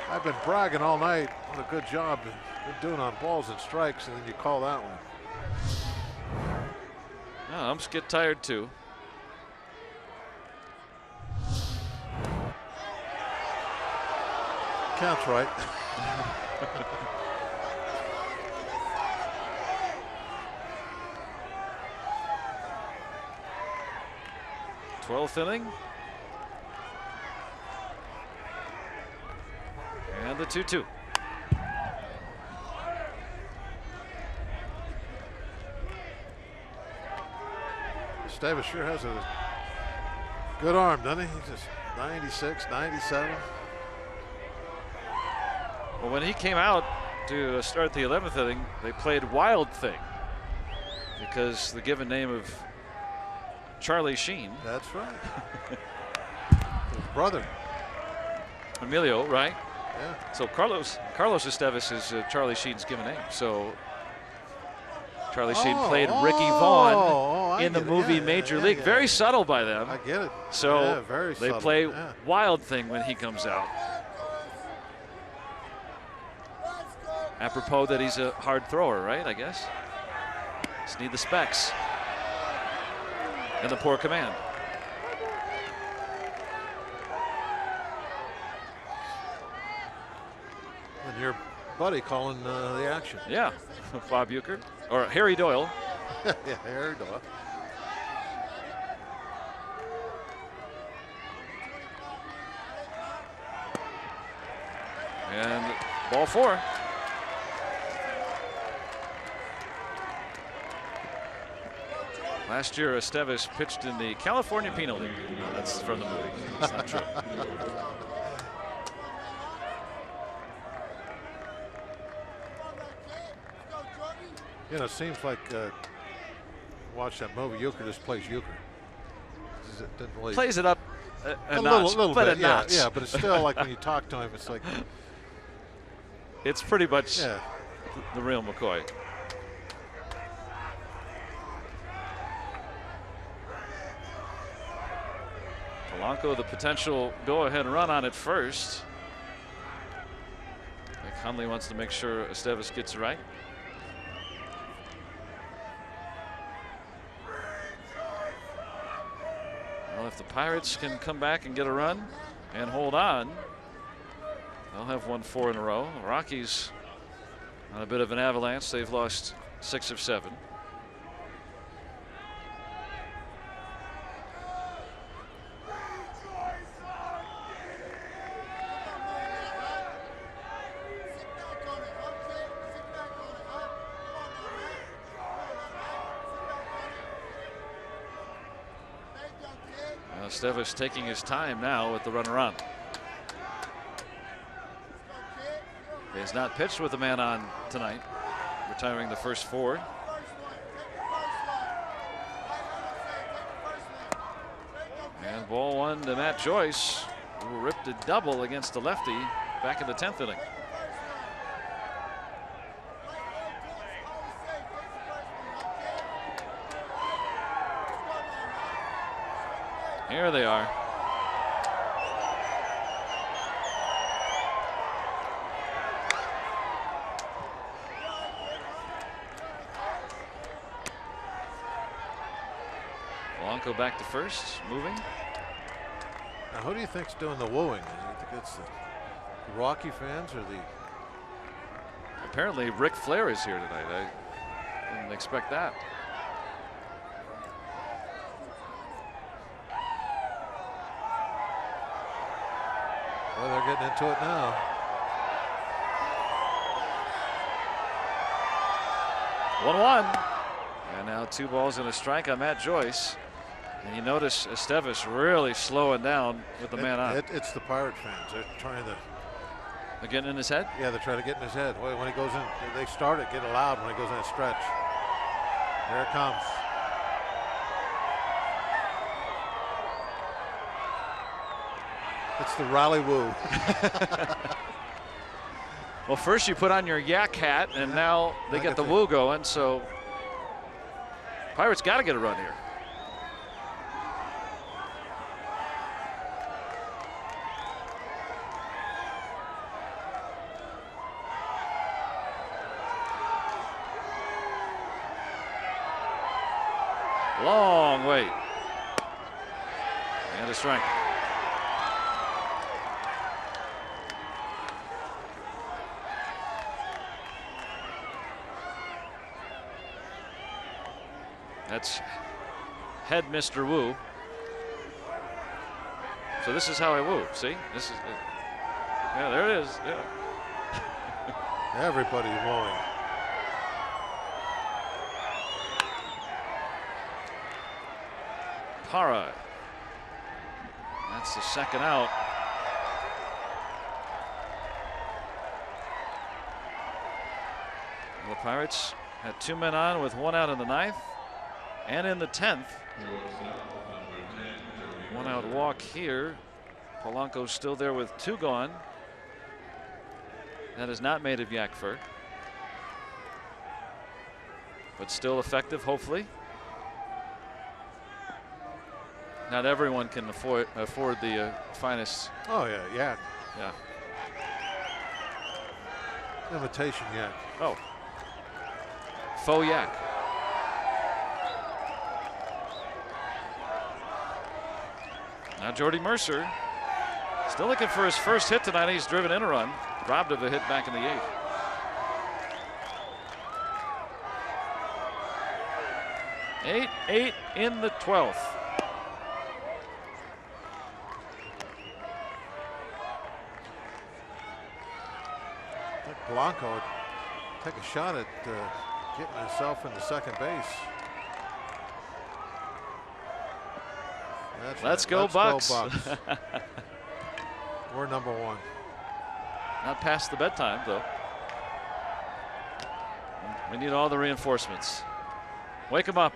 I've been bragging all night. What a good job been doing on balls and strikes, and then you call that one. Oh, umps get tired too. Counts right. 12th inning. And the 2-2. Davis sure has a good arm, doesn't he? He's just 96, 97. Well, when he came out to start the 11th inning, they played Wild Thing because the given name of Charlie Sheen. That's right. His brother. Emilio, right? Yeah. So Carlos Estevez is Charlie Sheen's given name. So Charlie Sheen played Ricky Vaughn in the movie Major League. Very subtle by them. I get it. So very they subtle. play Wild Thing when he comes out. Apropos that he's a hard thrower, right? I guess. Just need the specs and the poor command. And your buddy calling the action. Yeah, Bob Uecker or Harry Doyle. Yeah, Harry Doyle. And ball 4. Last year, Estevez pitched in the California Penal League. No, that's from the movie. That's not true. You know, it seems like watch that movie. Euchre just plays Euchre. It didn't really Plays it up a little but bit, a notch. yeah, but it's still like when you talk to him, it's like it's pretty much the real McCoy. Polanco, the potential go-ahead run on it first. Mike Hundley wants to make sure Estevez gets it right. Well, if the Pirates can come back and get a run and hold on, they'll have won 4 in a row. The Rockies on a bit of an avalanche. They've lost 6 of 7. Estevez taking his time now with the runner on. He has not pitched with a man on tonight, retiring the first 4. And ball 1 to Matt Joyce, who ripped a double against the lefty back in the 10th inning. Here they are. Polanco back to first, moving. Now, who do you think's doing the wooing? Do you think it's the Rocky fans or the? Apparently, Ric Flair is here tonight. I didn't expect that. Well, they're getting into it now. One. And now 2 balls and a strike on Matt Joyce. And you notice Estevez really slowing down with the man on. It's the Pirate fans. They're trying to. They're getting in his head? Yeah, they're trying to get in his head. When he goes in, they start it, get loud when he goes in a stretch. Here it comes. It's the rally woo. Well, first you put on your yak hat, and now they get the woo going. So Pirates got to get a run here. Long wait. And a strike. That's head Mr. Wu. So this is how I woo. See? This is it. Yeah, there it is. Yeah. Everybody's wooing. Para. That's the second out. The Pirates had 2 men on with 1 out in the 9th and in the 10th. 1 out walk here. Polanco's still there with 2 gone. That is not made of yak fur, but still effective, hopefully. Not everyone can afford the finest. Oh yeah, yak. Yeah. Imitation yak. Oh. Faux yak. Now Jordy Mercer still looking for his first hit tonight. He's driven in a run, robbed of a hit back in the 8th. Eight in the 12th. Polanco would take a shot at getting himself into second base. Let's go Bucks. We're number 1. Not past the bedtime, though. We need all the reinforcements. Wake them up.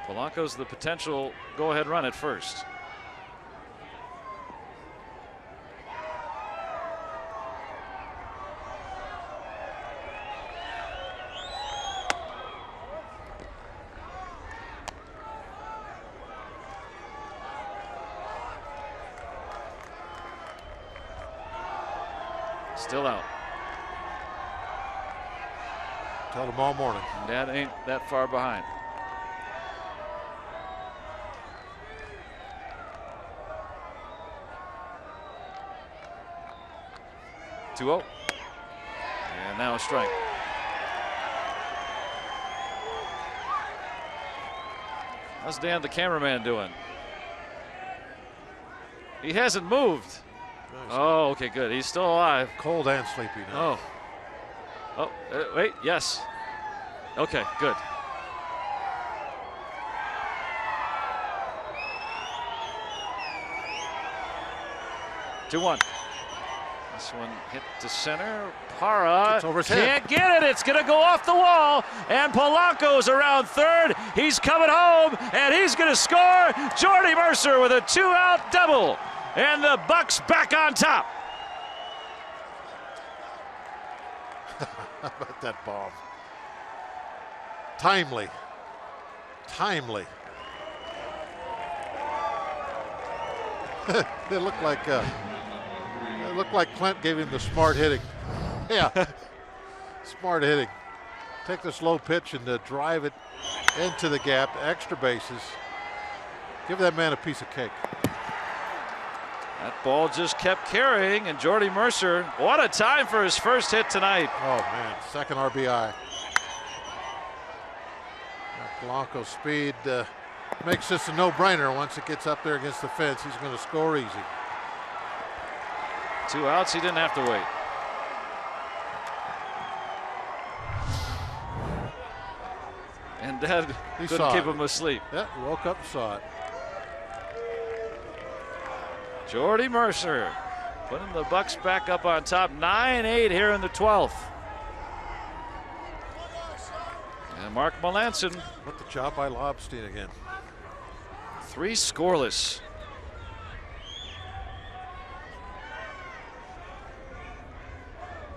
Polanco's the potential go-ahead run at first. Still out. Till tomorrow morning. That ain't that far behind. Two-0. And now a strike. How's Dan the cameraman doing? He hasn't moved. Oh, okay, good. He's still alive. Cold and sleepy now. Oh, wait, yes. Okay, good. Two-one. This one hit to center. Parra can't get it. It's going to go off the wall. And Polanco's around third. He's coming home, and he's going to score. Jordy Mercer with a 2-out double. And the Bucks back on top. How about that bomb? Timely. Timely. It looked like Clint gave him the smart hitting. Yeah, smart hitting. Take the slow pitch and drive it into the gap, extra bases. Give that man a piece of cake. That ball just kept carrying, and Jordy Mercer, what a time for his first hit tonight. Oh man, second RBI. Polanco's speed makes this a no-brainer. Once it gets up there against the fence, he's going to score easy. 2 outs, he didn't have to wait. And Dad couldn't keep him asleep. Yeah, he woke up and saw it. Jordy Mercer putting the Bucks back up on top. 9-8 here in the 12th. And Mark Melanson. What the job by Lobstein again. 3 scoreless.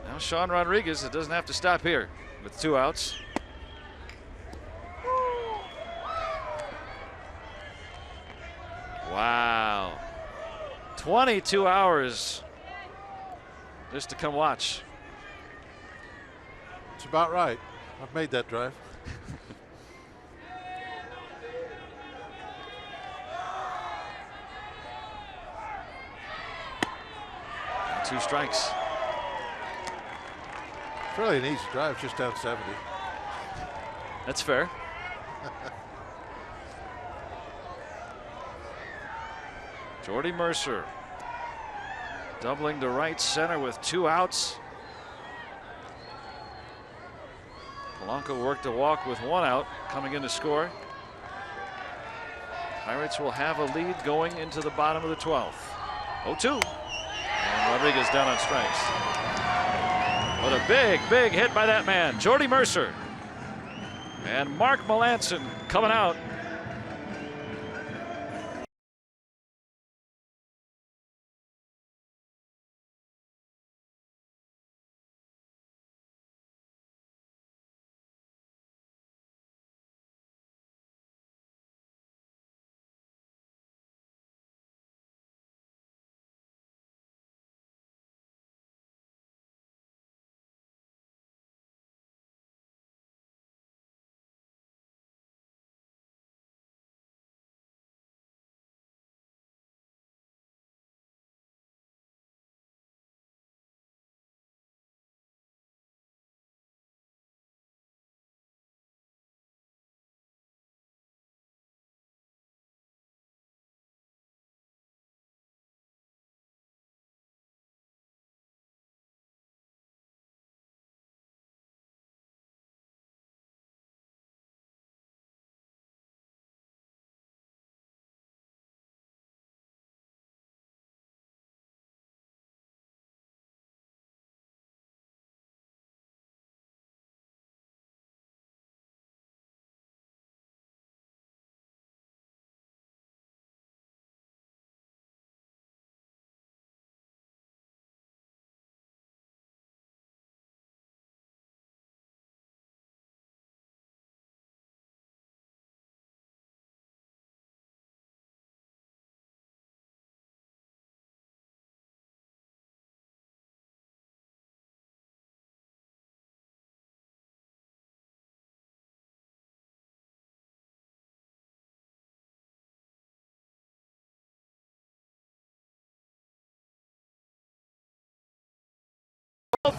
Now Sean Rodriguez, it doesn't have to stop here with 2 outs. Wow. 22 hours just to come watch. It's about right. I've made that drive. 2 strikes. It's really an easy drive, just down 70. That's fair. Jordy Mercer doubling to right center with 2 outs. Polanco worked a walk with 1 out, coming in to score. Pirates will have a lead going into the bottom of the 12th. 0-2. And Rodriguez down on strikes. What a big hit by that man, Jordy Mercer. And Mark Melanson coming out.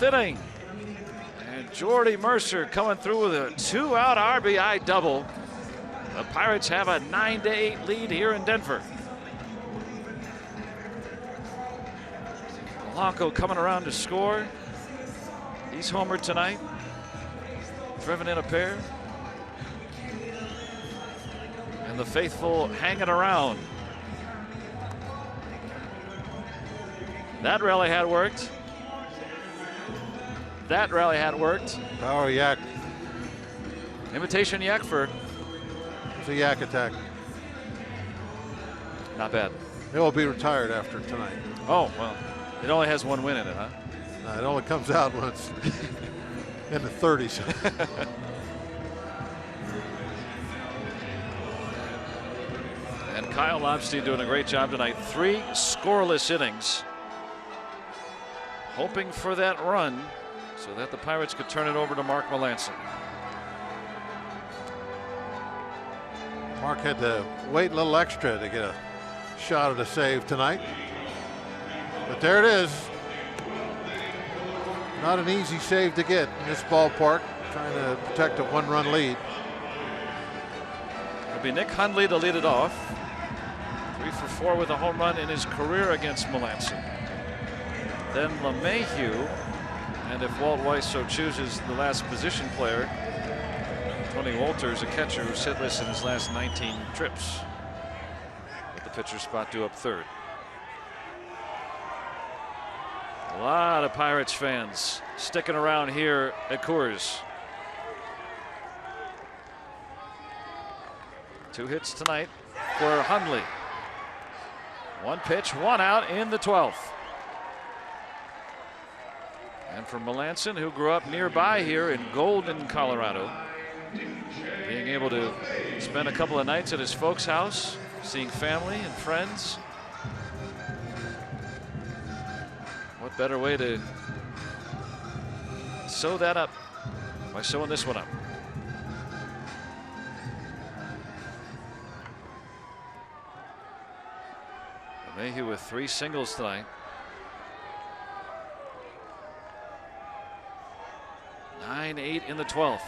Inning. And Jordy Mercer coming through with a 2-out RBI double. The Pirates have a 9-8 lead here in Denver. Polanco coming around to score. He's homered tonight. Driven in a pair. And the faithful hanging around. That rally had worked. that rally hat worked. Power yak. Imitation yak for. It's a yak attack. Not bad. It will be retired after tonight. Oh, well, it only has one win in it, huh? It only comes out when it's in the 30s. And Kyle Lobstein doing a great job tonight. 3 scoreless innings. Hoping for that run so that the Pirates could turn it over to Mark Melancon. Mark had to wait a little extra to get a shot at a save tonight. But there it is. Not an easy save to get in this ballpark, trying to protect a 1-run lead. It'll be Nick Hundley to lead it off. 3 for 4 with a home run in his career against Melancon. Then LeMahieu, and if Walt Weiss so chooses, the last position player, Tony Wolters, a catcher who's hitless in his last 19 trips. With the pitcher spot due up third. A lot of Pirates fans sticking around here at Coors. 2 hits tonight for Hundley. 1 pitch, 1 out in the 12th. And for Melancon, who grew up nearby here in Golden, Colorado, being able to spend a couple of nights at his folks' house, seeing family and friends. What better way to sew that up by sewing this one up? Mayhew with 3 singles tonight. 9-8 in the 12th.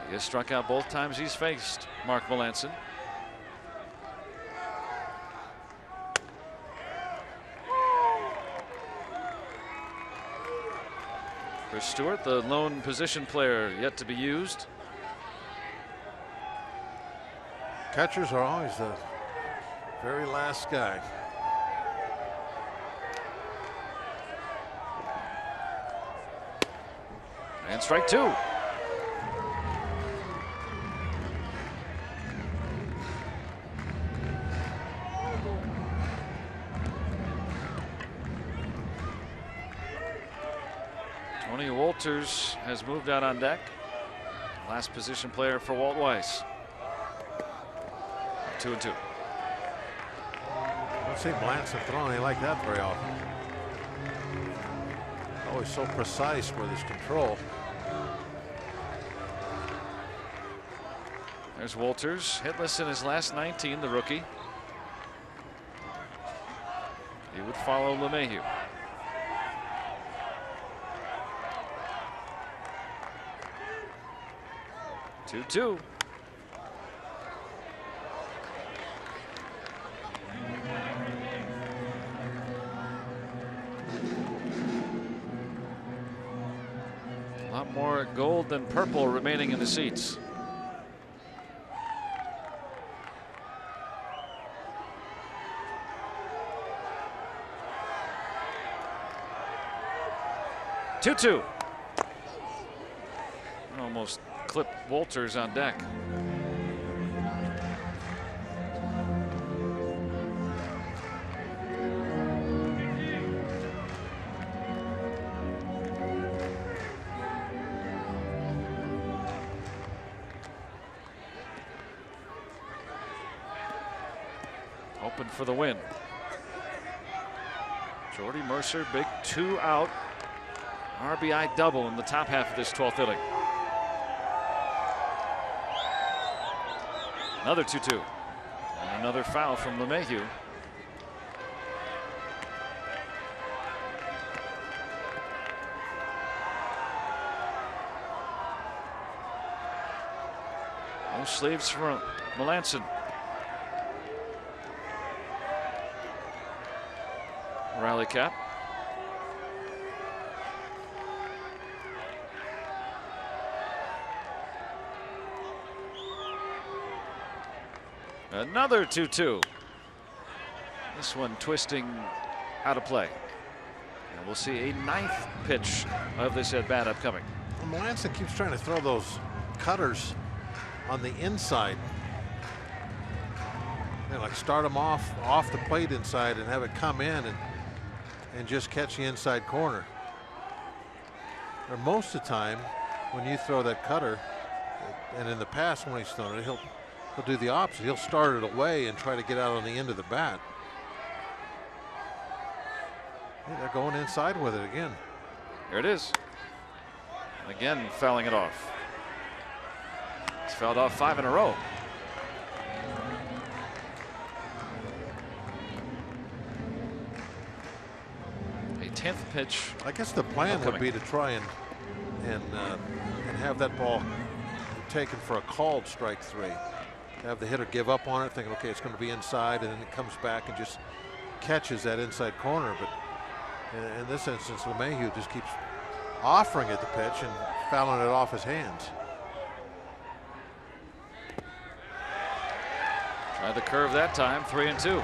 He has struck out both times he's faced Mark Melancon. Chris Stewart, the lone position player yet to be used. Catchers are always the very last guy. And strike 2. Tony Wolters has moved out on deck. Last position player for Walt Weiss. 2-2. I don't see Melancon throwing anything like that very often. Always so precise with his control. There's Wolters, hitless in his last 19, the rookie. He would follow LeMahieu. 2-2. A lot more gold than purple remaining in the seats. Two. Almost clipped Wolters on deck. Open for the win. Jordy Mercer, big 2-out RBI double in the top half of this 12th inning. Another 2-2. And another foul from LeMahieu. No sleeves for Melancon. Rally cap. Another 2-2. This one twisting out of play. And we'll see a 9th pitch of this at-bat upcoming. Well, Melanson keeps trying to throw those cutters on the inside. Like start them off the plate inside and have it come in and just catch the inside corner. Or most of the time, when you throw that cutter, and in the past when he's thrown it, he'll do the opposite. He'll start it away and try to get out on the end of the bat. Hey, they're going inside with it again. Here it is. Again, fouling it off. He's fouled off 5 in a row. A 10th pitch. I guess the plan would be to try and have that ball taken for a called strike 3. Have the hitter give up on it, thinking, okay, it's going to be inside, and then it comes back and just catches that inside corner. But in this instance, LeMahieu just keeps offering it the pitch and fouling it off his hands. Tried the curve that time, 3-2.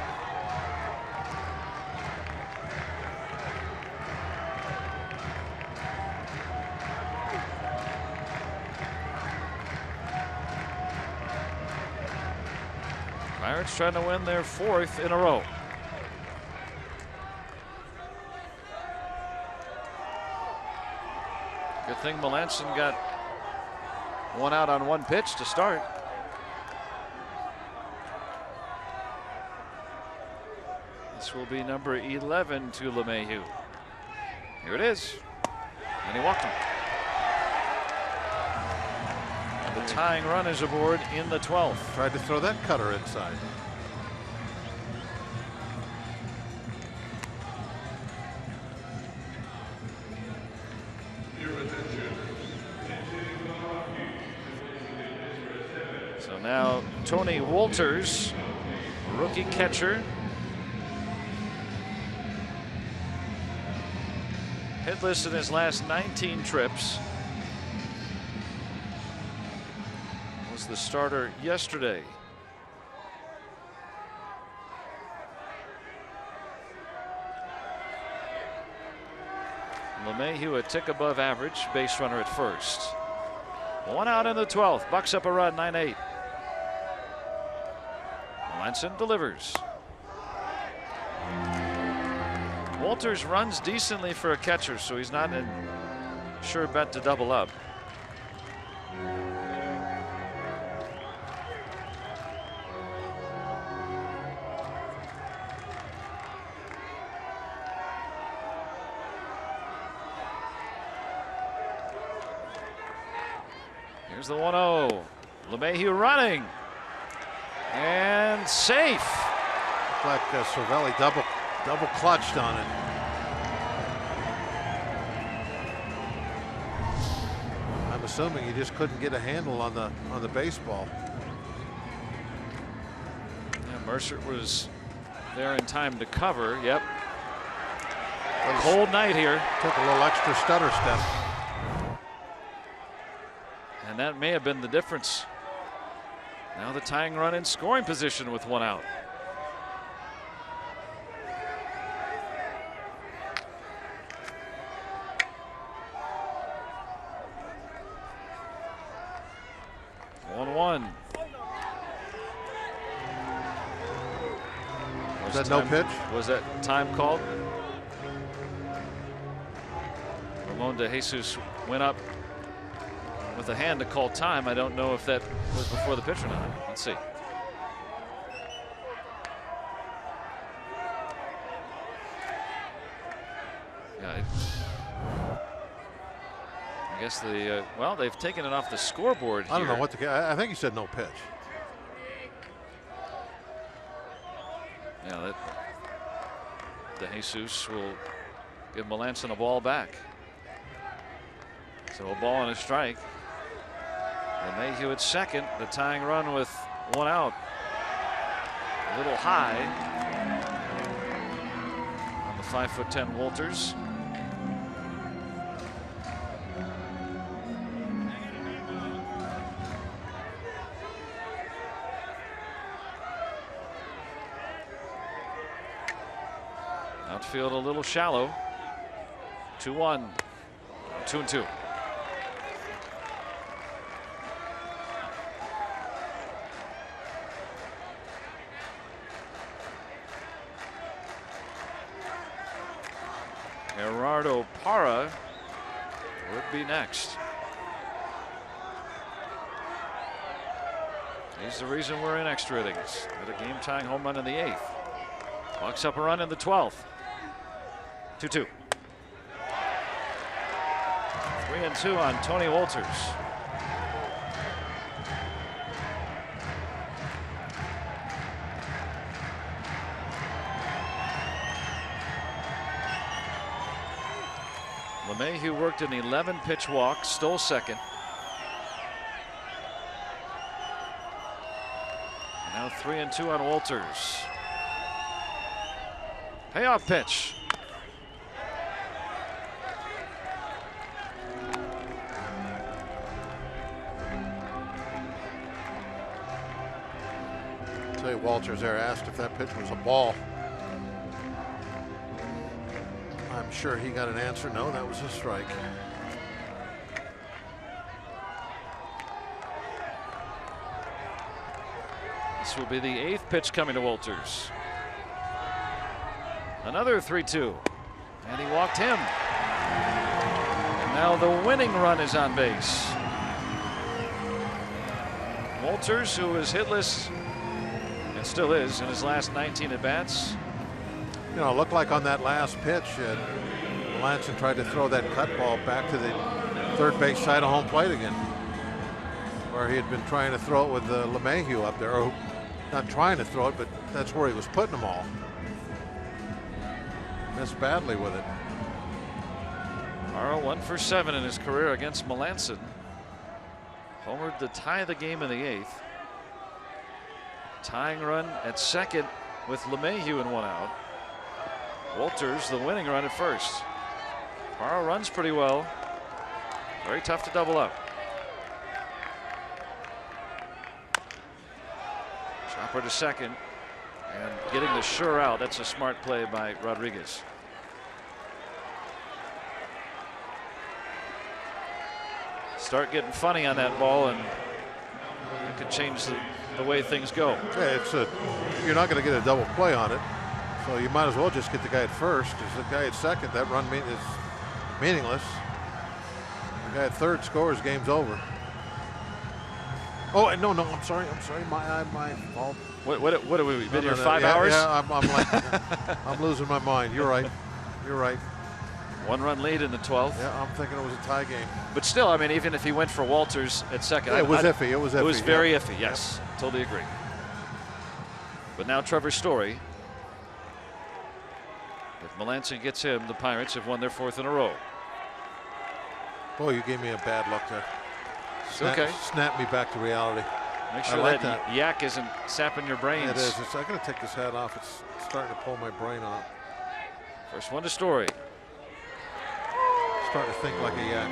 Pirates trying to win their 4th in a row. Good thing Melanson got 1 out on 1 pitch to start. This will be number 11 to LeMahieu. Here it is. And he walked him. And the tying run is aboard in the 12th. Tried to throw that cutter inside. So now Tony Wolters, rookie catcher. Hitless in his last 19 trips. Was the starter yesterday. LeMahieu a tick above average, base runner at first. 1 out in the 12th, bucks up a run, 9-8. Melanson delivers. Wolters runs decently for a catcher, so he's not a sure bet to double up. Here's the 1-0. LeMahieu running and safe. Like Cervelli double clutched on it. I'm assuming he just couldn't get a handle on the baseball. Yeah, Mercer was there in time to cover. Yep. A cold night here. Took a little extra stutter step. And that may have been the difference. Now the tying run in scoring position with 1 out. Was that no pitch? Was that time called? Ramon De Jesus went up with a hand to call time. I don't know if that was before the pitch or not. Let's see. Yeah, I guess well, they've taken it off the scoreboard here. I don't know what I think he said no pitch. Yeah, that De Jesus will give Melanson a ball back. So a ball and a strike. LeMahieu at second, the tying run with 1 out. A little high on the 5'10" Wolters. field a little shallow. 2-1, 2-2. Gerardo Parra would be next. He's the reason we're in extra innings. With a game-tying home run in the 8th. Bucks up a run in the 12th. 2-2. 3-2 on Tony Wolters. LeMahieu worked an 11-pitch walk, stole second. Now 3-2 on Wolters. Payoff pitch. Say Wolters there asked if that pitch was a ball. I'm sure he got an answer. No, that was a strike. This will be the 8th pitch coming to Wolters. Another 3-2. And he walked him. And now the winning run is on base. Wolters, who was hitless and still is in his last 19 at-bats. You know, it looked like on that last pitch, Melanson tried to throw that cut ball back to the third base side of home plate again, where he had been trying to throw it with LeMahieu up there, or not trying to throw it, but that's where he was putting them all. Missed badly with it. Morrow 1 for 7 in his career against Melanson. Homered to tie the game in the 8th. Tying run at second with LeMahieu in 1 out. Wolters the winning run at first. Parra runs pretty well. Very tough to double up. Chopper to second and getting the sure out. That's a smart play by Rodriguez. Start getting funny on that ball and it could change the way things go. Yeah, you're not going to get a double play on it. So you might as well just get the guy at first, because the guy at second, that run is meaningless. The guy at third scores, game's over. Oh, no, I'm sorry, my fault. What have we been here 5 hours? Yeah, I'm losing my mind. You're right. 1 run lead in the 12th. Yeah, I'm thinking it was a tie game. But still, I mean, even if he went for Wolters at second, yeah, it was iffy. It was very iffy. Yes, totally agree. But now Trevor Story. If Melanson gets him, the Pirates have won their 4th in a row. Boy, you gave me a bad look there. Okay. Snap me back to reality. Make sure that yak isn't sapping your brains. It is. I got to take this hat off. It's starting to pull my brain off. First one to Story. Starting to think like a yak.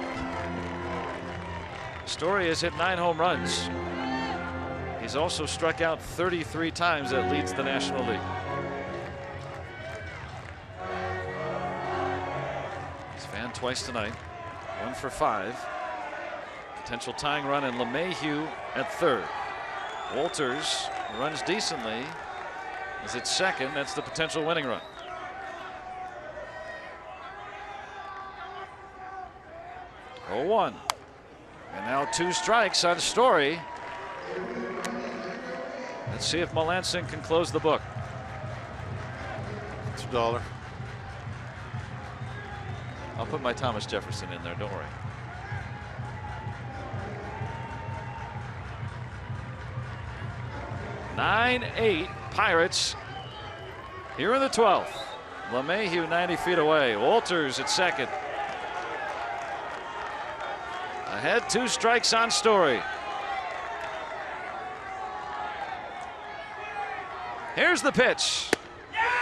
Story has hit 9 home runs. He's also struck out 33 times. That leads the National League. He's fanned twice tonight. 1 for 5. Potential tying run, and LeMahieu at third. Wolters runs decently. Is at second. That's the potential winning run. Oh, 1. And now 2 strikes on Story. Let's see if Melanson can close the book. It's $1. I'll put my Thomas Jefferson in there, don't worry. (9-8) Pirates here in the 12th. LeMahieu 90 feet away. Wolters at second. Ahead, 2 strikes on Story. Here's the pitch.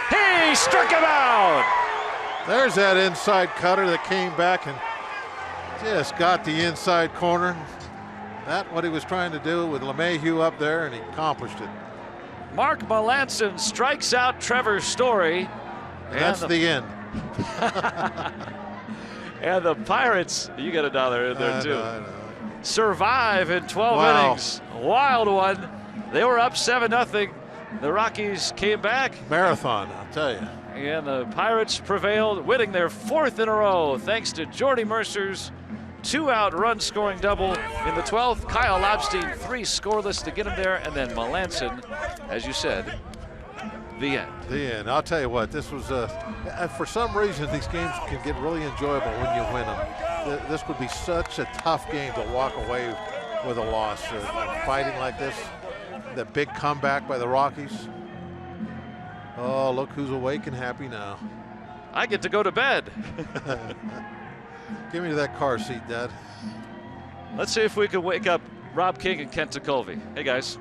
He struck him out. There's that inside cutter that came back and just got the inside corner. That's what he was trying to do with LeMahieu up there, and he accomplished it. Mark Melanson strikes out Trevor Story And that's the end. And the Pirates, you get $1 in there too. I know. Survive in 12 Wow. innings. Wild one. They were up 7-0. The Rockies came back, Marathon, I'll tell you. and the Pirates prevailed, winning their 4th in a row thanks to Jordy Mercer's 2-out run-scoring double in the 12th. Kyle Lobstein 3 scoreless to get him there, and then Melanson, as you said, the end. The end. I'll tell you what, this was for some reason these games can get really enjoyable when you win them. This would be such a tough game to walk away with a loss. Fighting like this, the big comeback by the Rockies. Oh, look who's awake and happy now. I get to go to bed. Give me that car seat, Dad. Let's see if we can wake up Rob King and Kent Tekulve. Hey, guys.